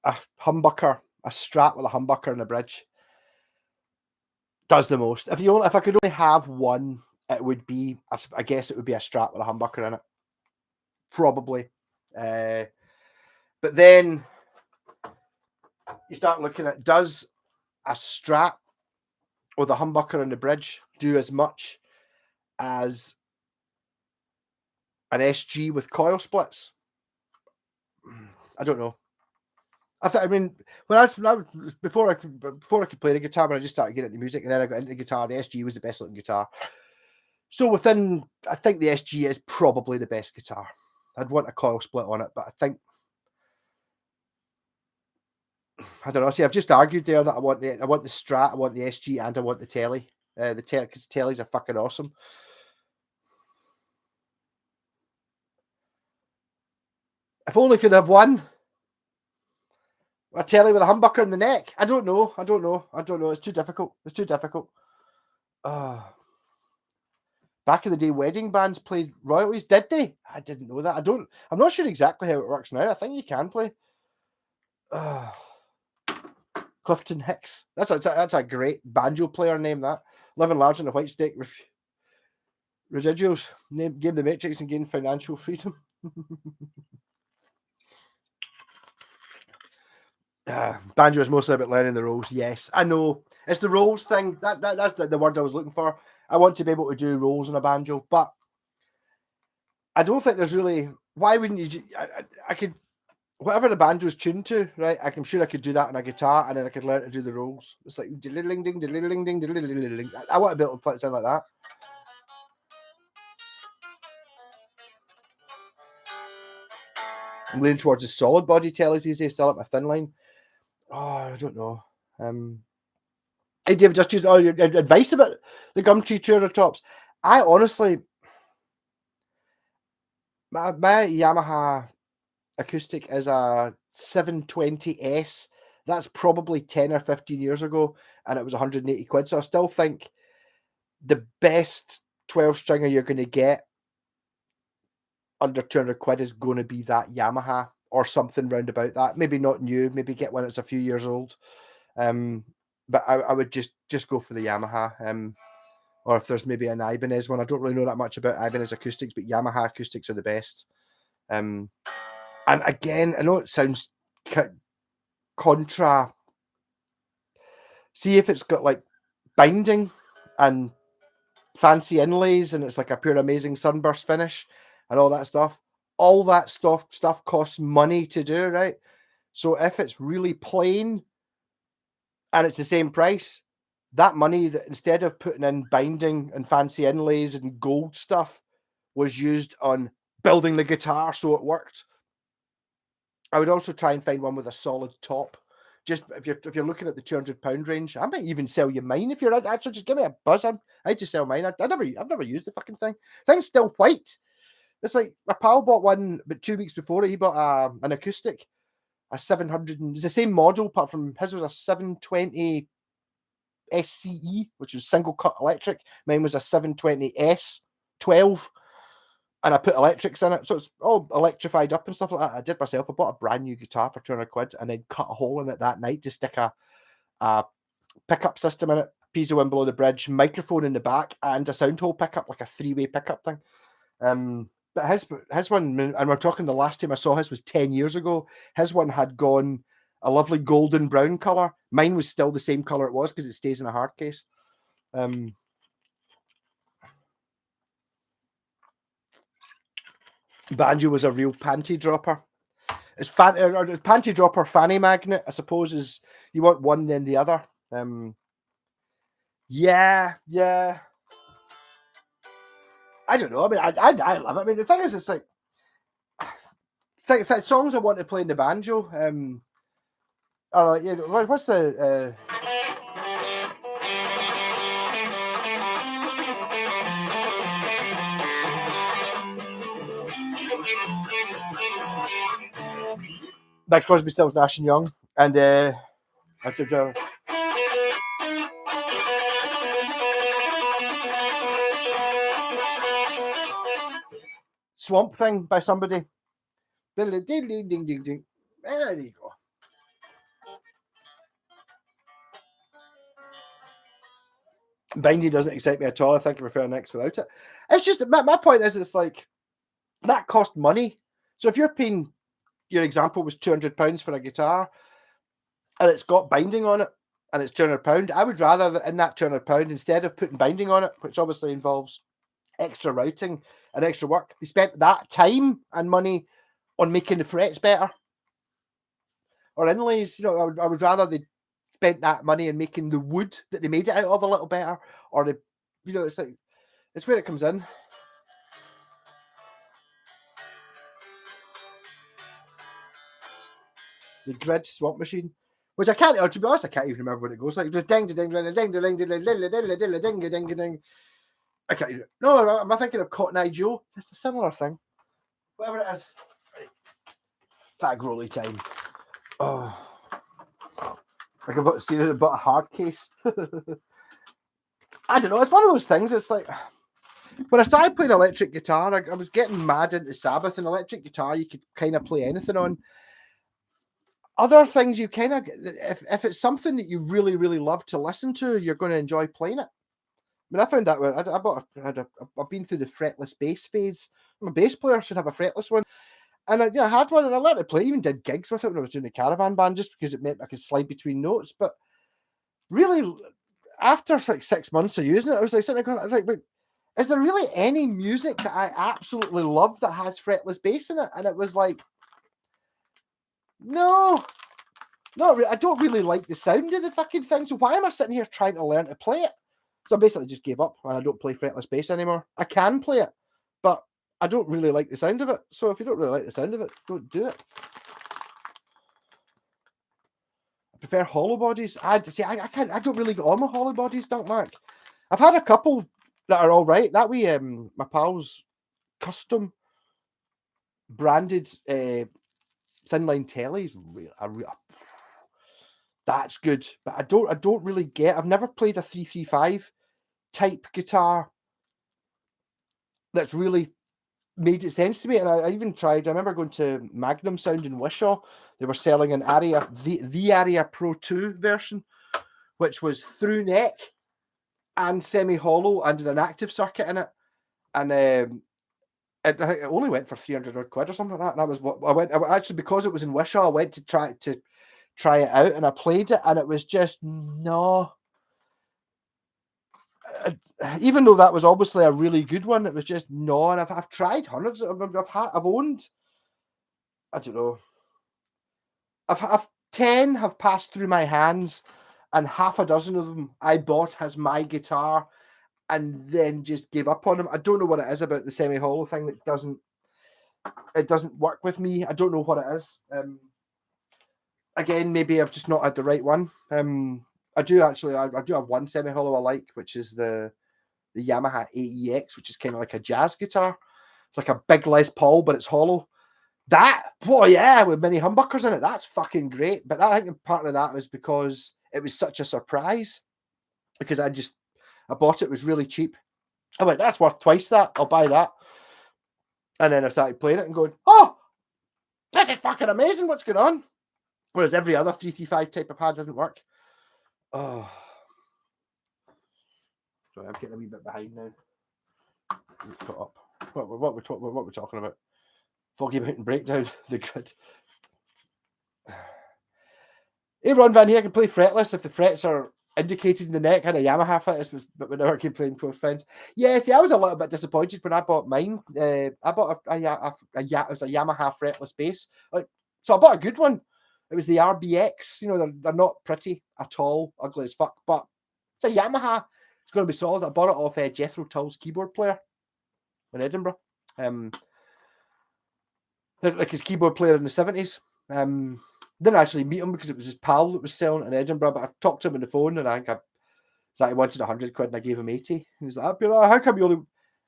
a humbucker, a Strat with a humbucker and a bridge does the most. If I could only have one, it would be. I guess it would be a Strat with a humbucker in it, probably. But then you start looking at, does a Strat with a humbucker and the bridge do as much as an SG with coil splits? I don't know. I mean, before I could play the guitar, when I just started getting into music, and then I got into the guitar, the SG was the best looking guitar. So I think the SG is probably the best guitar. I'd want a coil split on it, but I think I don't know. See, I've just argued there that I want the Strat, I want the SG, and I want the Telly. The Telly, because Tellys are fucking awesome. If only could have one. A Telly with a humbucker in the neck. I don't know. It's too difficult. Back in the day, wedding bands played royalties. Did they? I didn't know that. I'm not sure exactly how it works now. I think you can play. Clifton Hicks. That's a great banjo player name. That living large on the White Snake residuals. Game the Matrix and gain financial freedom. Banjo is mostly about learning the rolls. Yes, I know. It's the rolls thing. That's the word I was looking for. I want to be able to do rolls on a banjo, but I don't think there's really. Why wouldn't you? I could. Whatever the banjo's tuned to, right? I'm sure I could do that on a guitar, and then I could learn to do the rolls. It's like ding ding ding ding ding. I want to be able to play it sound like that. I'm leaning towards the solid body Tellys these days, still at my thin line. Oh, I don't know. Hey, David, just use your advice about the Gumtree Tourer tops. I honestly, my Yamaha acoustic is a 720S. That's probably 10 or 15 years ago, and it was 180 quid. So I still think the best 12 stringer you're going to get under 200 quid is going to be that Yamaha or something round about that. Maybe not new, maybe get one that's a few years old. But I would just go for the Yamaha. Or if there's maybe an Ibanez one. I don't really know that much about Ibanez acoustics, but Yamaha acoustics are the best. And again, I know it sounds contra. See if it's got like binding and fancy inlays and it's like a pure amazing sunburst finish and all that stuff. All that stuff costs money to do, right? So if it's really plain and it's the same price, that money that instead of putting in binding and fancy inlays and gold stuff was used on building the guitar so it worked. I would also try and find one with a solid top. Just if you're looking at the £200 range, I might even sell you mine if you're actually just give me a buzz. I'd just sell mine. I've never used the fucking thing. Thing's still white. It's like my pal bought one, but 2 weeks before it, he bought an acoustic, a 700. It's the same model, apart from his was a 720 SCE, which was single cut electric. Mine was a 720S 12. And I put electrics in it, so it's all electrified up and stuff like that. I did myself. I bought a brand new guitar for 200 quid and then cut a hole in it that night to stick a pickup system in it, piezo in below the bridge, microphone in the back, and a sound hole pickup, like a 3-way pickup thing. But his one, and we're talking the last time I saw his was 10 years ago. His one had gone a lovely golden brown color. Mine was still the same color it was because it stays in a hard case. Banjo was a real panty dropper. It's panty dropper fanny magnet, I suppose, is you want one then the other. Yeah. I don't know. I mean, I love it. I mean, the thing is, it's like songs I want to play in the banjo. What's the by Crosby, Stills, Nash and Young, and Swamp Thing by somebody. Ding ding ding ding ding ding. There you go. Binding doesn't excite me at all. I think I prefer Next without it. It's just my point is, it's like that cost money. So if you're paying, your example was £200 for a guitar, and it's got binding on it, and it's £200, I would rather that in that £200, instead of putting binding on it, which obviously involves extra routing and extra work, they spent that time and money on making the frets better or inlays. You know, I would rather they spent that money in making the wood that they made it out of a little better, or it's like, it's where it comes in. the grid swap machine, which I can't. To be honest, I can't even remember what it goes like. Just ding, ding, ding, ding, ding, ding, ding, ding, ding, ding, ding. I can't. No, am I thinking of Cotton Eye Joe? It's a similar thing. Whatever it is. Fat Growly time. Oh, like about serious about a hard case. I don't know. It's one of those things. It's like when I started playing electric guitar, I was getting mad into Sabbath, and electric guitar you could kind of play anything on. Other things you kind of, if it's something that you really, really love to listen to, you're going to enjoy playing it. I mean, I found that when I've been through the fretless bass phase. I'm a bass player, should have a fretless one. And I had one and I let it play, even did gigs with it when I was doing the caravan band, just because it meant I could slide between notes. But really, after like 6 months of using it, I was like sitting there going, I was like, but is there really any music that I absolutely love that has fretless bass in it? And it was like, no, I don't really like the sound of the fucking thing. So why am I sitting here trying to learn to play it? So I basically just gave up and I don't play fretless bass anymore. I can play it, but I don't really like the sound of it. So if you don't really like the sound of it, don't do it. I prefer hollow bodies. I don't really get on with hollow bodies, don't Mark. I've had a couple that are all right. That way, my pal's custom branded thin line telly is that's good. But I don't really get. I've never played a 335 type guitar that's really made it sense to me. And I even tried. I remember going to Magnum Sound in Wishaw. They were selling an Aria, the Aria Pro 2 version, which was through neck and semi hollow and an active circuit in it. And it only went for 300 quid or something like that. And that was what I went. Actually, because it was in Wishaw, I went to try it out, and I played it, and it was just no. Even though that was obviously a really good one, it was just no. And I've tried hundreds. I've owned. I don't know. I've 10 have passed through my hands, and half a dozen of them I bought as my guitar, and then just gave up on them. I don't know what it is about the semi-hollow thing that doesn't work with me. I don't know what it is. Again, maybe I've just not had the right one. I do have one semi-hollow I like, which is the Yamaha AEX, which is kind of like a jazz guitar. It's like a big Les Paul, but it's hollow. That, boy, yeah, with many humbuckers in it, that's fucking great. But I think part of that was because it was such a surprise. Because I bought it, it was really cheap. I went, that's worth twice that. I'll buy that. And then I started playing it and going, oh, that's fucking amazing. What's going on? Whereas every other 335 type of pad doesn't work. Oh. Sorry, I'm getting a wee bit behind now. Caught up. What we're talking about? Foggy Mountain Breakdown, the grid. Hey, Ron Van here, I can play fretless if the frets are indicated in the neck. I had a Yamaha fit, but we never keep playing close friends. Yeah, see, I was a little bit disappointed when I bought mine. I bought it was a Yamaha fretless bass. So I bought a good one. It was the RBX. You know, they're not pretty at all, ugly as fuck, but it's a Yamaha. It's going to be solid. I bought it off Jethro Tull's keyboard player in Edinburgh. Like his keyboard player in the 70s. Didn't actually meet him because it was his pal that was selling it in Edinburgh, but I talked to him on the phone, and I think he wanted 100 quid and I gave him 80. And he's like, how come you only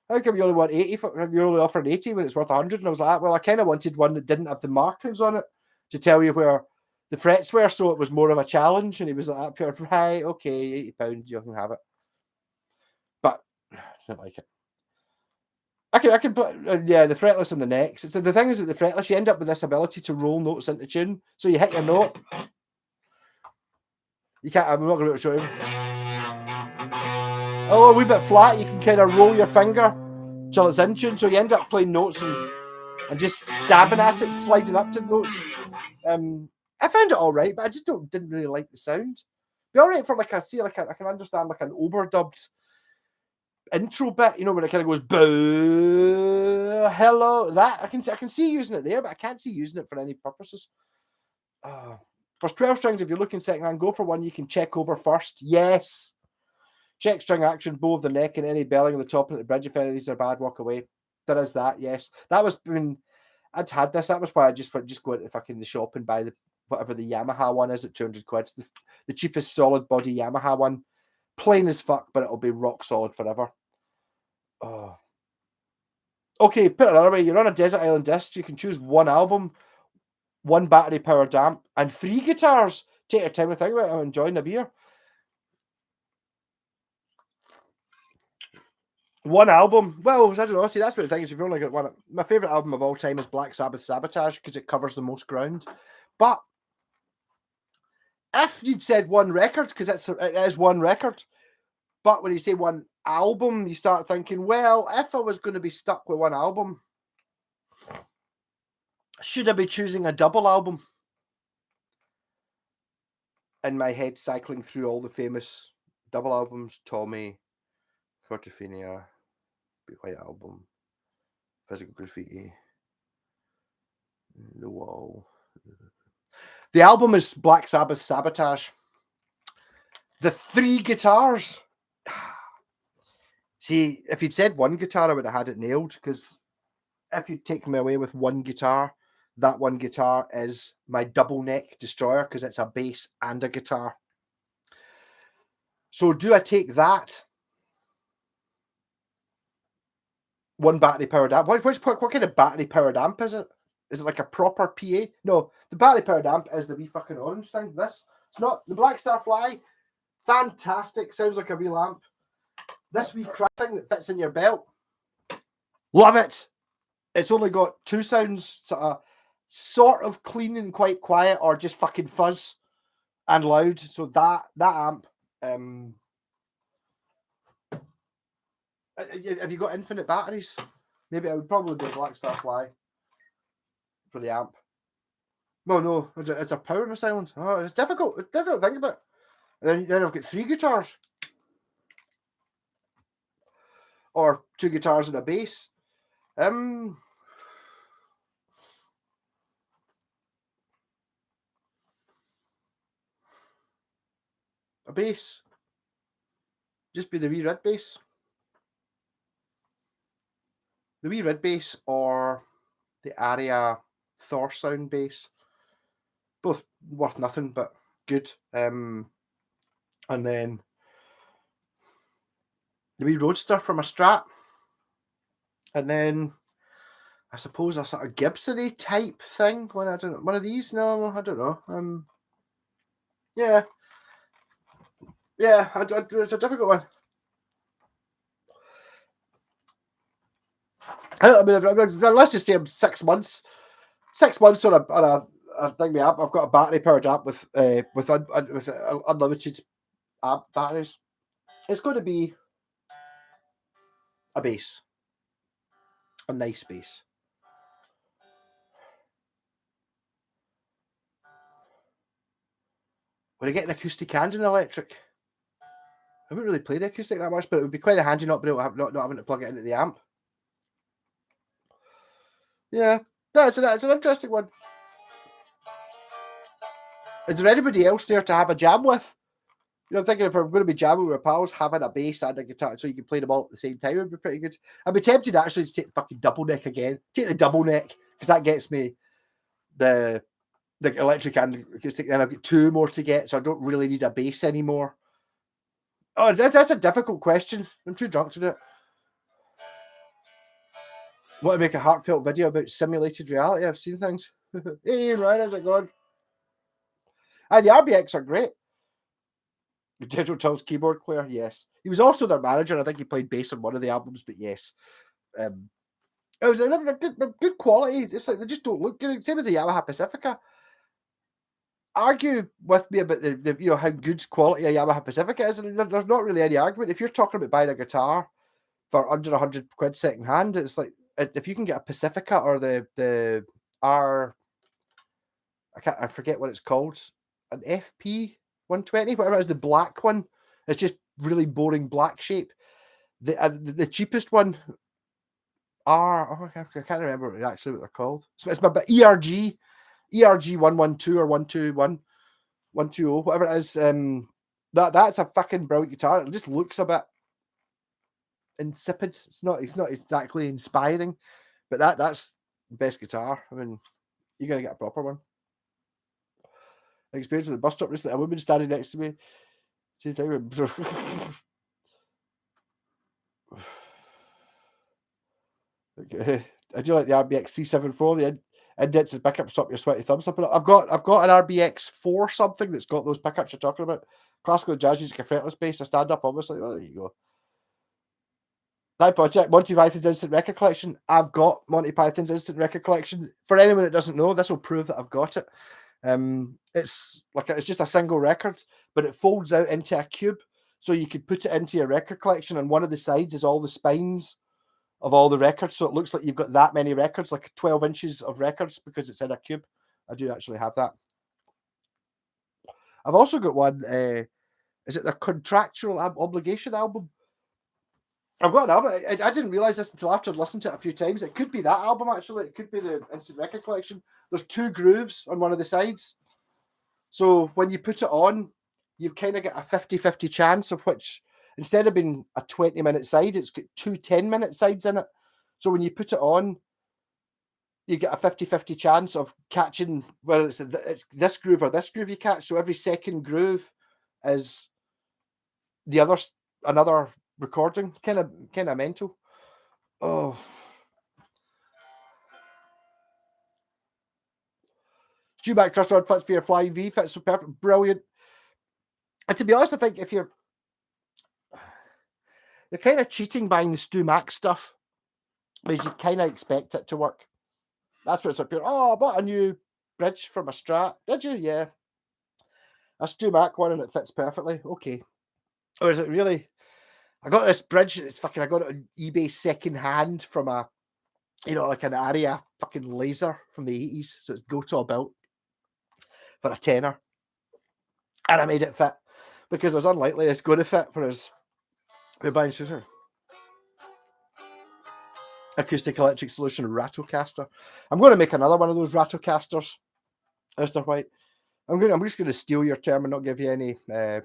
want 80 you're only offering 80 when it's worth 100? And I was like, well, I kind of wanted one that didn't have the markings on it to tell you where the frets were, so it was more of a challenge. And he was like, right, okay, £80, you can have it. But I don't like it. I can put, the fretless on the necks. So the thing is that the fretless, you end up with this ability to roll notes into tune. So you hit your note. You can't, I'm not going to be able to show you. Oh, a wee bit flat, you can kind of roll your finger till it's in tune. So you end up playing notes and just stabbing at it, sliding up to the notes. I found it all right, but I just didn't really like the sound. Be all right for I can understand like an overdubbed intro bit, you know, when it kind of goes boo, hello. That I can see using it there, but I can't see using it for any purposes. For 12 strings, if you're looking secondhand, go for one you can check over first. Yes. Check string action, bow of the neck, and any belling on the top and at the bridge. If any of these are bad, walk away. There is that, yes. That was when I'd had this. That was why I just go into the shop and buy whatever the Yamaha one is at 200 quid. The cheapest solid body Yamaha one. Plain as fuck, but it'll be rock solid forever. Oh. Okay, put it another way. You're on a desert island disc. You can choose one album, one battery powered amp, and 3 guitars. Take your time to think about it. I'm enjoying a beer. One album. Well, I don't know. See, that's what the thing is. If you've only got one, my favorite album of all time is Black Sabbath Sabotage because it covers the most ground. But if you'd said one record, because it is one record, but when you say one album, you start thinking, well, if I was going to be stuck with one album, should I be choosing a double album? In my head, cycling through all the famous double albums, Tommy, Quadrophenia, White Album, Physical Graffiti, The Wall. The album is Black Sabbath Sabotage. The 3 guitars. See, if you'd said one guitar, I would have had it nailed, because if you'd taken me away with one guitar, that one guitar is my double neck destroyer, because it's a bass and a guitar. So do I take that? One battery powered amp. What kind of battery powered amp is it? Is it like a proper PA? No, the battery powered amp is the wee fucking orange thing. This, it's not the Black Star Fly. Fantastic, sounds like a real amp. This wee crap thing that fits in your belt. Love it. It's only got 2 sounds, sort of clean and quite quiet, or just fucking fuzz and loud. So that amp. Have you got infinite batteries? Maybe I would probably do Black Star Fly for the amp. Well, no, it's a power in the silence. Oh, it's difficult. It's difficult to think about. And then I've got 3 guitars. Or 2 guitars and a bass. A bass. Just be the wee red bass. The wee red bass or the Aria Thor sound bass. Both worth nothing, but good. And then the wee Roadster from a Strat. And then I suppose a sort of Gibson-y type thing. One of these? No, I don't know. Yeah. Yeah, it's a difficult one. I mean, let's just say I'm 6 months. 6 months on a thing me up. I've got a battery powered app with unlimited app batteries. It's going to be a bass, a nice bass. Would I get an acoustic and an electric? I haven't really played acoustic that much, but it would be quite handy not being able to not having to plug it into the amp. Yeah, that's an interesting one. Is there anybody else there to have a jam with? You know, I'm thinking if I'm going to be jamming with pals, having a bass and a guitar so you can play them all at the same time would be pretty good. I'd be tempted actually to take the fucking double neck again. Take the double neck, because that gets me the electric and acoustic. Then I've got 2 more to get, so I don't really need a bass anymore. Oh, that's a difficult question. I'm too drunk to do it. Want to make a heartfelt video about simulated reality? I've seen things. Hey, Ryan, how's it going? The RBX are great. Digital Tools keyboard player, yes. He was also their manager. I think he played bass on one of the albums, but yes. It was a good quality. It's like they just don't look good. Same as the Yamaha Pacifica. Argue with me about the how good quality a Yamaha Pacifica is, and there's not really any argument. If you're talking about buying a guitar for under 100 quid second hand, it's like if you can get a Pacifica or the R, I forget what it's called, an FP 120, whatever it is, the black one. It's just really boring black shape. The cheapest one I can't remember actually what they're called. So it's my ERG 112 or 121 120, whatever it is. That's a fucking brilliant guitar. It just looks a bit insipid. It's not exactly inspiring, but that's the best guitar. I mean, you're gonna get a proper one. experience at the bus stop recently. A woman standing next to me. Okay. I do like the RBX 374. The indents and pickups stop your sweaty thumbs up. I've got an RBX 4 something that's got those pickups you're talking about. Classical jazz using a fretless bass, a stand up, obviously. Oh, there you go. That project, Monty Python's Instant Record Collection. I've got Monty Python's Instant Record Collection. For anyone that doesn't know, this will prove that I've got it. It's just a single record, but it folds out into a cube, so you could put it into your record collection. And one of the sides is all the spines of all the records, so it looks like you've got that many records, like 12 inches of records, because it's in a cube. I do actually have that. I've also got one. Is it the Contractual Obligation album? I've got an album. I didn't realize this until after I'd listened to it a few times. It could be that album, actually. It could be the Instant Record Collection. There's 2 grooves on one of the sides. So when you put it on, you've kind of got a 50-50 chance of which, instead of being a 20-minute side, it's got 2 10-minute sides in it. So when you put it on, you get a 50-50 chance of catching whether it's this groove or this groove you catch. So every second groove is another recording. Kind of mental. Oh. Stewback Trust Rod fits for your Flying V, fits so perfect, brilliant. And to be honest, I think if you're kind of cheating buying the Stu Mac stuff, because you kind of expect it to work. That's what it's up here. Oh, I bought a new bridge for my Strat. Did you? Yeah. A Stu Mac one and it fits perfectly. Okay. Or is it really? I got this bridge. I got it on eBay second hand from like an Aria fucking laser from the 80s. So it's go-to built for a tenner. And I made it fit because it was unlikely it's going to fit for us. We're buying scissors. Acoustic electric solution Ratocaster. I'm going to make another one of those Ratocasters, Mr. White. I'm just going to steal your term and not give you any thing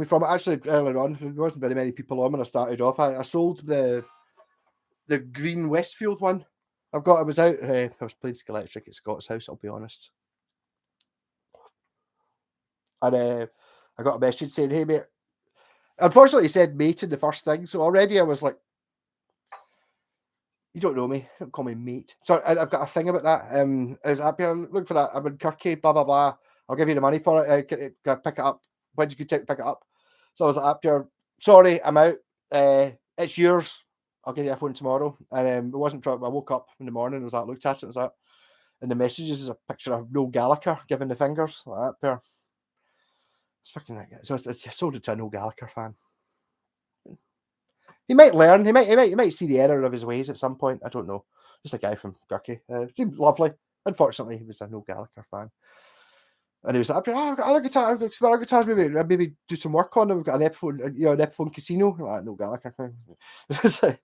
from it. Actually, earlier on, there wasn't very many people on when I started off. I sold the green Westfield one. I was out. I was playing Scalextric at Scott's house, I'll be honest. And I got a message saying, "Hey mate," unfortunately he said mate in the first thing, so already I was like, you don't know me, don't call me mate. So I've got a thing about that. I was up here, look for that. I'm in Kirky, blah blah blah. I'll give you the money for it. Pick it up. When's a good time to pick it up? So I was up here. Sorry, I'm out. It's yours. I'll give you a phone tomorrow. And it wasn't. I woke up in the morning. And looked at it. And was that. And the messages is a picture of Noel Gallagher giving the fingers like that. There. It's fucking like it. So it's sold it to a Noel Gallagher fan. He might learn. He might see the error of his ways at some point. I don't know. Just a guy from Gurkey. Seemed lovely. Unfortunately, he was a Noel Gallagher fan. And he was like, I've got other guitars, maybe do some work on them. We've got an Epiphone Casino. Like, Noel Gallagher thing. So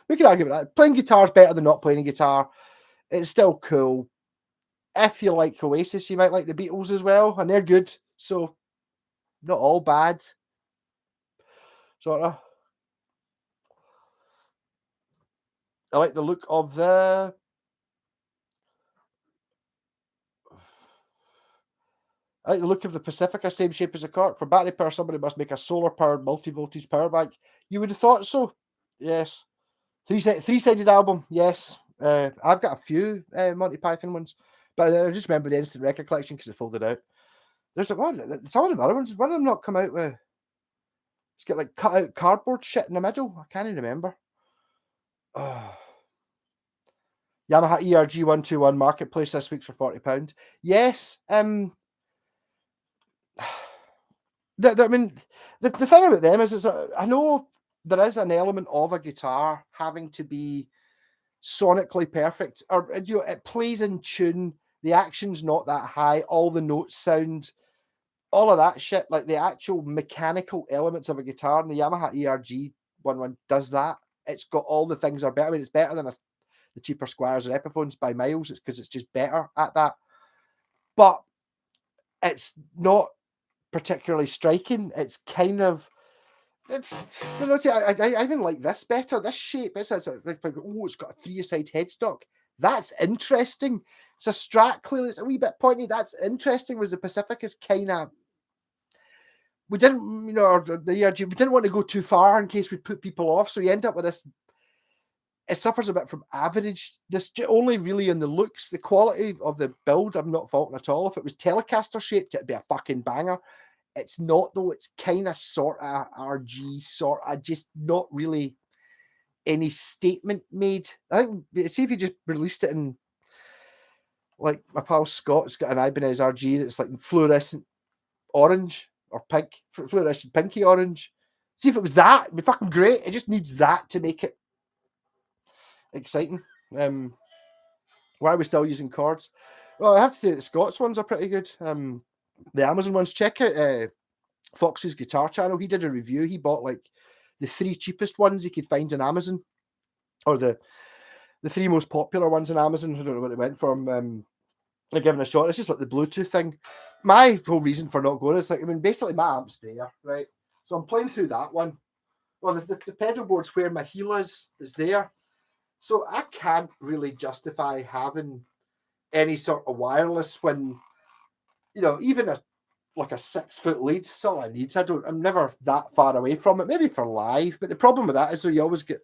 we can argue about that. Playing guitar is better than not playing a guitar. It's still cool. If you like Oasis, you might like the Beatles as well, and they're good. So not all bad. Sort of. I like the look of the Pacifica, same shape as a cork. For battery power, somebody must make a solar-powered multi-voltage power bank. You would have thought so. Yes. Three-sided album. Yes. I've got a few Monty Python ones, but I just remember the Instant Record Collection because it folded out. There's one. Some of the other ones. One of them not come out with. It's got like cut out cardboard shit in the middle. I can't even remember. Oh. Yamaha ERG 121 marketplace this week for £40. Yes. I mean, the thing about them is I know there is an element of a guitar having to be sonically perfect, or it plays in tune. The action's not that high. All the notes sound, all of that shit, like the actual mechanical elements of a guitar. And the Yamaha ERG 121 does that. It's got all the things are better. I mean, it's better than the cheaper Squires or Epiphones by miles. It's because it's just better at that. But it's not particularly striking. It's kind of, I didn't like this better. This shape, it's got a 3-side headstock. That's interesting. It's a Strat, clearly it's a wee bit pointy. That's interesting. Was the Pacific is kind of, we didn't, you know, we didn't want to go too far in case we put people off. So you end up with this. It suffers a bit from average. This only really in the looks, the quality of the build. I'm not faulting at all. If it was Telecaster shaped, it'd be a fucking banger. It's not though. It's kind of sort of RG, sort of just not really any statement made. I think, see if you just released it in, like my pal Scott's got an Ibanez RG that's like fluorescent orange or pink, fluorescent pinky orange. See if it was that, it'd be fucking great. It just needs that to make it exciting. Why are we still using cords? Well, I have to say that Scott's ones are pretty good. The Amazon ones, check out Fox's Guitar Channel. He did a review. He bought like the 3 cheapest ones he could find on Amazon, or the 3 most popular ones on Amazon. I don't know what it went from. They're giving a shot. It's just like the Bluetooth thing. My whole reason for not going is like, I mean, basically my amp's there, right? So I'm playing through that one. Well, the pedal board's where my heel is there. So I can't really justify having any sort of wireless when, you know, even like a 6-foot lead, that's all I need. I'm never that far away from it. Maybe for live, but the problem with that is though you always get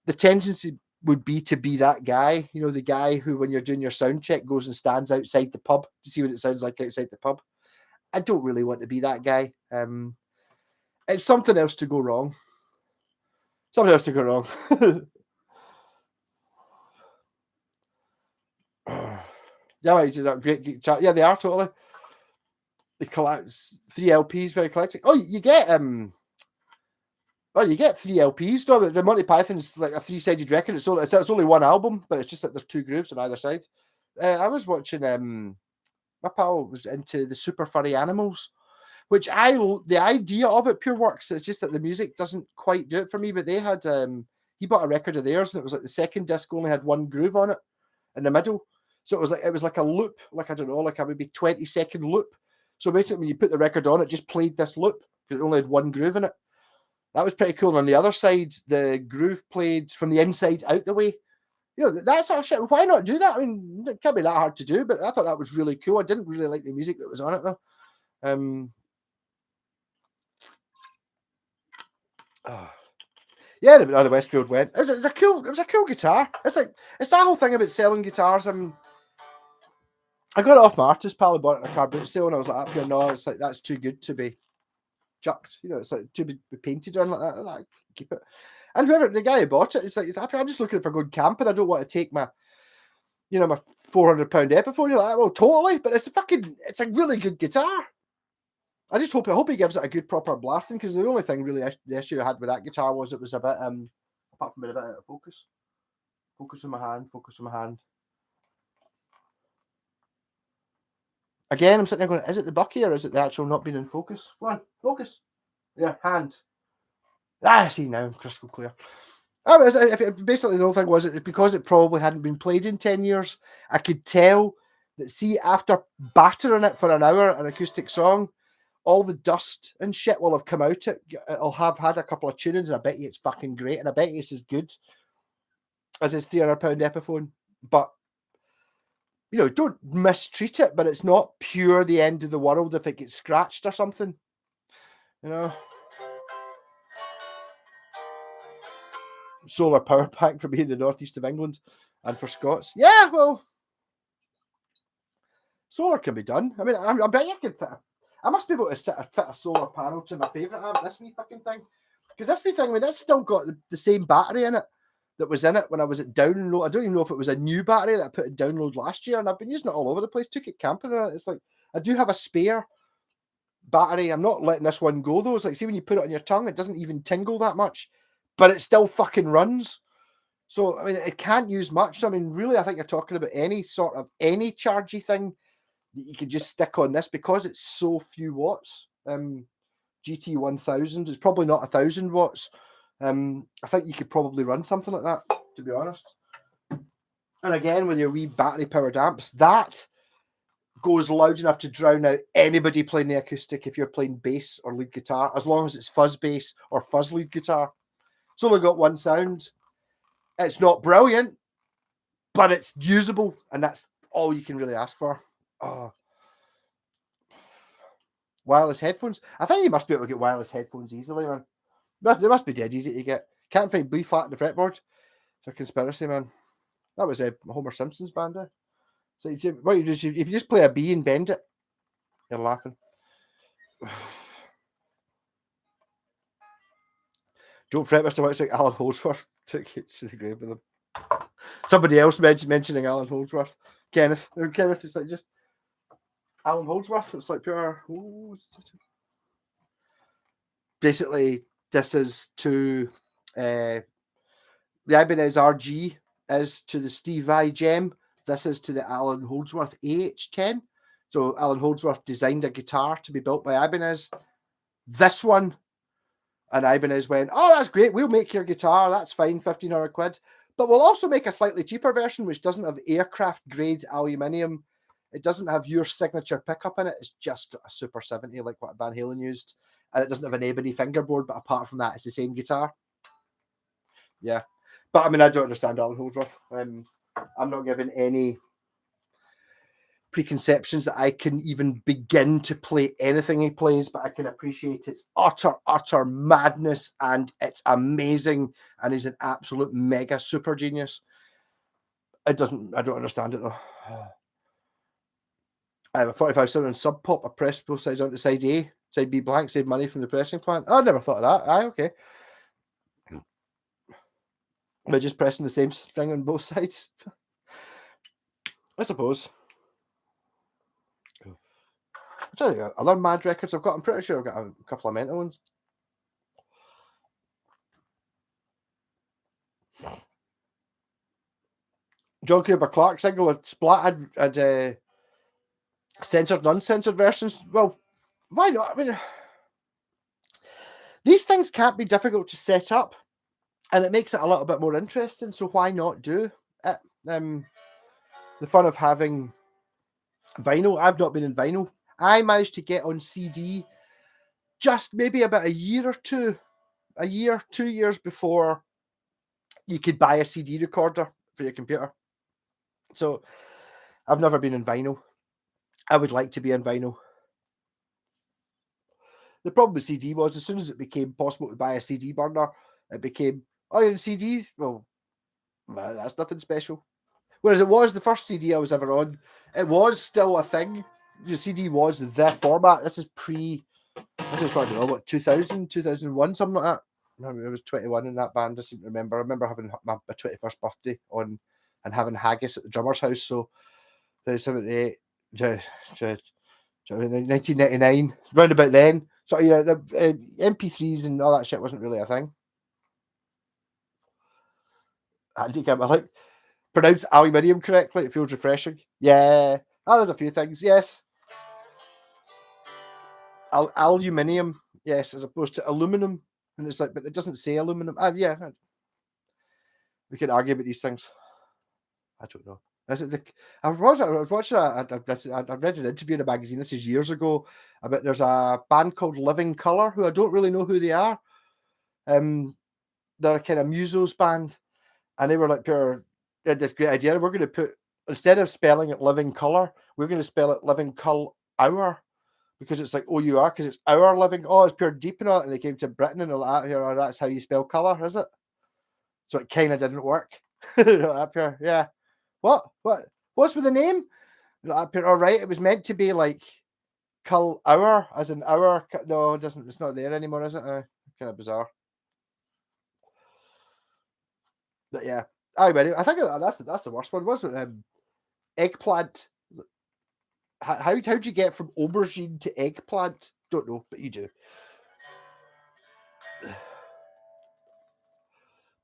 the tendency would be to be that guy, you know, the guy who when you're doing your sound check goes and stands outside the pub to see what it sounds like outside the pub. I don't really want to be that guy. It's something else to go wrong. Something else to go wrong. Yeah, that great chat. Yeah, they are totally. They collect 3 LPs, very eclectic. Oh, you get you get 3 LPs. No, the Monty Python's like a 3-sided record. It's only one album, but it's just that there's 2 grooves on either side. I was watching. My pal was into the Super Furry Animals, which the idea of it pure works. It's just that the music doesn't quite do it for me. But they had he bought a record of theirs, and it was like the second disc only had 1 groove on it in the middle. So it was like a loop, like I don't know, like a maybe 20-second loop. So basically, when you put the record on, it just played this loop because it only had 1 groove in it. That was pretty cool. And on the other side, the groove played from the inside out the way. You know, that sort of shit. Why not do that? I mean, it can't be that hard to do, but I thought that was really cool. I didn't really like the music that was on it though. Yeah, the Westfield went. It was a cool guitar. It's that whole thing about selling guitars. I got it off my artist pal. I bought it in a car boot sale, and I was like, up here, no, it's like that's too good to be chucked. You know, it's like to be painted on like that. Like, keep it. And whoever the guy who bought it, it's like I'm just looking for good camping. I don't want to take my, you know, my £400 Epiphone. You're like, well, totally, but it's a really good guitar. I just hope he gives it a good proper blasting, because the only thing really the issue I had with that guitar was it was a bit apart from being a bit out of focus. Focus on my hand. Again, I'm sitting there going, is it the Bucky or is it the actual not being in focus? Go on, focus. Yeah, hand. See now, crystal clear. Basically, the whole thing was because it probably hadn't been played in 10 years, I could tell that, see, after battering it for an hour, an acoustic song, all the dust and shit will have come out. It'll have had a couple of tunings, and I bet you it's fucking great, and I bet you it's as good as its £300 Epiphone. But, you know, don't mistreat it, but it's not pure the end of the world if it gets scratched or something. You know? Solar power pack for being the northeast of England and for Scots. Yeah, well, solar can be done. I mean, I bet you could I must be able to fit a solar panel to my favourite amp, this wee fucking thing. Because this wee thing, I mean, it's still got the same battery in it that was in it when I was at download. I don't even know if it was a new battery that I put in download last year, and I've been using it all over the place. Took it camping, and it's like, I do have a spare battery. I'm not letting this one go, though. It's like, see, when you put it on your tongue, it doesn't even tingle that much, but it still fucking runs. So, I mean, it can't use much. So, I mean, really, I think you're talking about any chargy thing that you could just stick on this, because it's so few watts. GT 1000 is probably not 1,000 watts. I think you could probably run something like that, to be honest. And again, with your wee battery powered amps, that goes loud enough to drown out anybody playing the acoustic if you're playing bass or lead guitar, as long as it's fuzz bass or fuzz lead guitar. It's only got one sound. It's not brilliant, but it's usable, and that's all you can really ask for. Oh. Wireless headphones. I think you must be able to get wireless headphones easily, man. They must be dead easy to get. Can't find B flat in the fretboard. It's a conspiracy, man. That was a Homer Simpson's band. So what you do is if you just play a B and bend it, you're laughing. Don't fret, Mr. Whitesick. Alan Holdsworth took it to the grave with him. Somebody else mentioning Alan Holdsworth. Kenneth is like just Alan Holdsworth. It's like pure. Basically, this is to the Ibanez RG is to the Steve Vai Gem. This is to the Alan Holdsworth AH10. So Alan Holdsworth designed a guitar to be built by Ibanez. This one, and Ibanez went, "Oh, that's great. We'll make your guitar. That's fine, £1,500. But we'll also make a slightly cheaper version, which doesn't have aircraft grade aluminium. It doesn't have your signature pickup in it. It's just got a Super 70 like what Van Halen used. And it doesn't have an ebony fingerboard, but apart from that, it's the same guitar." Yeah. But I mean, I don't understand Alan Holdsworth. I'm not given any preconceptions that I can even begin to play anything he plays, but I can appreciate its utter madness, and it's amazing, and he's an absolute mega super genius. I don't understand it though. I have a 45-7 Sub Pop. I pressed both sides onto side A, side B blank, save money from the pressing plant. Oh, I never thought of that. Aye, okay. By just pressing the same thing on both sides, I suppose. I'm trying to think of other mad records I've got. I'm pretty sure I've got a couple of mental ones. John Cooper Clarke single with Splat had censored and uncensored versions. Well, why not? I mean, these things can't be difficult to set up, and it makes it a little bit more interesting. So why not do it? The fun of having vinyl. I've not been in vinyl. I managed to get on CD just maybe about a year, 2 years before you could buy a CD recorder for your computer. So I've never been in vinyl. I would like to be in vinyl. The problem with CD was as soon as it became possible to buy a CD burner, it became, oh, you're in CD? Well, that's nothing special. Whereas it was the first CD I was ever on, it was still a thing. Your CD was the format. This is what, I don't know, what, 2000, 2001, something like that. I was 21 in that band, I seem to remember. I remember having my 21st birthday on and having haggis at the drummer's house. So 78 to 1999, round about then. So yeah, the MP3s and all that shit wasn't really a thing. Handicap, I like pronounce aluminium correctly. It feels refreshing. Yeah. Oh, there's a few things. Yes. Aluminium. Yes, as opposed to aluminum. And it's like, but it doesn't say aluminum. Yeah. We can argue about these things. I don't know. I was watching I read an interview in a magazine. This is years ago about there's a band called Living Colour who I don't really know who they are. They're a kind of musos band, and they were like they had this great idea. We're going to put, instead of spelling it Living Colour, we're going to spell it Living Cull Hour, because it's like OUR, because it's our living. Oh, it's pure deep in it, and they came to Britain and they're like, here, oh, that's how you spell colour, is it? So it kind of didn't work. Up here, yeah. What's with the name? Up here, all right. It was meant to be like Cull Hour, as in hour. No, it doesn't. It's not there anymore, is it? Kind of bizarre. But yeah, I think that's the worst one. Was it eggplant? How'd you get from aubergine to eggplant? Don't know, but you do.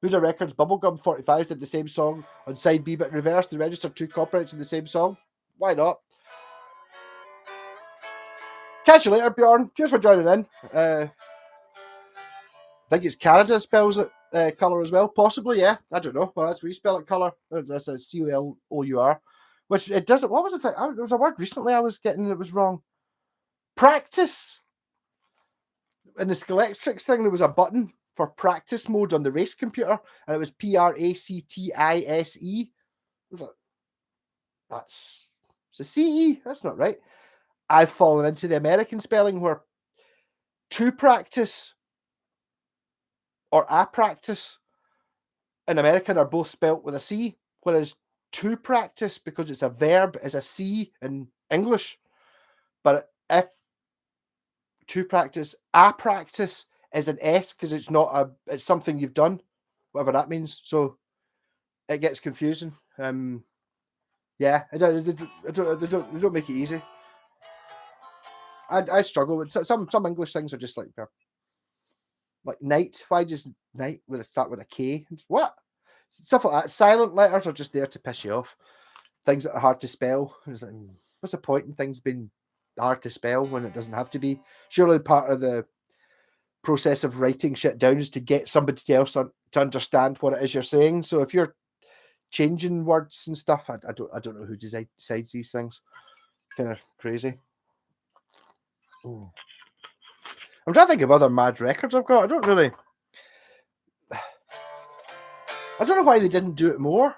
Buddha Records Bubblegum 45 did the same song on side B, but reversed and registered 2 copyrights in the same song. Why not? Catch you later, Bjorn. Cheers for joining in. I think it's Canada spells it colour as well. Possibly, yeah. I don't know. Well, that's we spell it colour. That's a COLOUR. Which it doesn't. What was the thing? There was a word recently I was getting that was wrong. Practice. In the Scalextric thing, there was a button for practice mode on the race computer, and it was PRACTISE. was like, it's a CE. That's not right. I've fallen into the American spelling where to practice or a practice in American are both spelt with a C, whereas to practice, because it's a verb, is a C in English. But if to practice, a practice is an S because it's something you've done, whatever that means. So it gets confusing. Yeah, they don't make it easy. I struggle with some English things are just like night. Why just night with start with a K? What? Stuff like that. Silent letters are just there to piss you off. Things that are hard to spell. It's like, what's the point in things being hard to spell when it doesn't have to be? Surely part of the process of writing shit down is to get somebody else to understand what it is you're saying. So if you're changing words and stuff, I don't know who decides these things. Kind of crazy. Ooh. I'm trying to think of other mad records I've got. I don't know why they didn't do it more.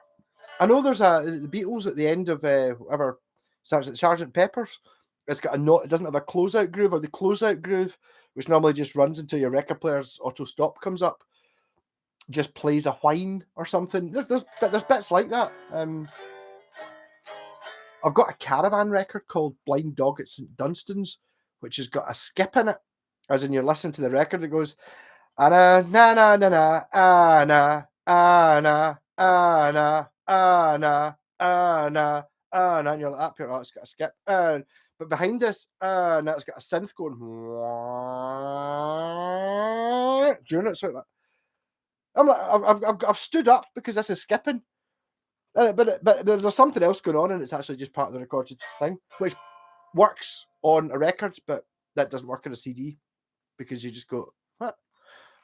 I know there's the Beatles at the end of whatever starts at Sgt. Pepper's. It's got a note. It doesn't have a closeout groove, or the closeout groove, which normally just runs until your record player's auto stop comes up, just plays a whine or something. There's bits like that. I've got a Caravan record called Blind Dog at St Dunstan's, which has got a skip in it, as in you're listening to the record. It goes, na na na na na na na na na na, and you're like, up here, it's got a skip. But behind this, now it's got a synth going during it. So I'm like, I've stood up because this is skipping. But there's something else going on, and it's actually just part of the recorded thing, which works on a record, but that doesn't work on a CD because you just go, what?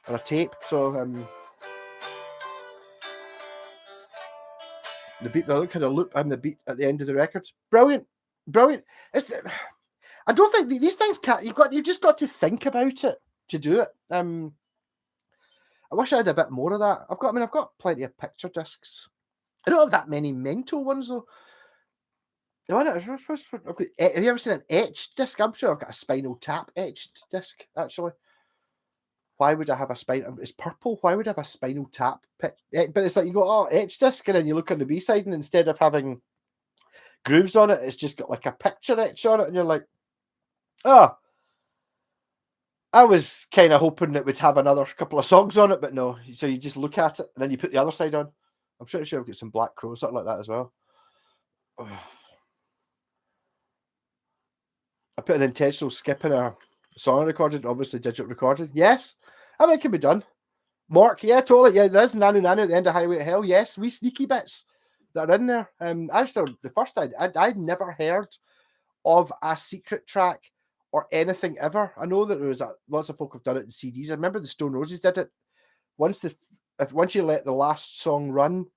On a tape. So the beat, the kind of loop and the beat at the end of the records, brilliant. I don't think these things can't. You just got to think about it to do it. I wish I had a bit more of that. I've got plenty of picture discs. I don't have that many mental ones though. Have you ever seen an etched disc? I'm sure I've got a Spinal Tap etched disc, actually. Why would I have a spinal? It's purple. Why would I have a Spinal Tap? But it's like you go, oh, etched disc, and then you look on the B side, and instead of having grooves on it, it's just got like a picture etched on it, and you're like, oh. I was kind of hoping it would have another couple of songs on it, but no. So you just look at it, and then you put the other side on. I'm pretty sure I've got some Black Crow, something like that as well. Oh. I put an intentional skip in a song recorded, obviously digital recorded. Yes, I think it can be done. Mark, yeah, totally. Yeah, there is Nanu Nanu at the end of Highway to Hell. Yes, wee sneaky bits that are in there. Actually, the first I'd never heard of a secret track or anything ever. I know that there was lots of folk have done it in CDs. I remember the Stone Roses did it. Once you let the last song run,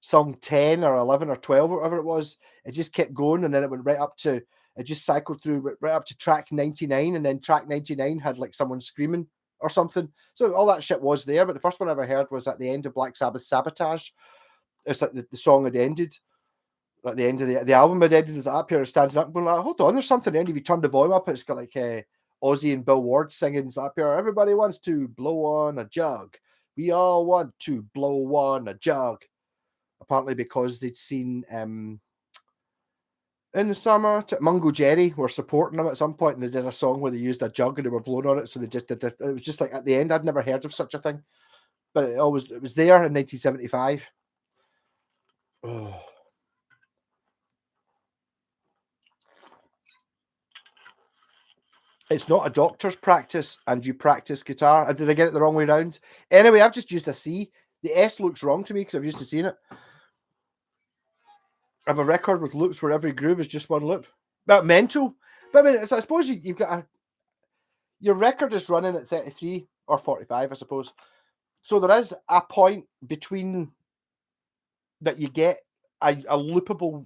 song 10 or 11 or 12 or whatever it was, it just kept going, and then it went right up to. It just cycled through right up to track 99, and then track 99 had like someone screaming or something. So all that shit was there, but the first one I ever heard was at the end of Black Sabbath Sabotage. It's like the song had ended. At the end of the album had ended, is up here standing up and going like, hold on, there's something in. If you turn the volume up, it's got like Ozzy and Bill Ward singing up here. Everybody wants to blow on a jug. We all want to blow on a jug. Apparently because they'd seen in the summer, Mungo Jerry were supporting them at some point, and they did a song where they used a jug and they were blowing on it. So they just did it. It was just like at the end, I'd never heard of such a thing, but it was there in 1975. Oh. It's not a doctor's practice, and you practice guitar. Did I get it the wrong way around? Anyway, I've just used a C. The S looks wrong to me because I've used to seeing it. I have a record with loops where every groove is just one loop. But mental. But I mean, so I suppose you've got your record is running at 33 or 45, I suppose. So there is a point between that you get a loopable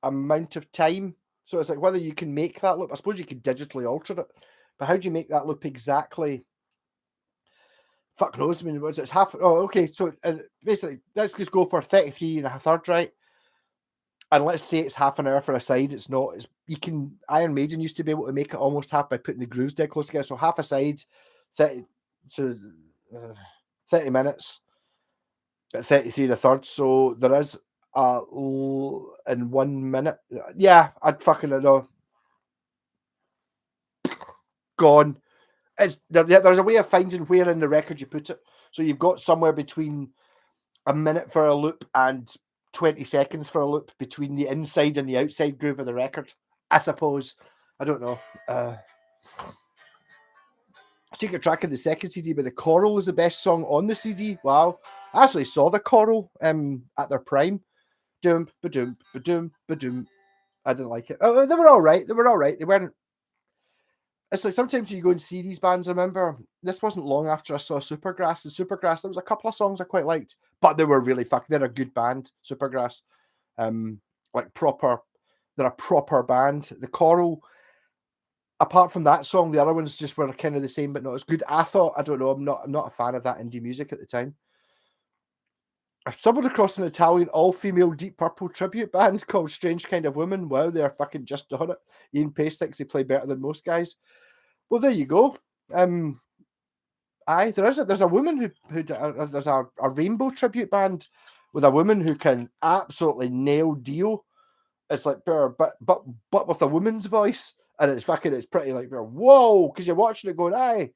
amount of time. So it's like whether you can make that loop. I suppose you could digitally alter it, but how do you make that loop exactly? Fuck knows. I mean, it's half. Oh, okay. So basically, let's just go for 33 and a third, right? And let's say it's half an hour for a side. It's not. It's you can. Iron Maiden used to be able to make it almost half by putting the grooves dead close together. So half a side, 30, so 30 minutes at 33 and a third. So there is in 1 minute. Yeah, I'd fucking know. Gone. It's there's a way of finding where in the record you put it. So you've got somewhere between a minute for a loop and 20 seconds for a loop between the inside and the outside groove of the record, I suppose. I don't know. Secret track in the second CD, but the choral is the best song on the CD. Wow. I actually saw the choral at their prime. Doom, ba-doom, ba-doom, ba-doom. I didn't like it. Oh, they were all right. They were all right. They weren't. It's like sometimes you go and see these bands. I remember this wasn't long after I saw Supergrass. And Supergrass, there was a couple of songs I quite liked, but they were really fucking. They're a good band, Supergrass. Like proper. They're a proper band. The choral, apart from that song, the other ones just were kind of the same, but not as good. I thought. I don't know. I'm not a fan of that indie music at the time. I've stumbled across an Italian all-female Deep Purple tribute band called Strange Kind of Woman. Wow, they're fucking just on it. Ian Pace thinks they play better than most guys. Well, there you go. There's a woman who there's a rainbow tribute band with a woman who can absolutely nail Dio. It's like but with a woman's voice, and it's pretty like whoa, because you're watching it going, aye,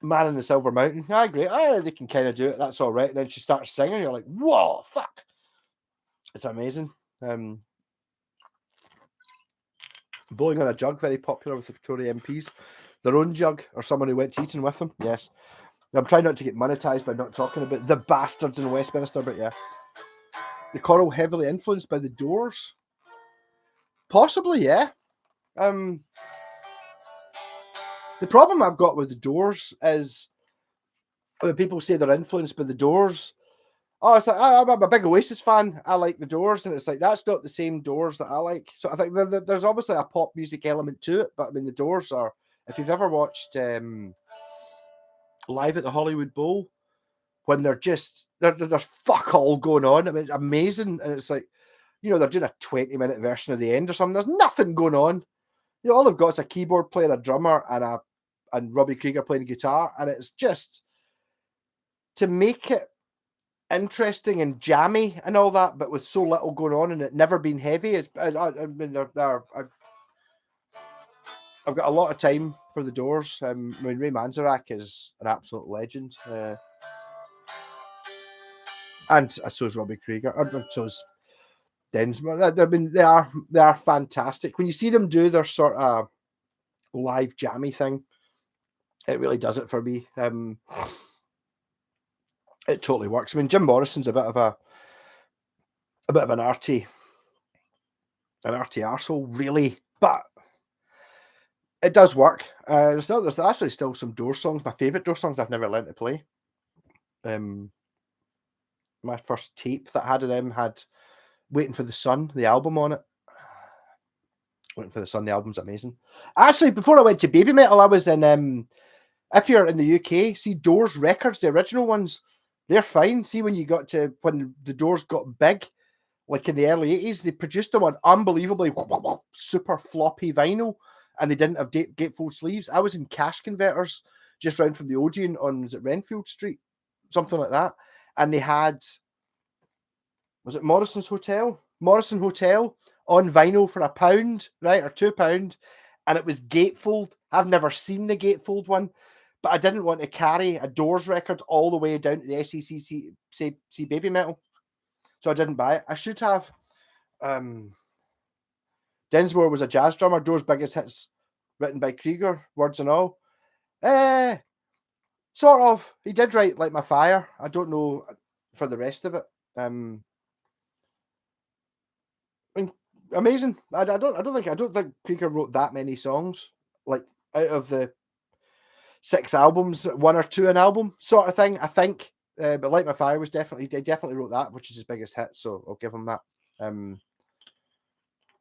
Man in the Silver Mountain, aye, great, aye, they can kind of do it, that's all right. And then she starts singing, you're like, whoa, fuck, it's amazing. Blowing on a Jug, very popular with the Victoria MPs. Their own jug, or someone who went to Eton with them. Yes. I'm trying not to get monetized by not talking about the bastards in Westminster, but yeah. The choral heavily influenced by the Doors? Possibly, yeah. The problem I've got with the Doors is when people say they're influenced by the Doors, oh, it's like, I'm a big Oasis fan, I like the Doors, and it's like, that's not the same Doors that I like. So I think there's obviously a pop music element to it, but I mean, the Doors are, if you've ever watched Live at the Hollywood Bowl, when there's fuck all going on, I mean, it's amazing, and it's like, you know, they're doing a 20-minute version of the end or something, there's nothing going on. You know, all they've got is a keyboard player, a drummer, and Robbie Krieger playing guitar, and it's just to make it interesting and jammy and all that, but with so little going on and it never been heavy. I mean, I've got a lot of time for the Doors. I mean, Ray Manzarek is an absolute legend, and so is Robbie Krieger, and so is Densmore. I mean, they are fantastic. When you see them do their sort of live jammy thing, it really does it for me. It totally works. I mean, Jim Morrison's a bit of an arty arsehole, really, but it does work. There's actually still some Doors songs. My favourite Doors songs I've never learned to play. My first tape that I had of them had Waiting for the Sun, the album on it. Waiting for the Sun, the album's amazing. Actually, before I went to Baby Metal, I was in, if you're in the UK, see Doors records, the original ones, they're fine. See, when the Doors got big, like in the early 80s, they produced them on unbelievably super floppy vinyl, and they didn't have gatefold sleeves. I was in Cash Converters just round from the Odeon on, was it Renfield Street? Something like that. And they had, was it Morrison Hotel on vinyl for £1, right, or £2, and it was gatefold. I've never seen the gatefold one, but I didn't want to carry a Doors record all the way down to the SEC Baby Metal, so I didn't buy it. I should have. Densmore was a jazz drummer. Doors' biggest hits written by Krieger, words and all. Sort of. He did write Light My Fire. I don't know for the rest of it. Amazing. I don't think Krieger wrote that many songs. Like out of the 6 albums, 1 or 2 an album sort of thing, I think. But Light My Fire was he definitely wrote that, which is his biggest hit. So I'll give him that.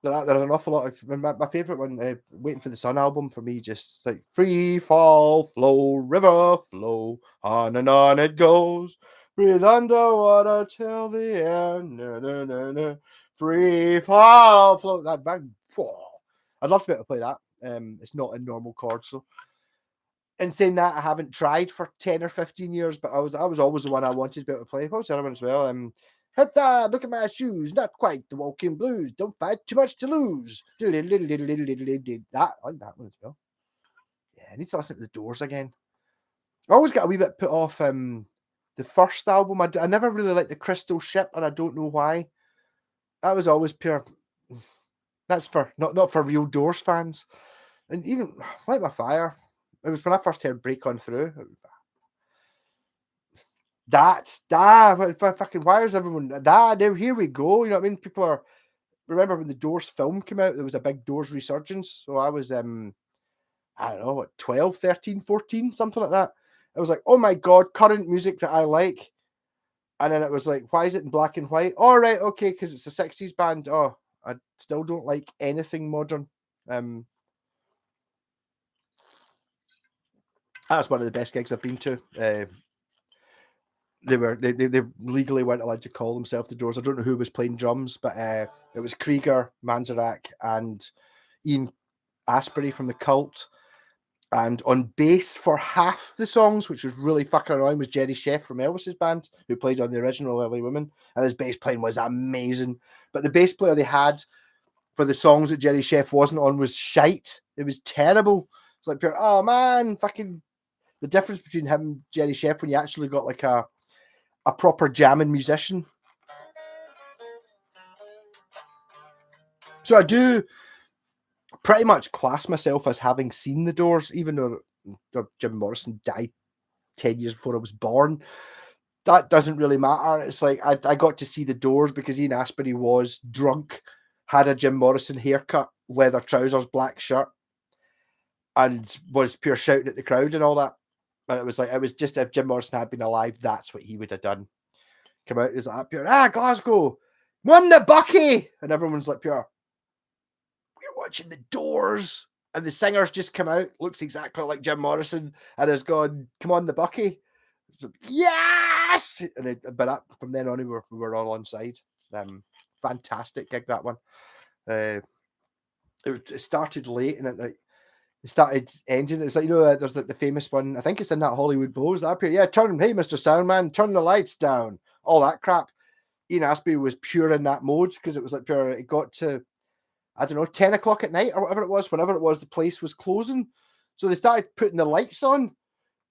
There's an awful lot of my favorite one, Waiting for the Sun album for me, just like free fall, flow, river flow, on and on it goes, breathe underwater till the end, na, na, na, na. Free fall, float that back. I'd love to be able to play that. It's not in normal chords, so. In saying that, I haven't tried for 10 or 15 years, but I was always the one I wanted to be able to play. What was the other one as well? Look at my shoes, not quite the walking blues. Don't fight too much to lose. That, I like that one as well. Yeah, I need to listen to the Doors again. I always get a wee bit put off the first album. I never really liked the Crystal Ship, and I don't know why. That was always pure. That's for not for real Doors fans. And even Light My Fire. It was when I first heard Break On Through. Fucking why is everyone now here we go? You know what I mean? People are remember when the Doors film came out, there was a big Doors resurgence. So I was I don't know, what 12, 13, 14, something like that. I was like, oh my god, current music that I like. And then it was like, why is it in black and white? All right, okay, because it's a 60s band. Oh, I still don't like anything modern. That's one of the best gigs I've been to. They legally weren't allowed to call themselves the Doors. I don't know who was playing drums, but it was Krieger, Manzarek, and Ian Astbury from the Cult. And on bass for half the songs, which was really fucking annoying, was Jerry Sheff from Elvis's band, who played on the original Lovely Women, and his bass playing was amazing. But the bass player they had for the songs that Jerry Sheff wasn't on was shite. It was terrible. It's like pure, oh man, fucking the difference between him and Jerry Sheff when you actually got like a proper jamming musician. So I do pretty much class myself as having seen the Doors, even though Jim Morrison died 10 years before I was born. That doesn't really matter. It's like I got to see the Doors because Ian Astbury was drunk, had a Jim Morrison haircut, leather trousers, black shirt, and was pure shouting at the crowd and all that. And it was just if Jim Morrison had been alive, that's what he would have done. Come out, he's like pure, Glasgow, won the Bucky, and everyone's like pure. We're watching the Doors, and the singer's just come out, looks exactly like Jim Morrison, and has gone, come on, the Bucky. So, yes! But from then on, we were all on side. Fantastic gig, that one. It started late, and it started ending. It's like, you know, there's like the famous one, I think it's in that Hollywood Bowl. Up here, yeah, hey, Mr. Soundman, turn the lights down. All that crap. Ian Astbury was pure in that mode because it was like pure, it got to, I don't know, 10 o'clock at night or whatever it was, whenever it was, the place was closing. So they started putting the lights on,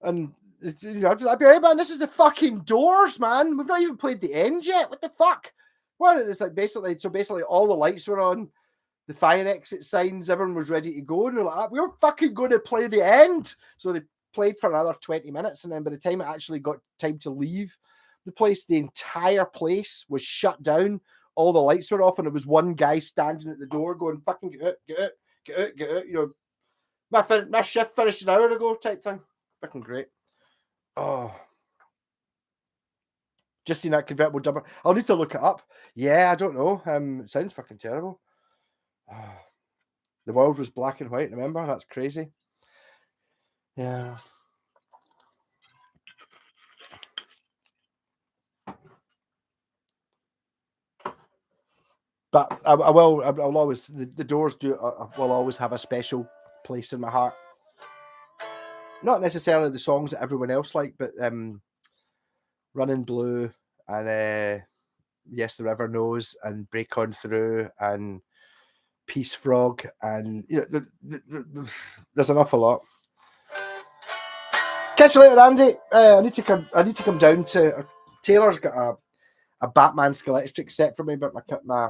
and you know, I'd be right, man, this is the fucking Doors, man. We've not even played the end yet. What the fuck? Well, it's like basically all the lights were on, the fire exit signs, everyone was ready to go, and they're like, we're fucking going to play the end. So they played for another 20 minutes, and then by the time it actually got time to leave the place, the entire place was shut down. All the lights were off, and there was one guy standing at the door going, fucking get out. You know, my shift finished an hour ago type thing. Fucking great. Oh. Just seen that convertible jumper. I'll need to look it up. Yeah, I don't know. It sounds fucking terrible. The world was black and white, remember? That's crazy. Yeah. But I'll always, the Doors will always have a special place in my heart. Not necessarily the songs that everyone else like, but Running Blue and Yes, the River Knows and Break On Through and Peace Frog, and you know, there's an awful lot. Catch you later, Andy. I need to come down to. Taylor's got a Batman Scalextric set for me, but my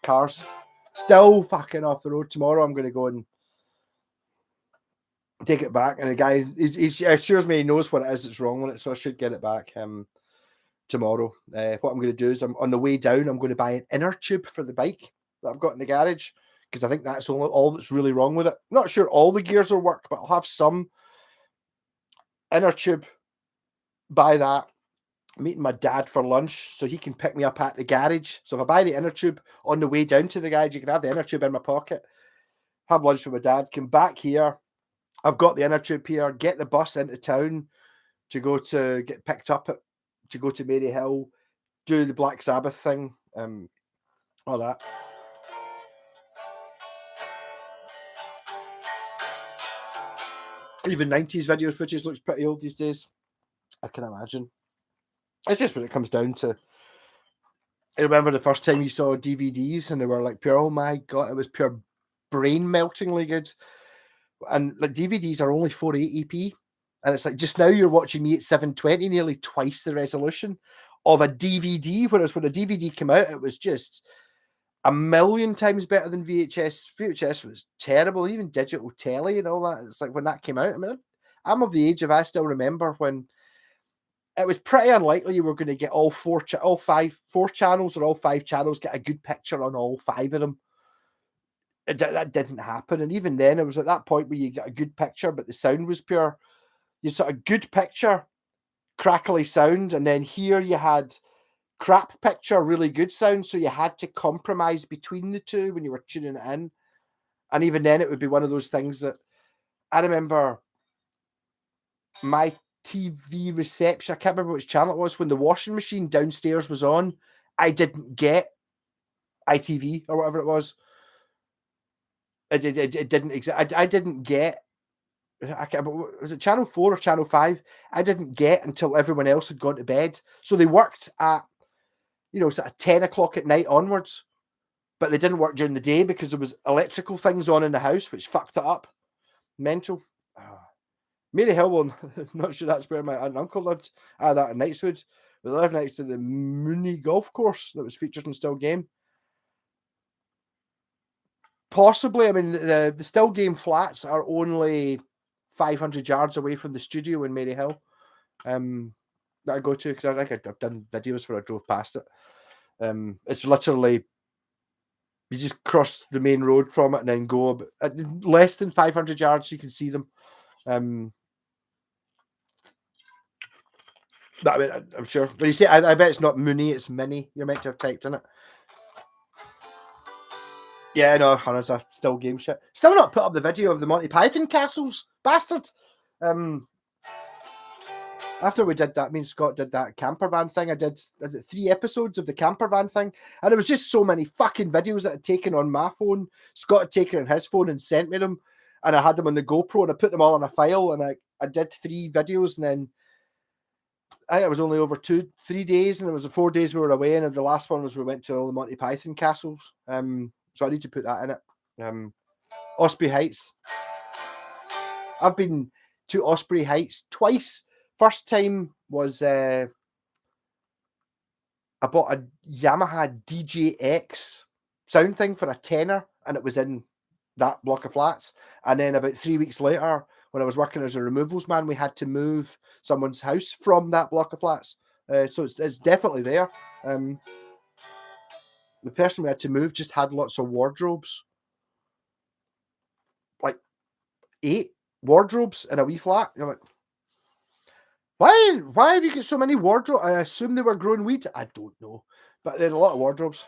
car's still fucking off the road. Tomorrow I'm going to go and take it back, and the guy he assures me he knows what it is that's wrong with it, so I should get it back tomorrow. What I'm going to do is, I'm on the way down, I'm going to buy an inner tube for the bike that I've got in the garage, because I think that's all that's really wrong with it. I'm not sure all the gears will work, but I'll have some inner tube. Buy that. Meeting my dad for lunch so he can pick me up at the garage. So if I buy the inner tube on the way down to the garage, you can have the inner tube in my pocket, have lunch with my dad, come back here. I've got the inner tube here, get the bus into town to get picked up to go to Maryhill, do the Black Sabbath thing, All that. Even 90s video footage looks pretty old these days. I can imagine. It's just when it comes down to. I remember the first time you saw DVDs and they were like pure, oh my god, it was pure brain meltingly good. And like DVDs are only 480p. And it's like just now you're watching me at 720, nearly twice the resolution of a DVD. Whereas when a DVD came out, it was just a million times better than VHS. VHS was terrible, even digital telly and all that. It's like when that came out. I mean, I'm of the age of I still remember when it was pretty unlikely you were going to get all four channels or all five channels get a good picture on all five of them. That didn't happen, and even then, it was at that point where you got a good picture, but the sound was pure. You sort of good picture, crackly sound, and then here you had crap picture, really good sound. So you had to compromise between the two when you were tuning it in, and even then, it would be one of those things that I remember. My TV reception, I can't remember which channel it was, when the washing machine downstairs was on, I didn't get ITV or whatever it was. It didn't exist. I didn't get. I can't. Was it Channel 4 or Channel 5? I didn't get until everyone else had gone to bed. So they worked at, sort of 10 o'clock at night onwards, but they didn't work during the day because there was electrical things on in the house, which fucked it up. Mental. Mary Hill, not sure that's where my aunt and uncle lived. That in Knightswood. We lived next to the Mooney golf course that was featured in Still Game. Possibly, I mean, the Still Game flats are only 500 yards away from the studio in Mary Hill that I go to, because I think I've done videos where I drove past it. It's literally, you just cross the main road from it and then go less than 500 yards, you can see them. I mean, I'm sure. When you say, I bet it's not Mooney, it's Minnie. You're meant to have typed in it. Yeah, no, honest, I Still Game shit. Still not put up the video of the Monty Python castles, bastard. After we did that, me and Scott did that camper van thing. I did, is it 3 episodes of the camper van thing? And it was just so many fucking videos that I'd taken on my phone. Scott had taken on his phone and sent me them. And I had them on the GoPro and I put them all in a file. And I did 3 videos, and then I think it was only over 2-3 days, and it was the 4 days we were away, and the last one was we went to all the Monty Python castles. So I need to put that in it. Osprey Heights. I've been to Osprey Heights twice. First time was I bought a Yamaha DJX sound thing for a tenner, and it was in that block of flats. And then about 3 weeks later, when I was working as a removals man, we had to move someone's house from that block of flats. So it's definitely there. The person we had to move just had lots of wardrobes. Like 8 wardrobes in a wee flat. You're like, why have you got so many wardrobes? I assume they were growing weed. I don't know. But there are a lot of wardrobes.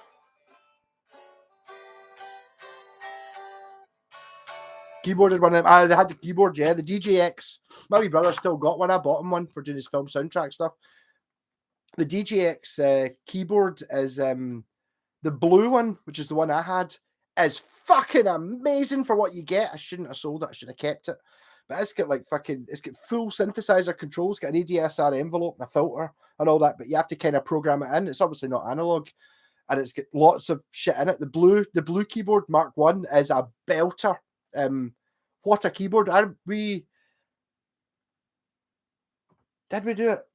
Keyboard is one of them. They had the keyboard, yeah. The DJX. My wee brother still got one. I bought him one for doing his film soundtrack stuff. The DJX keyboard is the blue one, which is the one I had, is fucking amazing for what you get. I shouldn't have sold it. I should have kept it. But it's got it's got full synthesizer controls, got an ADSR envelope and a filter and all that, but you have to kind of program it in. It's obviously not analog, and it's got lots of shit in it. The blue keyboard Mark 1 is a belter. What a keyboard. Did we do it?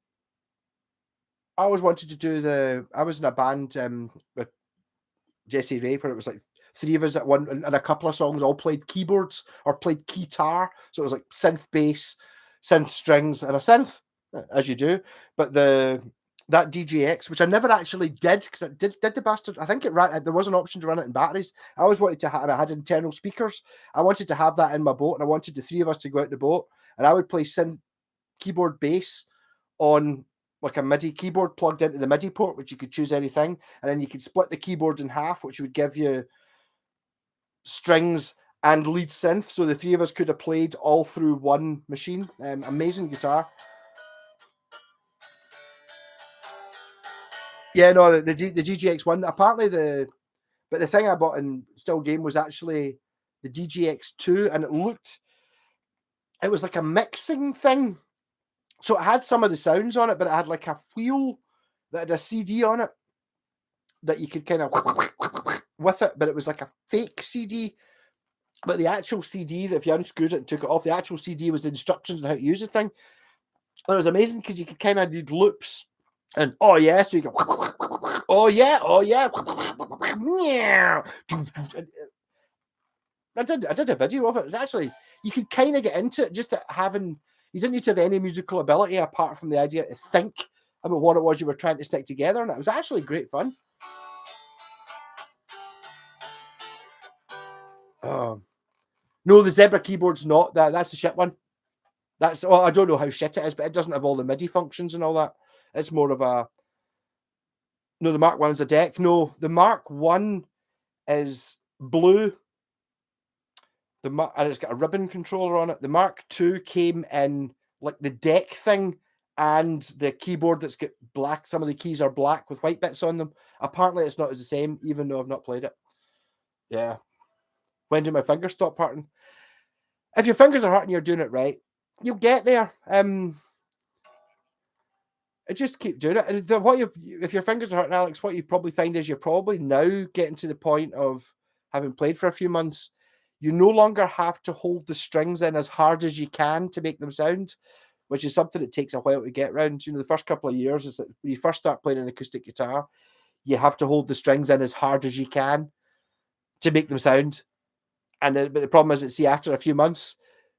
I always wanted to do I was in a band with Jesse Ray where it was like 3 of us at one, and a couple of songs all played keyboards or played guitar. So it was like synth bass, synth strings, and a synth, as you do. But that DJX, which I never actually did, because I did the bastard. I think it ran. There was an option to run it in batteries. I always wanted to have, and I had internal speakers. I wanted to have that in my boat, and I wanted the 3 of us to go out the boat, and I would play synth keyboard bass on like a MIDI keyboard plugged into the MIDI port, which you could choose anything, and then you could split the keyboard in half, which would give you strings and lead synth, so the 3 of us could have played all through one machine. Amazing guitar. Yeah, no, the GGX one. Apparently, But the thing I bought in Still Game was actually the DGX2, and it was like a mixing thing. So it had some of the sounds on it, but it had like a wheel that had a CD on it that you could kind of with it, but it was like a fake CD. But the actual CD, that if you unscrewed it and took it off, the actual CD was the instructions on how to use the thing. And it was amazing because you could kind of do loops. And oh yeah, so you go, oh yeah, yeah. I did a video of it. It was actually, you could kind of get into it just having, you didn't need to have any musical ability apart from the idea to think about what it was you were trying to stick together, and it was actually great fun. No, the Zebra keyboard's not that. That's the shit one. That's, well, I don't know how shit it is, but it doesn't have all the MIDI functions and all that. It's more of a, no, the Mark 1's a deck. No, the Mark 1 is blue. And it's got a ribbon controller on it. The Mark 2 came in like the deck thing and the keyboard that's got black. Some of the keys are black with white bits on them. Apparently it's not as the same, even though I've not played it. Yeah. When do my fingers stop hurting? If your fingers are hurting, you're doing it right. You'll get there. Just keep doing it. If your fingers are hurting, Alex, what you probably find is you're probably now getting to the point of having played for a few months. You no longer have to hold the strings in as hard as you can to make them sound, which is something that takes a while to get around. You know, the first couple of years is that when you first start playing an acoustic guitar, you have to hold the strings in as hard as you can to make them sound. But the problem is that, see, after a few months,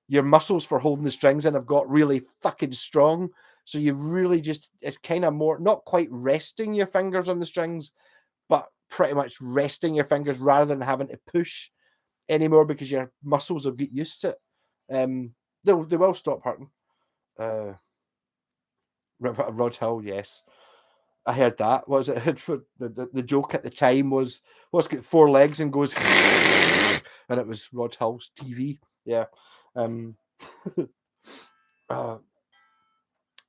your muscles for holding the strings in have got really fucking strong. So you really just, it's kind of more, not quite resting your fingers on the strings, but pretty much resting your fingers rather than having to push anymore because your muscles have got used to it. They will stop hurting. Rod Hill, yes. I heard that. What was it? The joke at the time was, what's got 4 legs and goes, and it was Rod Hill's TV. Yeah.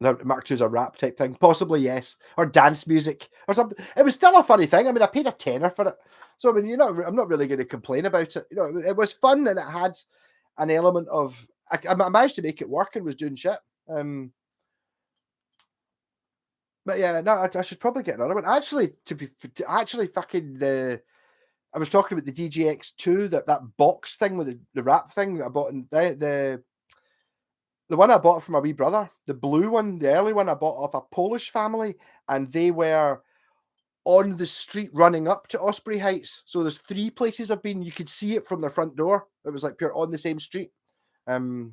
Mark II's a rap type thing, possibly, yes, or dance music or something. It was still a funny thing. I mean, I paid a tenner for it, so I mean, I'm not really going to complain about it. It was fun and it had an element of. I managed to make it work and was doing shit. But yeah, no, I should probably get another one. Actually, I was talking about the DGX2, that box thing with the wrap thing that I bought in the one I bought from my wee brother, the blue one, the early one I bought off a Polish family, and they were on the street running up to Osprey Heights. So there's 3 places I've been. You could see it from their front door. It was like pure on the same street. No,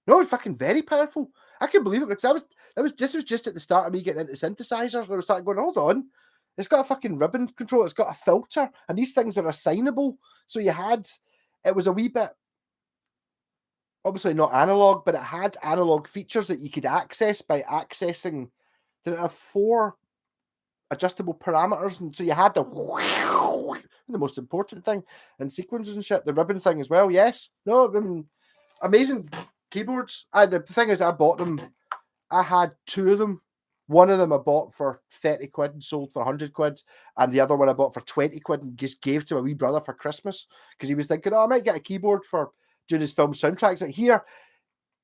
it's fucking very powerful. I couldn't believe it because this was just at the start of me getting into synthesizers where I started going, hold on. It's got a fucking ribbon control, it's got a filter, and these things are assignable. So it was a wee bit, obviously not analog, but it had analog features that you could access by accessing. Did it have 4 adjustable parameters? And so you had the most important thing, and sequences and shit, the ribbon thing as well. Yes, no, amazing keyboards. The thing is, I bought them. I had 2 of them. One of them I bought for 30 quid and sold for 100 quid. And the other one I bought for 20 quid and just gave to my wee brother for Christmas because he was thinking, I might get a keyboard for doing his film soundtracks. Like, here,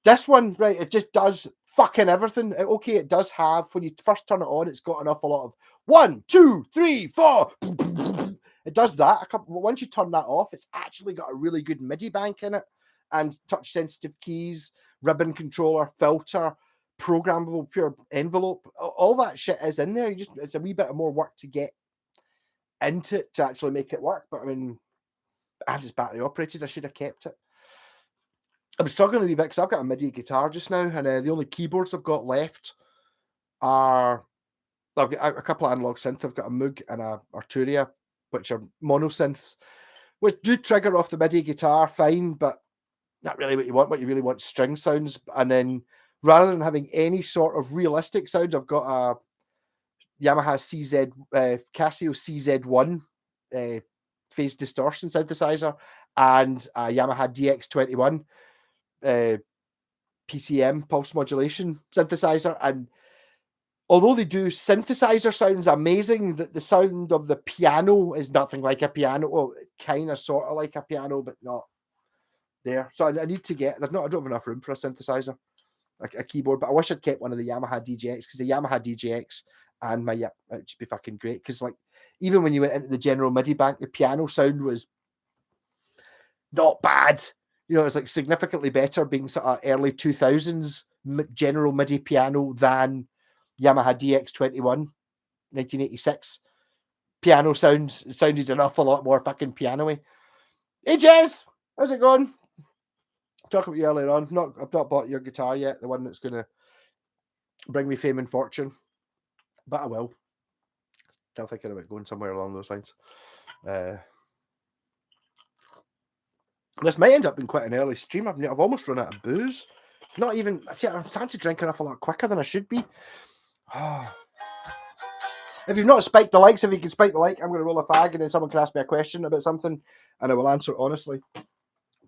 this one, right, it just does fucking everything. Okay, it does have, when you first turn it on, it's got an awful lot of 1, 2, 3, 4. It does that. Once you turn that off, it's actually got a really good MIDI bank in it and touch sensitive keys, ribbon controller, filter, programmable pure envelope. All that shit is in there. It's a wee bit of more work to get into it to actually make it work. But I mean, as it's battery operated, I should have kept it. I'm struggling a wee bit because I've got a MIDI guitar just now, and the only keyboards I've got left are, I've got a couple of analog synths. I've got a Moog and a Arturia, which are mono synths, which do trigger off the MIDI guitar fine, but not really what you want. What you really want, string sounds. And then rather than having any sort of realistic sound, I've got a Yamaha Casio CZ1 phase distortion synthesizer and a Yamaha DX21 PCM pulse modulation synthesizer, and although they do synthesizer sounds amazing, that the sound of the piano is nothing like a piano. Well, kind of sort of like a piano, but not there. So I need to get. I don't have enough room for a synthesizer, a keyboard. But I wish I'd kept one of the Yamaha DJX, because the Yamaha DJX and my it would just be fucking great. Because like even when you went into the general MIDI bank, the piano sound was not bad. You know, it's like significantly better being sort of early 2000s general MIDI piano than Yamaha DX21 1986. Piano sounded an awful lot more fucking piano-y. Hey Jez, how's it going? Talking about you earlier on. I've not bought your guitar yet, the one that's gonna bring me fame and fortune. But I will. Still thinking about going somewhere along those lines. This might end up being quite an early stream. I've almost run out of booze. Not even. See, I'm starting to drink enough a lot quicker than I should be. If you've not spiked the likes, if you can spike the like, I'm going to roll a fag, and then someone can ask me a question about something, and I will answer it honestly,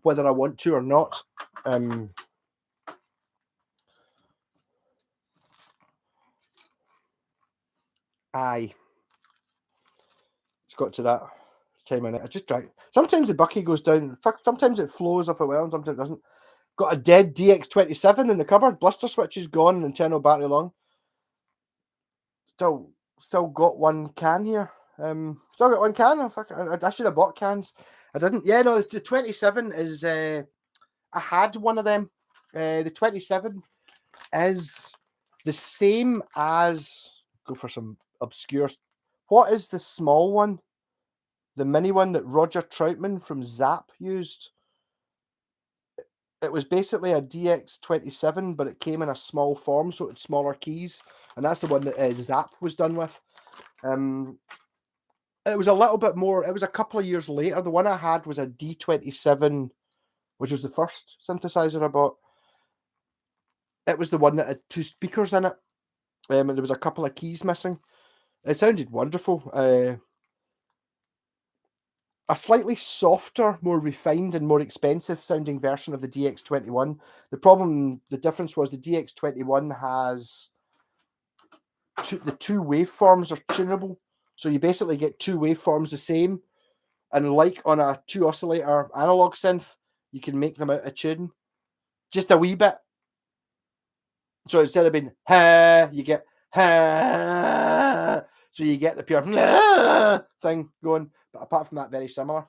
whether I want to or not. Aye. It's got to that time in it. I just drank. Sometimes the bucky goes down. Sometimes it flows off a well, and sometimes it doesn't. Got a dead DX27 in the cupboard. Blister switch is gone, and internal battery long. Still got one can here. Still got one can. I should have bought cans. I didn't. Yeah, no, the 27 is. I had one of them. The 27 is the same as. Go for some obscure. What is the small one? The mini one that Roger Troutman from Zap used. It was basically a DX27, but it came in a small form, so it had smaller keys, and that's the one that Zap was done with. It was a little bit more. It was a couple of years later. The one I had was a D27, which was the first synthesizer I bought. It was the one that had 2 speakers in it, and there was a couple of keys missing. It sounded wonderful. A slightly softer, more refined, and more expensive sounding version of the DX21. The difference was the DX21 has the 2 waveforms are tunable. So you basically get 2 waveforms the same. And like on a 2 oscillator analog synth, you can make them out of tune just a wee bit. So instead of being ha, you get ha. So you get the pure thing going. But apart from that, very similar.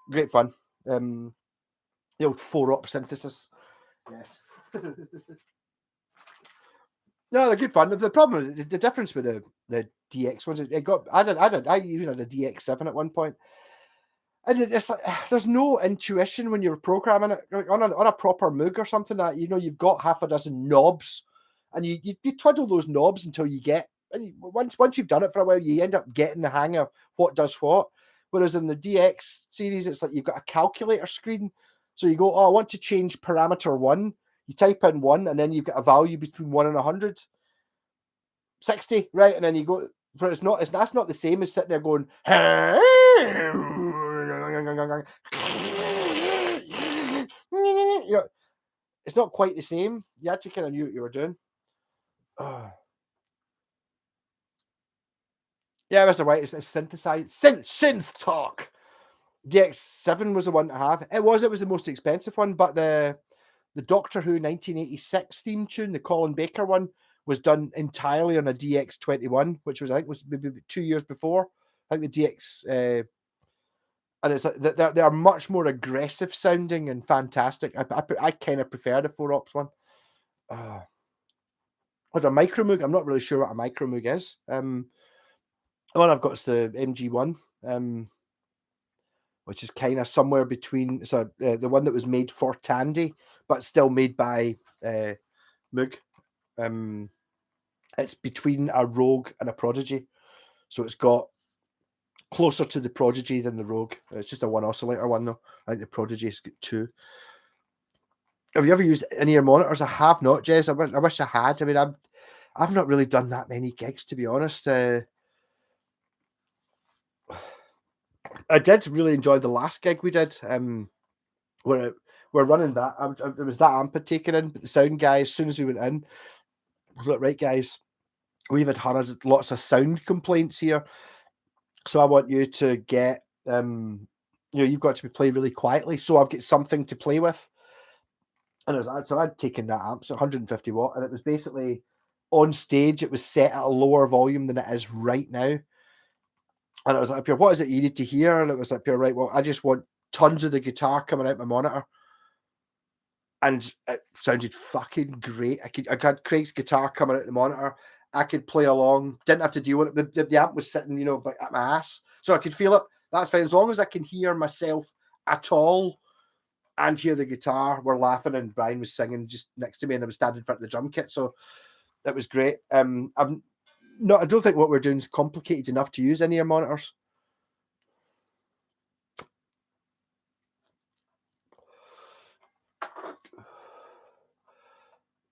Great fun. The old 4-op synthesis. Yes. No, they're good fun. The problem, the difference with the DX ones, I even had a DX7 at one point. And it's like, there's no intuition when you're programming it on a proper Moog or something that, you've got half a dozen knobs, and you twiddle those knobs until you get, and once you've done it for a while, you end up getting the hang of what does what. Whereas in the DX series, it's like you've got a calculator screen. So you go, I want to change parameter 1. You type in 1, and then you've got a value between 1 and 100. 60, right? And then you go, but that's not the same as sitting there going, it's not quite the same. You actually kind of knew what you were doing. Yeah, Mr. White, it's synthesized synth talk. DX7 was the one to have. It was the most expensive one, but the Doctor Who 1986 theme tune, the Colin Baker one, was done entirely on a DX21, which was, I think, was maybe 2 years before. I think the DX, and it's like they are much more aggressive sounding and fantastic. I kind of prefer the 4-ops one. What a micro Moog? I'm not really sure what a micro Moog is. The one I've got is the MG1, which is kind of somewhere between. So the one that was made for Tandy, but still made by Moog. It's between a Rogue and a Prodigy, so it's got closer to the Prodigy than the Rogue. It's just a 1 oscillator one though. I think the Prodigy's got 2. Have you ever used any of your monitors? I have not, Jez. I wish I had. I mean, I've not really done that many gigs, to be honest. I did really enjoy the last gig we did. Where we're running that. It was that amp had taken in, but the sound guy, as soon as we went in, I was like, right, guys, we've had lots of sound complaints here, so I want you to get, you've got to be playing really quietly, so I've got something to play with. And so I'd taken that amp, so 150 watt, and it was basically on stage, it was set at a lower volume than it is right now. And I was like, what is it you need to hear? And it was like, right, well, I just want tons of the guitar coming out my monitor. And it sounded fucking great. I had Craig's guitar coming out the monitor. I could play along, didn't have to deal with it. The amp was sitting, at my ass, so I could feel it. That's fine, as long as I can hear myself at all and hear the guitar. We're laughing, and Brian was singing just next to me, and I was standing in front of the drum kit, so it was great. I don't think what we're doing is complicated enough to use any of our monitors.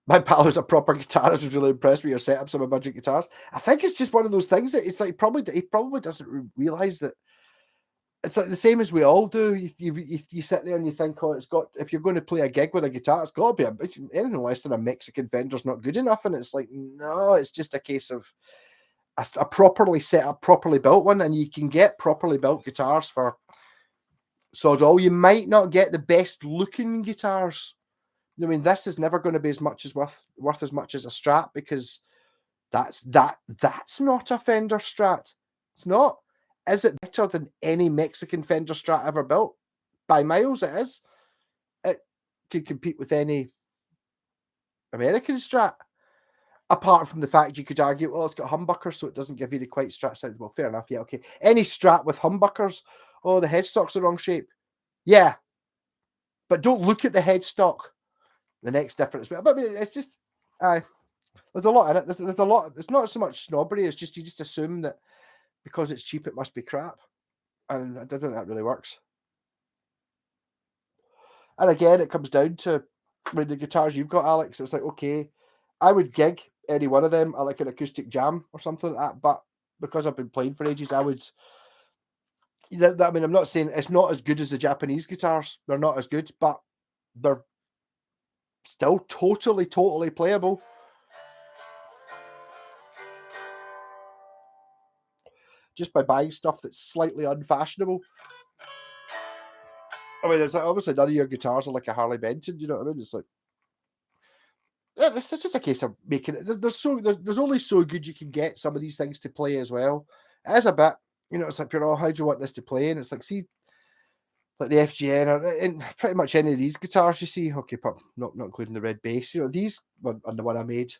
My pal who's a proper guitarist was really impressed with your setups of a budget guitars. I think it's just one of those things that it's like he probably doesn't realize that it's like the same as we all do. You sit there and you think, oh, if you're going to play a gig with a guitar, it's got to be anything less than a Mexican Fender's not good enough. And it's like, no, it's just a case of a properly set up, properly built one, and you can get properly built guitars for sod all. You might not get the best looking guitars. I mean, this is never going to be as much as worth as much as a Strat, because that's not a Fender Strat. It's not. Is it better than any Mexican Fender Strat ever built? By miles, it is. It could compete with any American Strat. Apart from the fact you could argue, well, it's got humbuckers, so it doesn't give you the quite Strat sound. Well, fair enough. Yeah, okay. Any Strat with humbuckers, oh, the headstock's the wrong shape. Yeah. But don't look at the headstock. The next difference. But I mean, it's just, there's a lot in it. There's a lot. It's not so much snobbery. It's just you just assume that because it's cheap, it must be crap, and I don't think that really works. And again, it comes down to the guitars you've got, Alex. It's like, okay, I would gig any one of them at like an acoustic jam or something like that, but because I've been playing for ages, I would. I mean, I'm not saying it's not as good as the Japanese guitars. They're not as good, but they're still totally playable. Just by buying stuff that's slightly unfashionable. I mean, it's like, obviously none of your guitars are like a Harley Benton, you know what I mean? It's like, it's just a case of making it. There's only so good you can get some of these things to play as well. It is a bit, it's like, how do you want this to play? And it's like, see, like the FGN and pretty much any of these guitars you see, okay, but not including the red bass, these and the one I made,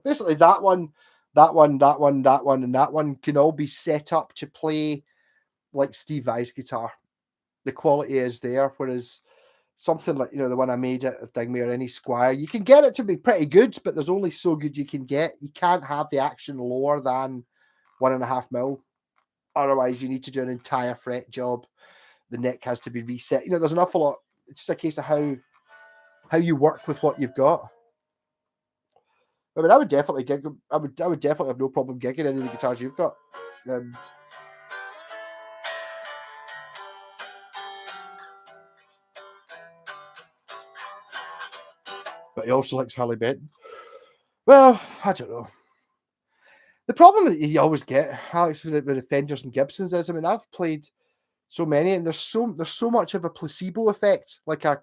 basically that one, and that one can all be set up to play like Steve Vai's guitar. The quality is there, whereas something like the one I made at Dingme or any Squire, you can get it to be pretty good, but there's only so good you can get. You can't have the action lower than 1.5 mil, otherwise you need to do an entire fret job. The neck has to be reset. There's an awful lot. It's just a case of how you work with what you've got. I mean, I would definitely gig. I would definitely have no problem gigging any of the guitars you've got. But he also likes Harley Benton. Well, I don't know. The problem that you always get, Alex, with the Fenders and Gibsons is, I mean, I've played so many, and there's so much of a placebo effect, like a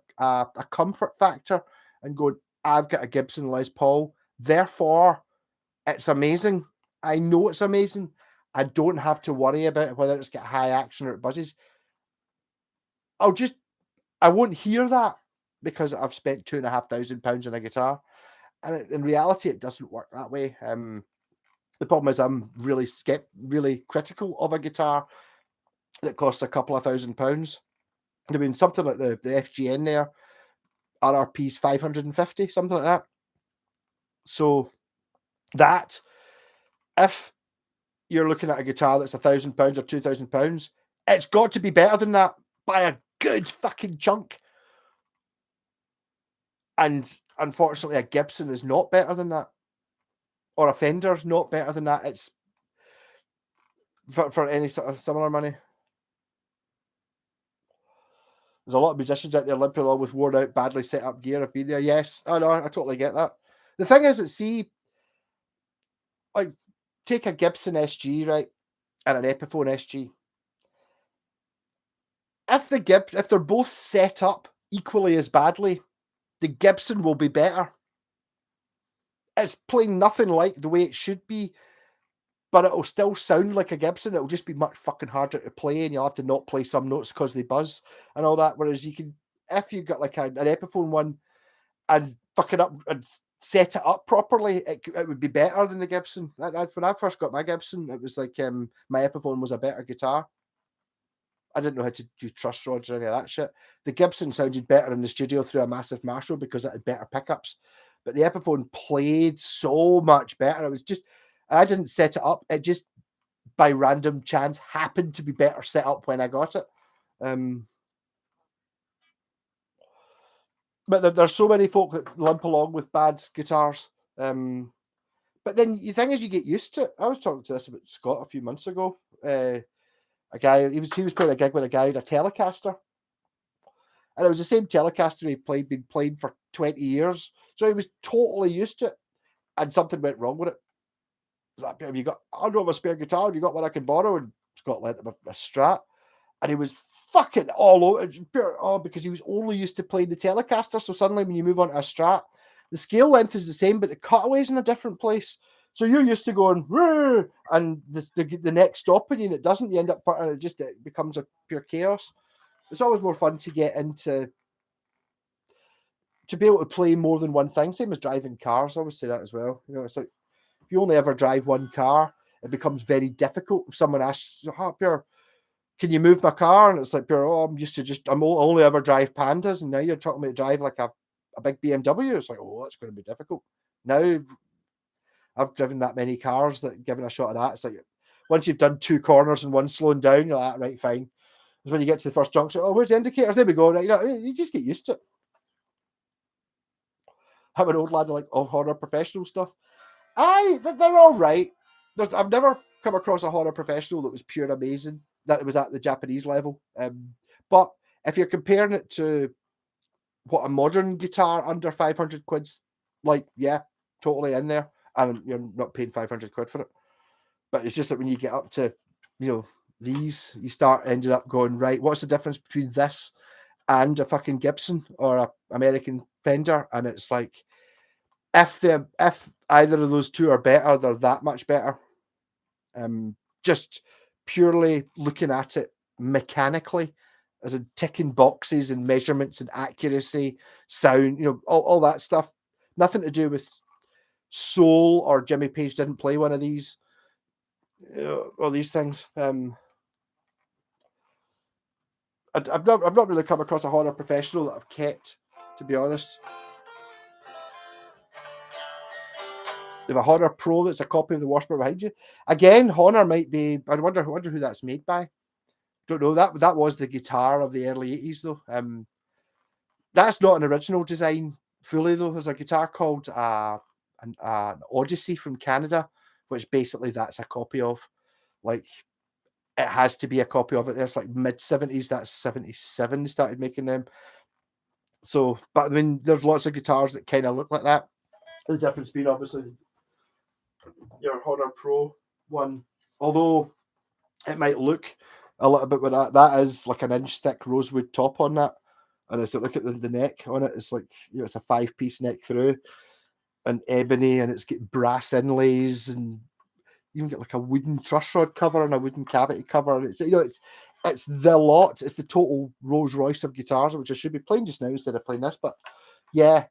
comfort factor, and going, I've got a Gibson Les Paul, therefore it's amazing. I know it's amazing. I don't have to worry about whether it's got high action or it buzzes. I won't hear that because I've spent £2,500 on a guitar. And in reality, it doesn't work that way. The problem is I'm really critical of a guitar that costs a couple of £1,000. I mean, something like the FGN there, RRP's 550, something like that. So that, if you're looking at a guitar that's £1,000 or £2,000, it's got to be better than that by a good fucking chunk. And unfortunately, a Gibson is not better than that, or a Fender's not better than that. It's for any sort of similar money. There's a lot of musicians out there limping along with worn out, badly set up gear. I've been there. Yes, I know. I totally get that. The thing is that, see, like take a Gibson SG, right, and an Epiphone SG. If they're both set up equally as badly, the Gibson will be better. It's playing nothing like the way it should be, but it'll still sound like a Gibson. It'll just be much fucking harder to play, and you'll have to not play some notes because they buzz and all that. Whereas you can, if you got like an Epiphone one and fuck it up and set it up properly, it would be better than the Gibson. That's when I first got my Gibson. It was like my Epiphone was a better guitar. I didn't know how to do truss rods or any of that shit. The Gibson sounded better in the studio through a massive Marshall because it had better pickups. But the Epiphone played so much better. It was just, I didn't set it up. It just, by random chance, happened to be better set up when I got it. But there's so many folk that limp along with bad guitars. But then the thing is, you get used to it. I was talking to this about Scott a few months ago. A guy, he was playing a gig with a guy with a Telecaster, and it was the same Telecaster been playing for 20 years. So he was totally used to it, and something went wrong with it. Like, have you got? I don't have a spare guitar. Have you got one I can borrow? And Scott lent him a Strat, and he was fucking all over. Because he was only used to playing the Telecaster. So suddenly, when you move on to a Strat, the scale length is the same, but the cutaway's in a different place. So you're used to going, and the next stopping you, and it doesn't. You end up, and it becomes a pure chaos. It's always more fun to get into, to be able to play more than one thing. Same as driving cars. I always say that as well. You know, it's like if you only ever drive one car, it becomes very difficult. If someone asks, Pierre, can you move my car? And it's like, Pierre, I'm only ever drive Pandas, and now you're talking me to drive like a big BMW. It's like, oh, that's going to be difficult. Now I've driven that many cars that giving a shot at that, it's like once you've done two corners and one slowing down, you're like, right, fine. It's when you get to the first junction, oh, where's the indicators? There we go. Right, you just get used to it. I'm an old lad, like all horror professional stuff. They're all right. I've never come across a horror professional that was pure amazing, that was at the Japanese level. But if you're comparing it to what a modern guitar under 500 quid's like, yeah, totally in there. And you're not paying 500 quid for it. But it's just that when you get up to, these, you start ending up going, right, what's the difference between this and a fucking Gibson or a American Fender? And it's like, if either of those two are better, they're that much better. Just purely looking at it mechanically, as in ticking boxes and measurements and accuracy, sound, all that stuff. Nothing to do with soul or Jimmy Page didn't play one of these. All these things. I've not really come across a horror professional that I've kept, to be honest. They have a Honor Pro that's a copy of the Washburn behind you. Again, Honor might be. I wonder who that's made by. Don't know. That was the guitar of the early 80s, though. That's not an original design fully, though. There's a guitar called an Odyssey from Canada, which basically that's a copy of. Like, it has to be a copy of it. There's like mid-70s. That's 77 they started making them. So, but I mean, there's lots of guitars that kind of look like that. The difference being, obviously, your Honor Pro one, although it might look a little bit with that is like an inch thick rosewood top on that. And it's like, look at the neck on it. It's like, it's a 5-piece neck through and ebony, and it's got brass inlays, and you can get like a wooden truss rod cover and a wooden cavity cover. It's it's the lot. It's the total Rolls Royce of guitars, which I should be playing just now instead of playing this. But yeah,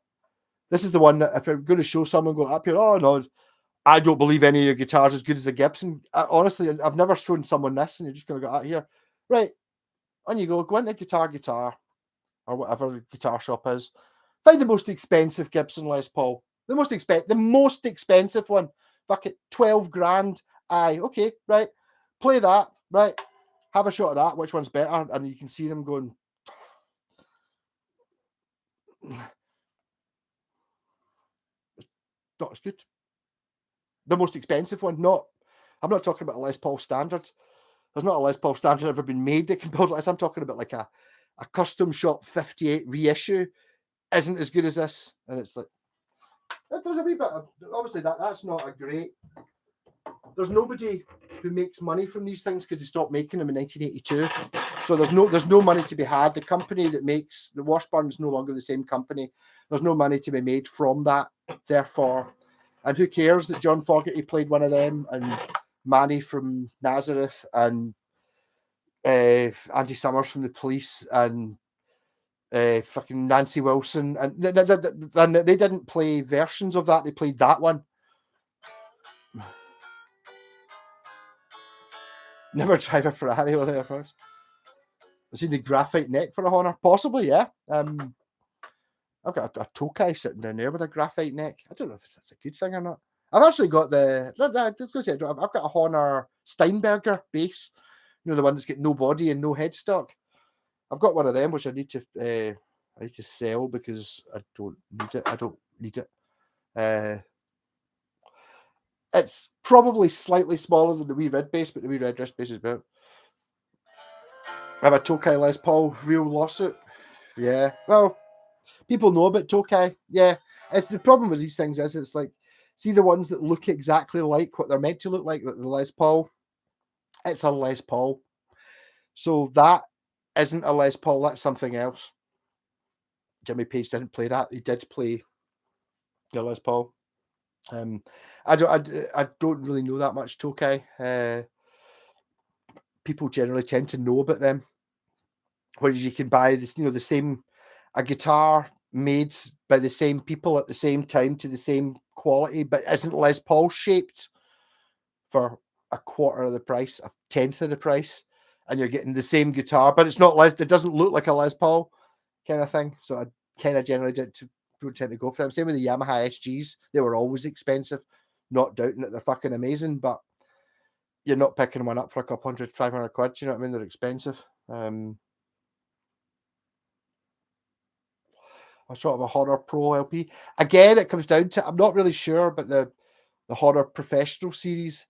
this is the one that if you're going to show someone going up here, oh no, I don't believe any of your guitars as good as the Gibson. Honestly, I've never shown someone this, and you're just going to go out here, right? On you go into guitar, or whatever the guitar shop is. Find the most expensive Gibson Les Paul. The most expensive one. Fuck it, 12 grand. Aye, okay, right. Play that, right. Have a shot at that. Which one's better? And you can see them going. Not as good. The most expensive one, I'm not talking about a Les Paul standard. There's not a Les Paul standard ever been made that can build like this. I'm talking about like a custom shop 58 reissue isn't as good as this. And it's like, there's a wee bit of, obviously that's not a great there's nobody who makes money from these things because they stopped making them in 1982. So there's no money to be had. The company that makes the Washburn is no longer the same company. There's no money to be made from that. Therefore, and who cares that John Fogerty played one of them, and Manny from Nazareth, and Andy Summers from the Police, and fucking Nancy Wilson, and they didn't play versions of that. They played that one. Never drive a Ferrari on there first. I've seen the graphite neck for a Honor. Possibly, yeah. I've got a Tokai sitting down there with a graphite neck. I don't know if that's a good thing or not. I've actually got I've got a Honor Steinberger bass. You know, the one that's got no body and no headstock. I've got one of them, which I need to sell because I don't need it. It's probably slightly smaller than the wee red bass, but the wee red bass is better. I have a Tokai Les Paul real lawsuit. Yeah, well, people know about Tokai. Yeah, it's the problem with these things is it's like, see the ones that look exactly like what they're meant to look like the Les Paul. It's a Les Paul, so that isn't a Les Paul. That's something else. Jimmy Page didn't play that. He did play the Les Paul. I don't really know that much Tokai. People generally tend to know about them. Whereas you can buy this, a guitar made by the same people at the same time to the same quality, but isn't Les Paul shaped for a quarter of the price, a tenth of the price, and you're getting the same guitar, but it's not it doesn't look like a Les Paul kind of thing. So I kind of generally tend to go for them. Same with the Yamaha SGs. They were always expensive, not doubting that they're fucking amazing, but you're not picking one up for a couple hundred, 500 quid. You know what I mean? They're expensive. A sort of a Honor Pro LP. Again, it comes down to, I'm not really sure, but the Honor Professional series,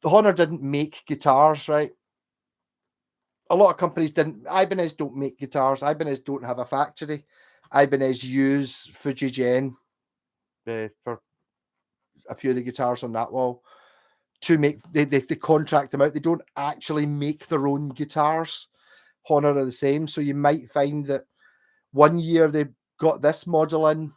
the Honor didn't make guitars, right? A lot of companies didn't. Ibanez don't make guitars. Ibanez don't have a factory. Ibanez use Fujigen for a few of the guitars on that wall to make, they contract them out. They don't actually make their own guitars. Honor are the same. So you might find that one year they got this model in,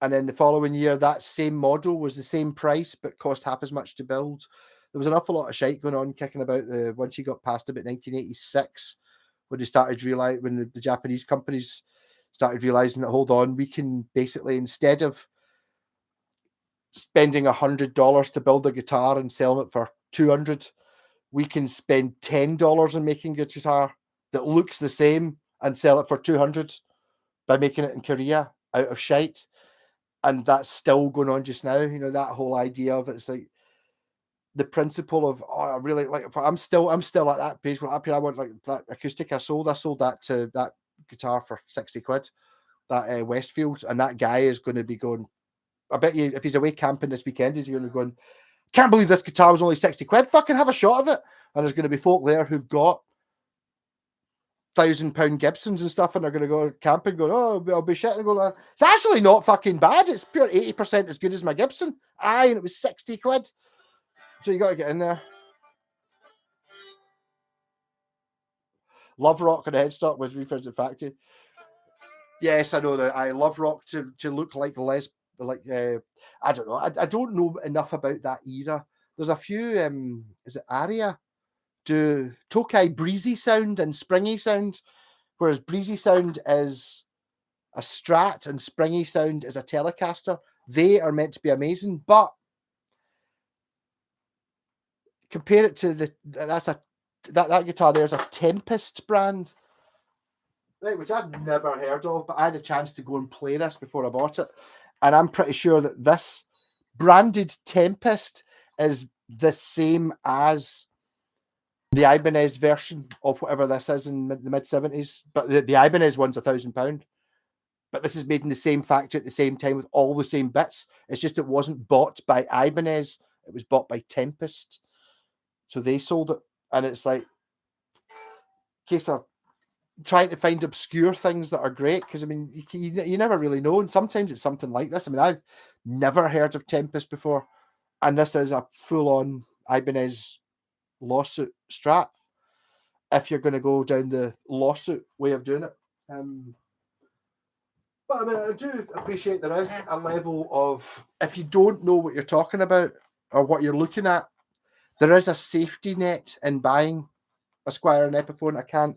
and then the following year that same model was the same price but cost half as much to build. There was an awful lot of shite going on kicking about once you got past about 1986, when they started realizing, when the Japanese companies started realizing that, hold on, we can basically, instead of spending $100 to build a guitar and selling it for $200, we can spend $10 on making a guitar that looks the same and sell it for $200 by making it in Korea out of shite. And that's still going on just now. You know, that whole idea of it's like the principle of, oh, I really like, I'm still at that page where I want like that acoustic I sold that to that guitar for 60 quid, that Westfield, and that guy is going to be going, I bet you if he's away camping this weekend, he's going to be going, can't believe this guitar was only 60 quid, fucking have a shot of it. And there's going to be folk there who've got £1,000 Gibsons and stuff, and they're going to go camping going, oh, I'll be shit, and go, it's actually not fucking bad, it's pure 80% as good as my Gibson. Aye, and it was 60 quid. So you got to get in there. Love Rock and headstock was refurbished at factory. Yes, I know that. I love Rock to look like less, like I don't know. I don't know enough about that era. There's a few. Is it Aria? Do Tokai breezy sound and springy sound, whereas breezy sound is a Strat and springy sound is a Telecaster. They are meant to be amazing, but compare it to that guitar. There's a Tempest brand, right, which I've never heard of, but I had a chance to go and play this before I bought it, and I'm pretty sure that this branded Tempest is the same as the Ibanez version of whatever this is in the mid-70s, but the Ibanez one's £1,000. But this is made in the same factory at the same time with all the same bits. It's just it wasn't bought by Ibanez; it was bought by Tempest. So they sold it, and it's like case of trying to find obscure things that are great, because I mean you never really know, and sometimes it's something like this. I mean, I've never heard of Tempest before, And this is a full-on Ibanez lawsuit strat if you're going to go down the lawsuit way of doing it. But I mean, I do appreciate there is a level of, if you don't know what you're talking about or what you're looking at, there is a safety net in buying a Squier and Epiphone.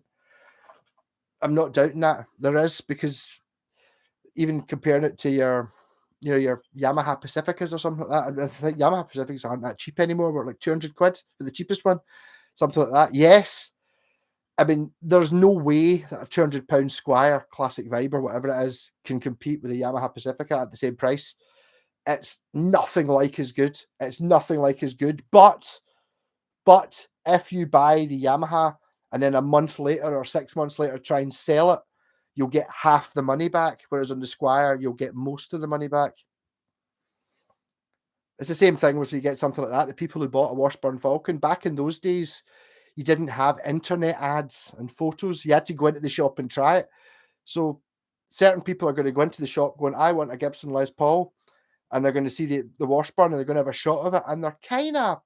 I'm not doubting that. There is, because even comparing it to your Yamaha Pacificas or something like that, I think Yamaha Pacificas aren't that cheap anymore. We're like 200 quid for the cheapest one, something like that. Yes. I mean, there's no way that a £200 Squier Classic Vibe or whatever it is can compete with a Yamaha Pacifica at the same price. It's nothing like as good. It's nothing like as good. But if you buy the Yamaha and then a month later or 6 months later try and sell it, you'll get half the money back. Whereas on the Squier, you'll get most of the money back. It's the same thing as you get something like that. The people who bought a Washburn Falcon, back in those days, you didn't have internet ads and photos. You had to go into the shop and try it. So certain people are going to go into the shop going, I want a Gibson Les Paul. And they're going to see the Washburn and they're going to have a shot of it. And they're kind of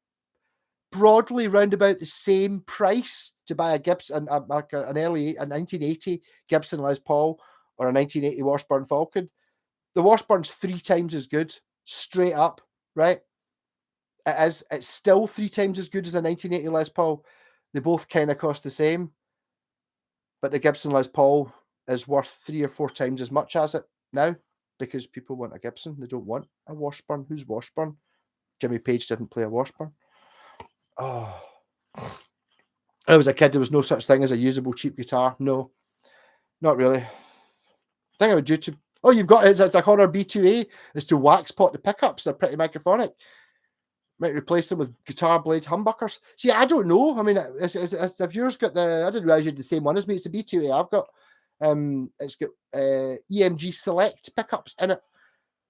broadly round about the same price to buy a Gibson, like a 1980 Gibson Les Paul or a 1980 Washburn Falcon. The Washburn's 3 times as good, straight up, right? It is. It's still 3 times as good as a 1980 Les Paul. They both kind of cost the same, but the Gibson Les Paul is worth 3 or 4 times as much as it now because people want a Gibson. They don't want a Washburn. Who's Washburn? Jimmy Page didn't play a Washburn. Oh, I was a kid. There was no such thing as a usable cheap guitar. No, not really. I think I would do to. Oh, you've got it. It's a Honor B2A. Is to wax pot the pickups. They're pretty microphonic. Might replace them with guitar blade humbuckers. See, I don't know. I mean, if yours got the, I didn't realize you had the same one as me. It's the B2A I've got. It's got EMG Select pickups in it.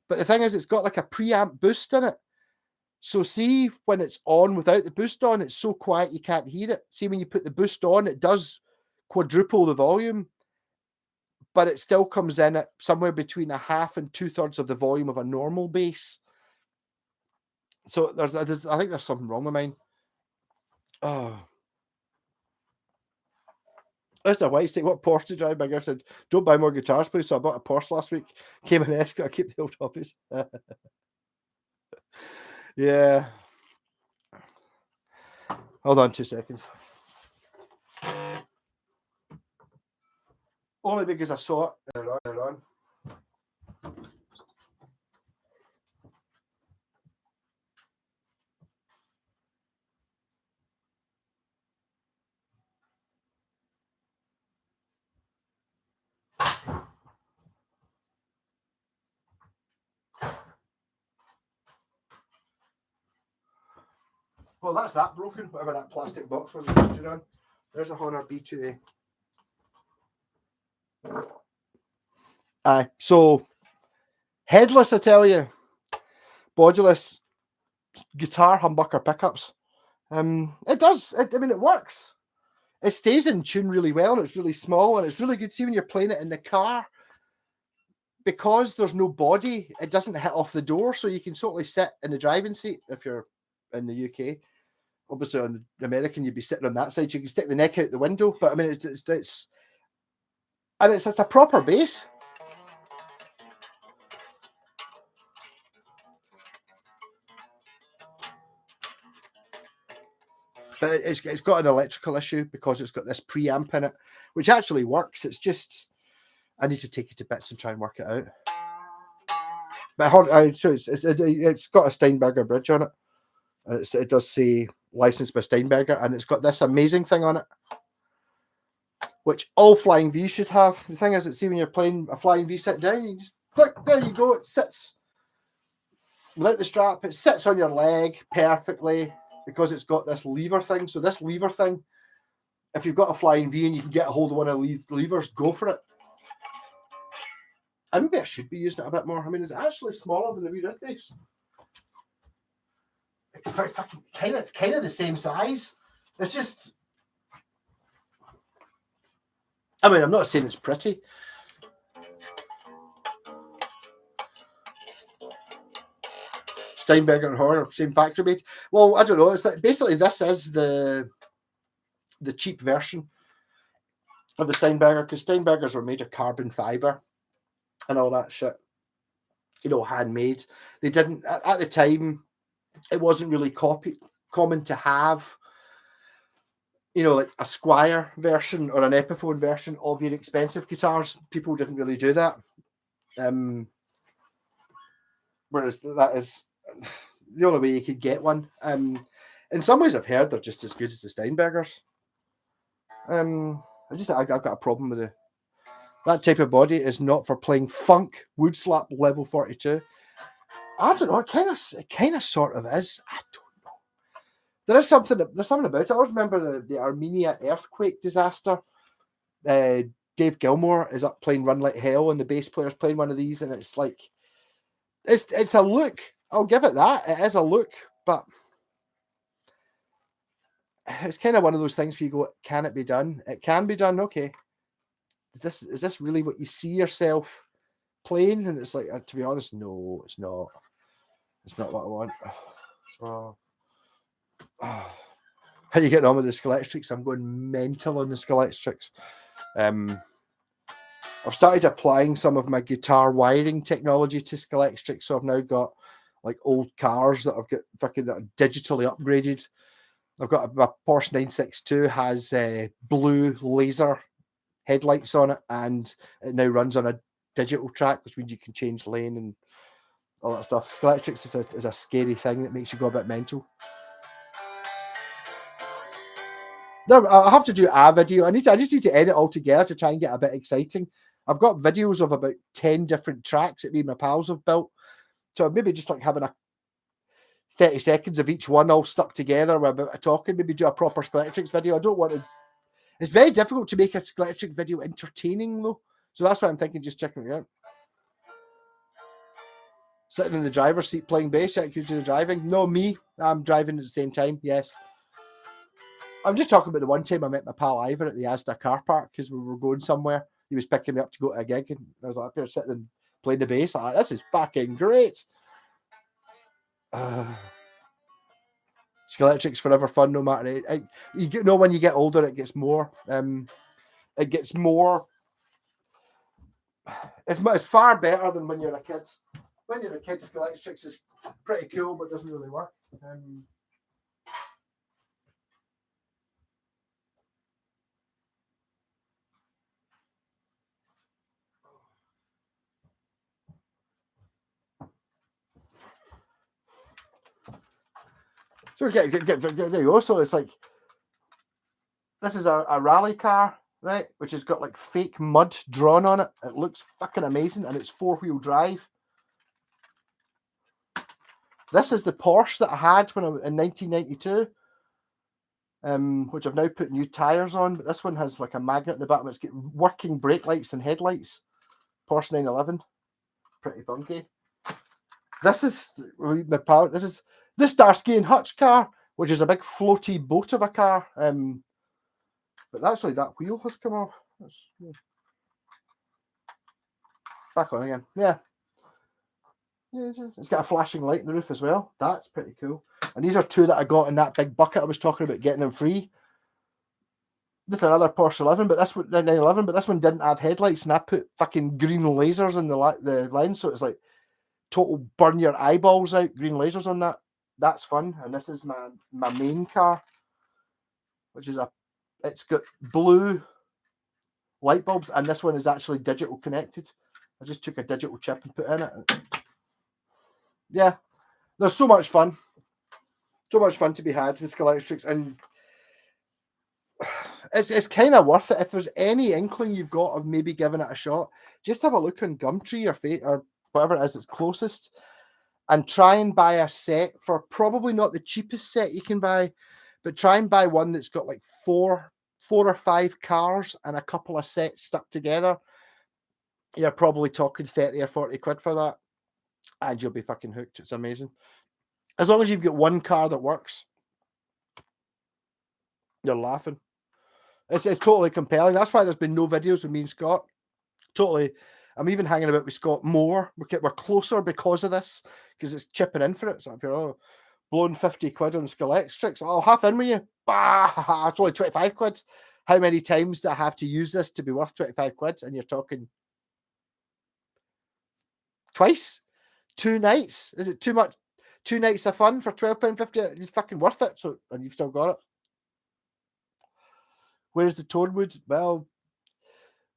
But the thing is, it's got like a preamp boost in it. So see, when it's on without the boost on, it's so quiet you can't hear it. See, when you put the boost on, it does quadruple the volume, but it still comes in at somewhere between a half and 2/3 of the volume of a normal bass. So there's I think there's something wrong with mine. Oh. That's a white stick. What Porsche to drive? My girl said, don't buy more guitars, please. So I bought a Porsche last week. Came in Escort. I keep the old hobbies. Yeah. Hold on 2 seconds. Only because I saw it earlier on. Well, that's that broken, whatever that plastic box was posted on. There's a Honor B2A. Aye, so headless, I tell you, bodyless guitar humbucker pickups. It does. I mean, it works. It stays in tune really well, and it's really small, and it's really good. See, when you're playing it in the car, because there's no body, it doesn't hit off the door, so you can sort of sit in the driving seat if you're in the UK. Obviously, on the American, you'd be sitting on that side. You can stick the neck out the window, but I mean, it's a proper bass. But it's got an electrical issue because it's got this preamp in it, which actually works. It's just I need to take it to bits and try and work it out. But so it's got a Steinberger bridge on it. It does say licensed by Steinberger, and it's got this amazing thing on it, which all Flying V should have. The thing is, see when you're playing a Flying V sit down, you just click, there you go, it sits without the strap, it sits on your leg perfectly because it's got this lever thing. So this lever thing, if you've got a Flying V and you can get a hold of one of the levers, go for it. I maybe I should be using it a bit more. I mean, it's actually smaller than the wee red bass. It's kind of the same size. It's just, I mean, I'm not saying it's pretty. Steinberger and Horner, same factory made. Well, I don't know. It's like basically this is the cheap version of the Steinberger, because Steinbergers were made of carbon fiber and all that shit. You know, handmade. They didn't at the time. It wasn't really common to have, you know, like a Squire version or an Epiphone version of your expensive guitars. People didn't really do that. Whereas that is the only way you could get one. In some ways, I've heard they're just as good as the Steinbergers. I've got a problem with that type of body is not for playing funk wood slap level 42. I don't know. It kind of sort of is. I don't know. There's something about it. I always remember the Armenia earthquake disaster. Dave Gilmore is up playing Run Like Hell, and the bass player's playing one of these, and it's like it's a look. I'll give it that. It is a look, but it's kind of one of those things where you go, can it be done? It can be done. Okay. Is this really what you see yourself playing? And it's like, to be honest, no, it's not. It's not what I want. So, how are you getting on with the Scalextrics? I'm going mental on the Scalextrics. I've started applying some of my guitar wiring technology to Scalextric, so I've now got like old cars that I've got fucking digitally upgraded. I've got my Porsche 962 has blue laser headlights on it, and it now runs on a digital track, which means you can change lane and all that stuff. Scalextrics is a scary thing that makes you go a bit mental. I have to do a video. I just need to edit all together to try and get a bit exciting. I've got videos of about 10 different tracks that me and my pals have built. So maybe just like having a 30 seconds of each one all stuck together with a bit of talking, maybe do a proper Scalextrics video. I don't want to. It's very difficult to make a Scalextric video entertaining though. So that's why I'm thinking just checking it out. Sitting in the driver's seat playing bass, accused of driving. No, me. I'm driving at the same time, yes. I'm just talking about the one time I met my pal Ivor at the Asda car park because we were going somewhere. He was picking me up to go to a gig, and I was like up here sitting and playing the bass. I'm like, this is fucking great. Scalextric's forever fun, no matter it. You know, when you get older, it gets more. It gets more. It's far better than when you're a kid. When you're a kid, Scalextrics is pretty cool, but doesn't really work. So there you go. So it's like this is a rally car, right? Which has got like fake mud drawn on it. It looks fucking amazing, and it's 4-wheel drive. This is the Porsche that I had when I was in 1992, which I've now put new tires on. But this one has like a magnet in the bottom. It's got working brake lights and headlights. Porsche 911, pretty funky. This is my pal. This is the Starsky and Hutch car, which is a big floaty boat of a car. But actually, that wheel has come off. Back on again. Yeah. It's got a flashing light in the roof as well. That's pretty cool. And these are two that I got in that big bucket I was talking about getting them free. With another Porsche 11, but this one, the 911, but this one didn't have headlights, and I put fucking green lasers in the lens, so it's like total burn your eyeballs out green lasers on that. That's fun. And this is my main car, which is it's got blue light bulbs, and this one is actually digital connected. I just took a digital chip and put in it. Yeah, there's so much fun to be had with Scalextrics, and it's kind of worth it. If there's any inkling you've got of maybe giving it a shot, just have a look on Gumtree or Fate or whatever it is that's closest, and try and buy a set for probably not the cheapest set you can buy, but try and buy one that's got like four or five cars and a couple of sets stuck together. You're probably talking 30 or 40 quid for that, and you'll be fucking hooked. It's amazing. As long as you've got one car that works, you're laughing. It's totally compelling. That's why there's been no videos with me and Scott. Totally. I'm even hanging about with Scott more. We're closer because of this, because it's chipping in for it. So I'm blowing 50 quid on Scalextric. So I'll half in with you. Bah, it's only 25 quid. How many times do I have to use this to be worth 25 quid? And you're talking twice? 2 nights? Is it too much? 2 nights of fun for £12.50? It's fucking worth it. So, and you've still got it. Where's the Tonewood? Well,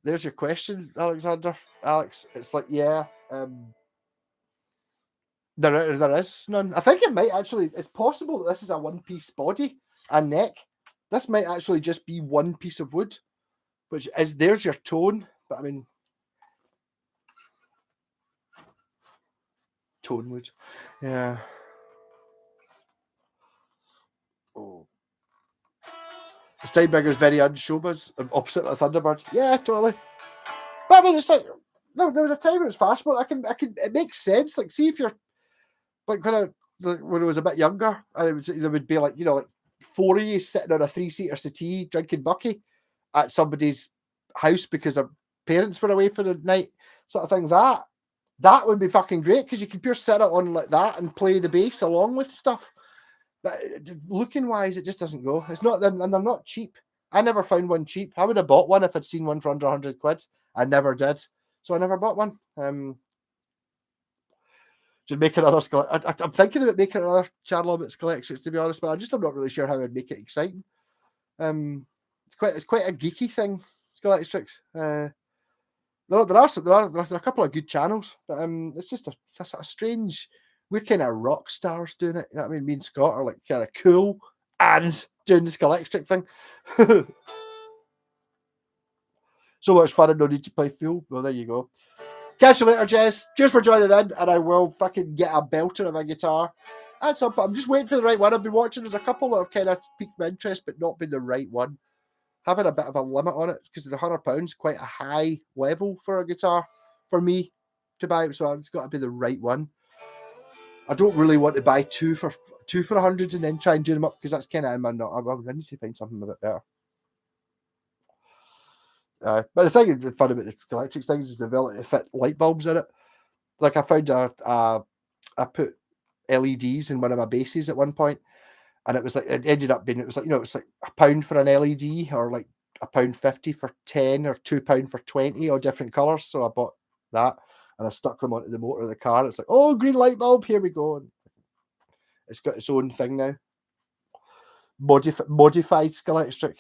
there's your question, Alexander. Alex, it's like, yeah, there is none. I think it might actually, it's possible that this is a one-piece body and neck. This might actually just be one piece of wood, which is, there's your tone, but I mean, tone wood. Yeah. Oh. The Steinbringer's very unshowbiz, opposite of Thunderbird. Yeah, totally. But I mean, it's like, no, there was a time when it was fashionable. It makes sense. Like, see if you're, like, when I was a bit younger, and there would be like, like 4 of you sitting on a 3-seater settee drinking Bucky at somebody's house because their parents were away for the night, sort of thing. That would be fucking great, because you could pure sit it on like that and play the bass along with stuff. But looking wise, it just doesn't go. It's not them, and they're not cheap. I never found one cheap. I would have bought one if I'd seen one for under 100 quid. I never did, so I never bought one. Should make another I'm thinking about making another channel about Scalextrics, to be honest, but I'm not really sure how I'd make it exciting. It's quite a geeky thing, Scalextrics. There are a couple of good channels, but it's just a sort of strange. We're kind of rock stars doing it. You know what I mean? Me and Scott are like kind of cool and doing the Scalextric thing. So much fun and no need to play full. Well, there you go. Catch you later, Jess. Cheers for joining in, and I will fucking get a belter of a guitar. At some point, I'm just waiting for the right one. I've been watching. There's a couple that have kind of piqued my interest, but not been the right one. Having a bit of a limit on it, because the £100 quite a high level for a guitar for me to buy, so it's got to be the right one. I don't really want to buy two for 100 and then try and do them up, because that's kind of in my not. I need to find something a bit better. But the thing that's fun about the Scalextric things is the ability to fit light bulbs in it. Like I found I put LEDs in one of my basses at one point, and it was like, it ended up being, it was like £1 for an LED, or like £1.50 for 10, or £2 for 20, or different colours. So I bought that and I stuck them onto the motor of the car. It's like, oh, green light bulb, here we go. And it's got its own thing now. Modified Scalextric.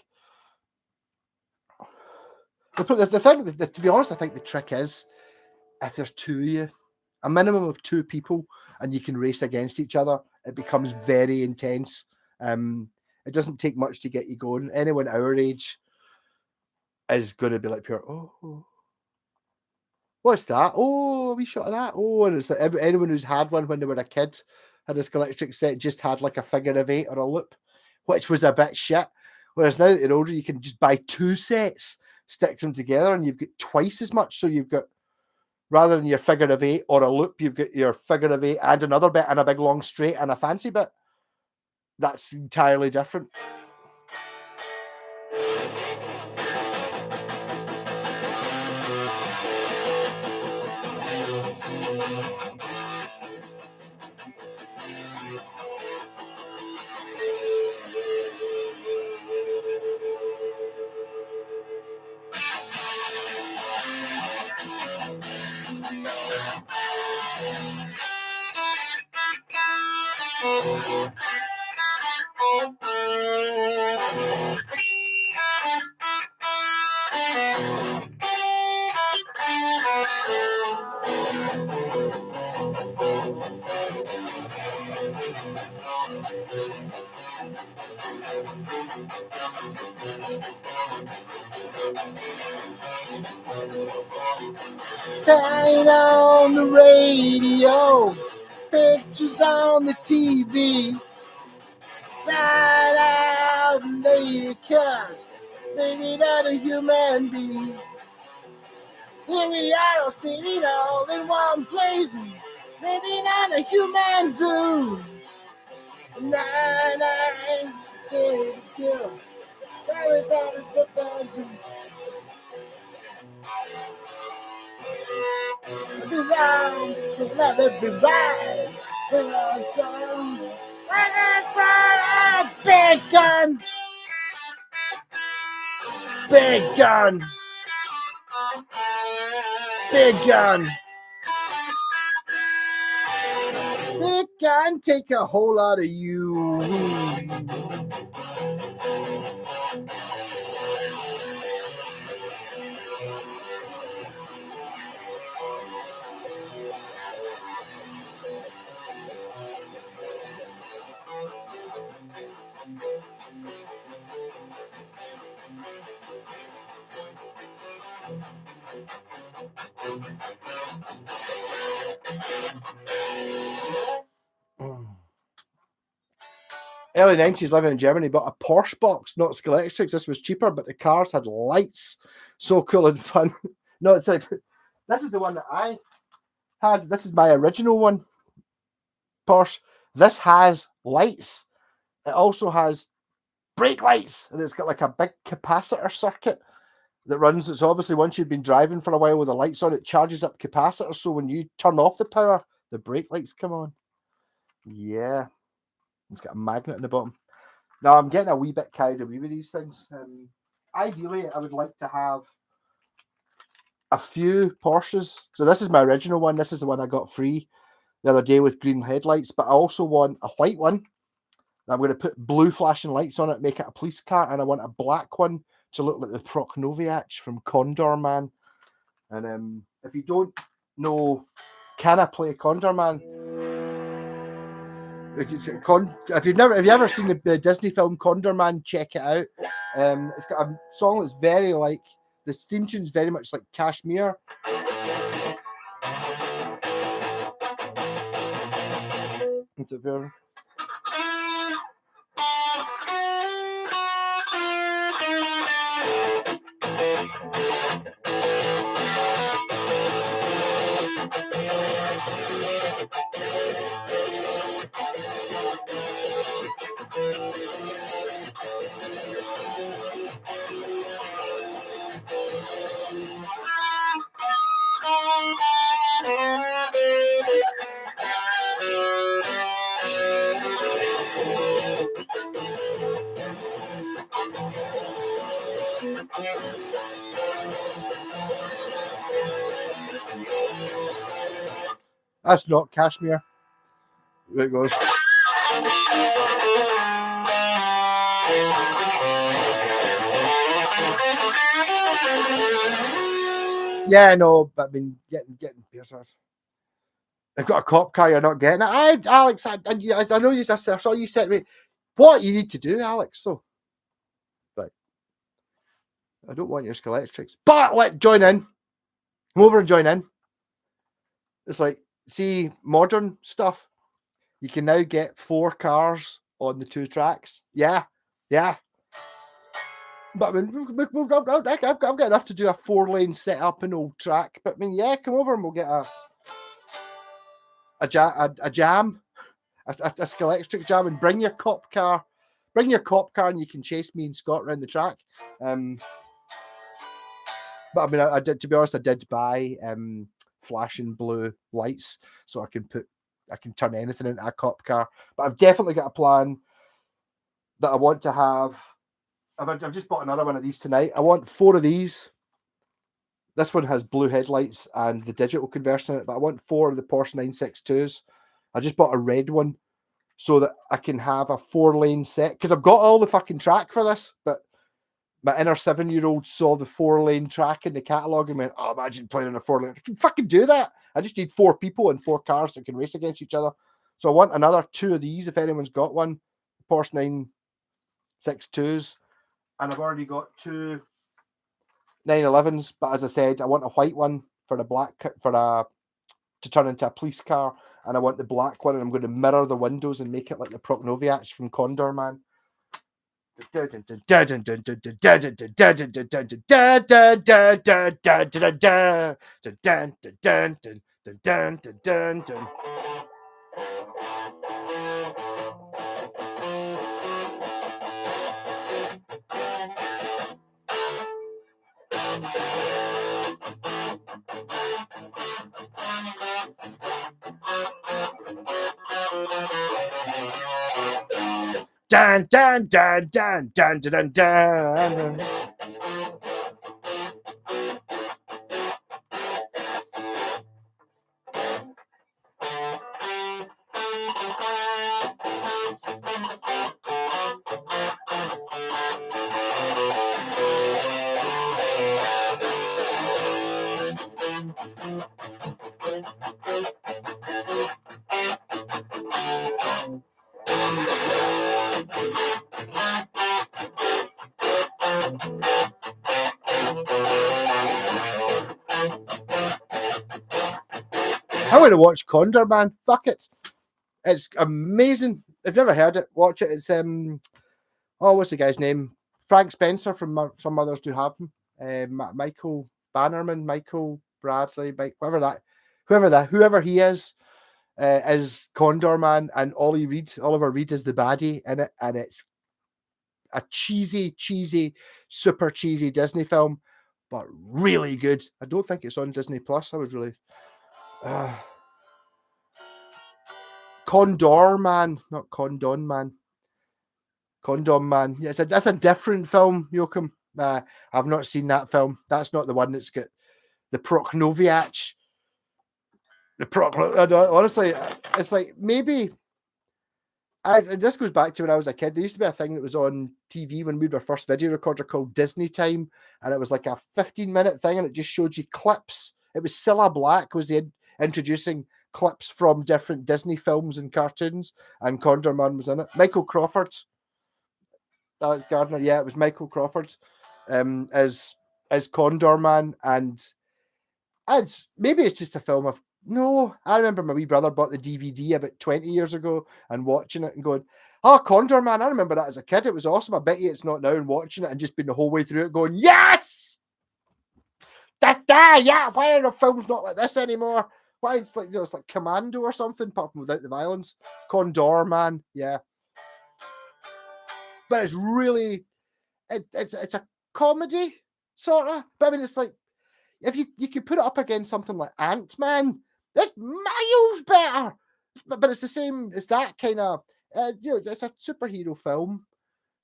The thing, to be honest, I think the trick is, if there's two of you, a minimum of 2 people, and you can race against each other, it becomes very intense. It doesn't take much to get you going. Anyone our age is going to be like pure, oh, what's that? Oh, a wee shot of that. Oh, and it's like anyone who's had one when they were a kid, had a Scalextric set, just had like a figure of 8 or a loop, which was a bit shit. Whereas now that you're older, you can just buy 2 sets, stick them together, and you've got twice as much. So you've got, rather than your figure of 8 or a loop, you've got your figure of 8 and another bit and a big long straight and a fancy bit. That's entirely different. Paint on the radio, pictures on the TV, night out lady killers, maybe not a human being. Here we are all sitting all in one place, maybe not a human zoo. Night, kill. Let it be right. Big gun. Big gun. Big gun. Big gun take a whole lot of you. Early 90s, living in Germany, bought a Porsche box, not Scalextrics. This was cheaper, but the cars had lights. So cool and fun. No, it's like, this is the one that I had. This is my original one, Porsche. This has lights. It also has brake lights, and it's got like a big capacitor circuit that runs. It's obviously, once you've been driving for a while with the lights on, it charges up capacitors. So when you turn off the power, the brake lights come on. Yeah. It's got a magnet in the bottom. Now, I'm getting a wee bit carried away with these things. Ideally, I would like to have a few Porsches. So this is my original one. This is the one I got free the other day with green headlights. But I also want a white one. I'm going to put blue flashing lights on it, make it a police car. And I want a black one to look like the Proknoviach from Condor Man. And if you don't know, can I play Condor Man? If you've ever seen the Disney film Condor Man, check it out. It's got a song that's very like, the steam tune's very much like Kashmir. That's not Kashmir. There it goes. Yeah, no, but I mean, getting piercers. I've got a cop car. You're not getting it. Alex, I know you. I saw you said to me, what you need to do, Alex. So, but I don't want your Scalextrics. But join in. Come over and join in. It's like, see, modern stuff. You can now get 4 cars on the 2 tracks. Yeah. But I mean, I've got enough to do a 4-lane setup in old track. But I mean, yeah, come over and we'll get a jam, a Scalextric jam, and bring your cop car. Bring your cop car, and you can chase me and Scott around the track. But I mean, I did. To be honest, I did buy flashing blue lights, so I can turn anything into a cop car. But I've definitely got a plan that I want to have. I've just bought another one of these tonight. I want 4 of these. This one has blue headlights and the digital conversion in it, but I want 4 of the Porsche 962s. I just bought a red one so that I can have a 4-lane set, because I've got all the fucking track for this, but my inner 7-year-old saw the 4-lane track in the catalogue and went, oh, imagine playing on a 4-lane. I can fucking do that. I just need 4 people and 4 cars that can race against each other. So I want another 2 of these if anyone's got one. Porsche 962s. And I've already got 2 911s, but as I said, I want a white one for to turn into a police car, and I want the black one, and I'm going to mirror the windows and make it like the Proknoviach from Condor Man. Dun dun dun dun dun dun dun dun. I want to watch Condor Man. Fuck it. It's amazing. If you've never heard it, watch it. It's what's the guy's name? Frank Spencer from Some Others Do Have Him. Michael Bannerman, Michael Bradley, whoever he is Condor Man, and Oliver Reed is the baddie in it, and it's a cheesy, super cheesy Disney film, but really good. I don't think it's on Disney Plus. I was really Condor Man, not Condon Man. Condom Man. Yeah, that's a different film, Joachim. I've not seen that film. That's not the one that's got the Proknoviach. Honestly, it's like maybe. This goes back to when I was a kid. There used to be a thing that was on TV when we had our first video recorder called Disney Time, and it was like a 15-minute thing, and it just showed you clips. It was Cilla Black was introducing clips from different Disney films and cartoons, and Condor Man was in it. Michael Crawford, Alex Gardner, yeah, it was Michael Crawford, as Condor Man, and maybe it's just a film of. No, I remember my wee brother bought the DVD about 20 years ago and watching it and going, "Oh, Condor Man, I remember that as a kid. It was awesome. I bet you it's not now," and watching it and just been the whole way through it going, "Yes! That's that, yeah, why are the films not like this anymore? Why it's like it's like Commando or something, apart from without the violence. Condor Man, yeah." But it's really it's a comedy, sort of. But I mean, it's like if you could put it up against something like Ant-Man, that's miles better. But it's the same. It's that kind of it's a superhero film.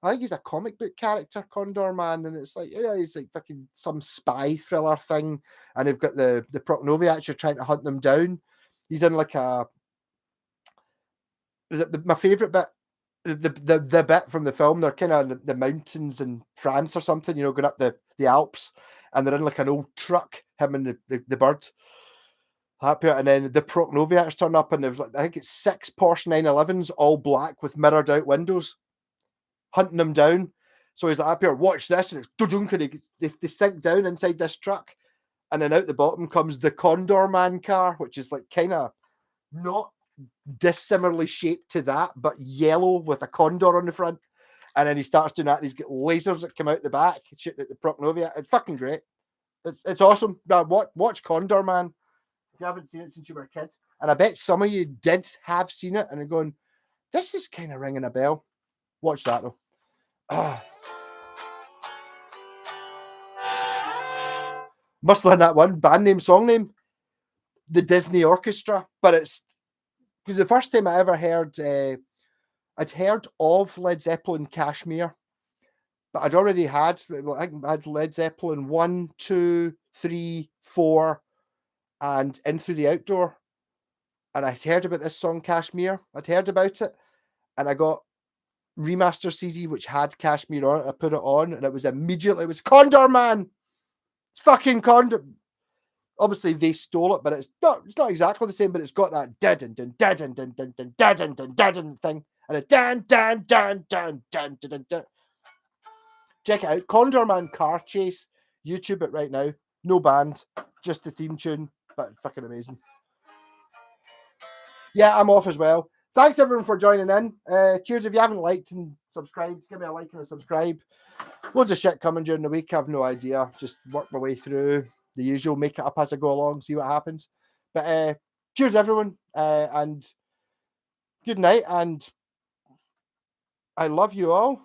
I think he's a comic book character, Condor Man, and it's like he's like fucking some spy thriller thing, and they've got the Proknoviach trying to hunt them down. He's in like my favorite bit. The bit from the film, they're kind of in the mountains in France or something, going up the Alps, and they're in like an old truck, him and the bird. And then the Proknoviach turn up, and they've like, I think it's 6 Porsche 911s, all black with mirrored out windows, hunting them down. So he's like, "Up here, watch this," and it's they sink down inside this truck, and then out the bottom comes the Condor Man car, which is like kind of not dissimilarly shaped to that, but yellow with a condor on the front. And then he starts doing that, and he's got lasers that come out the back, shooting at the Proknoviach. It's fucking great. It's awesome. Watch Condor Man. If you haven't seen it since you were a kid, and I bet some of you did have seen it and are going, "This is kind of ringing a bell." Watch that though. Must learn that one band name, song name, the Disney Orchestra. But it's because the first time I ever heard, I'd heard of Led Zeppelin Kashmir, but I'd already had, I think I had Led Zeppelin 1, 2, 3, 4, and In Through the Outdoor. And I'd heard about this song Kashmir. I'd heard about it, and I got remaster CD which had Kashmir on it. I put it on, and it was Condor Man. It's fucking Condor. Obviously they stole it, but it's not exactly the same, but it's got that dun dun dun dun dun dun dun dun dun dun thing, and a dun dun dun dun dun dun dun. Check it out, Condor Man car chase. YouTube it right now. No band, just the theme tune, but fucking amazing. Yeah, I'm off as well. Thanks everyone for joining in. Cheers if you haven't liked and subscribed. Give me a like and a subscribe. Loads of shit coming during the week. I have no idea. Just work my way through the usual, make it up as I go along, see what happens. But cheers everyone, and good night, and I love you all.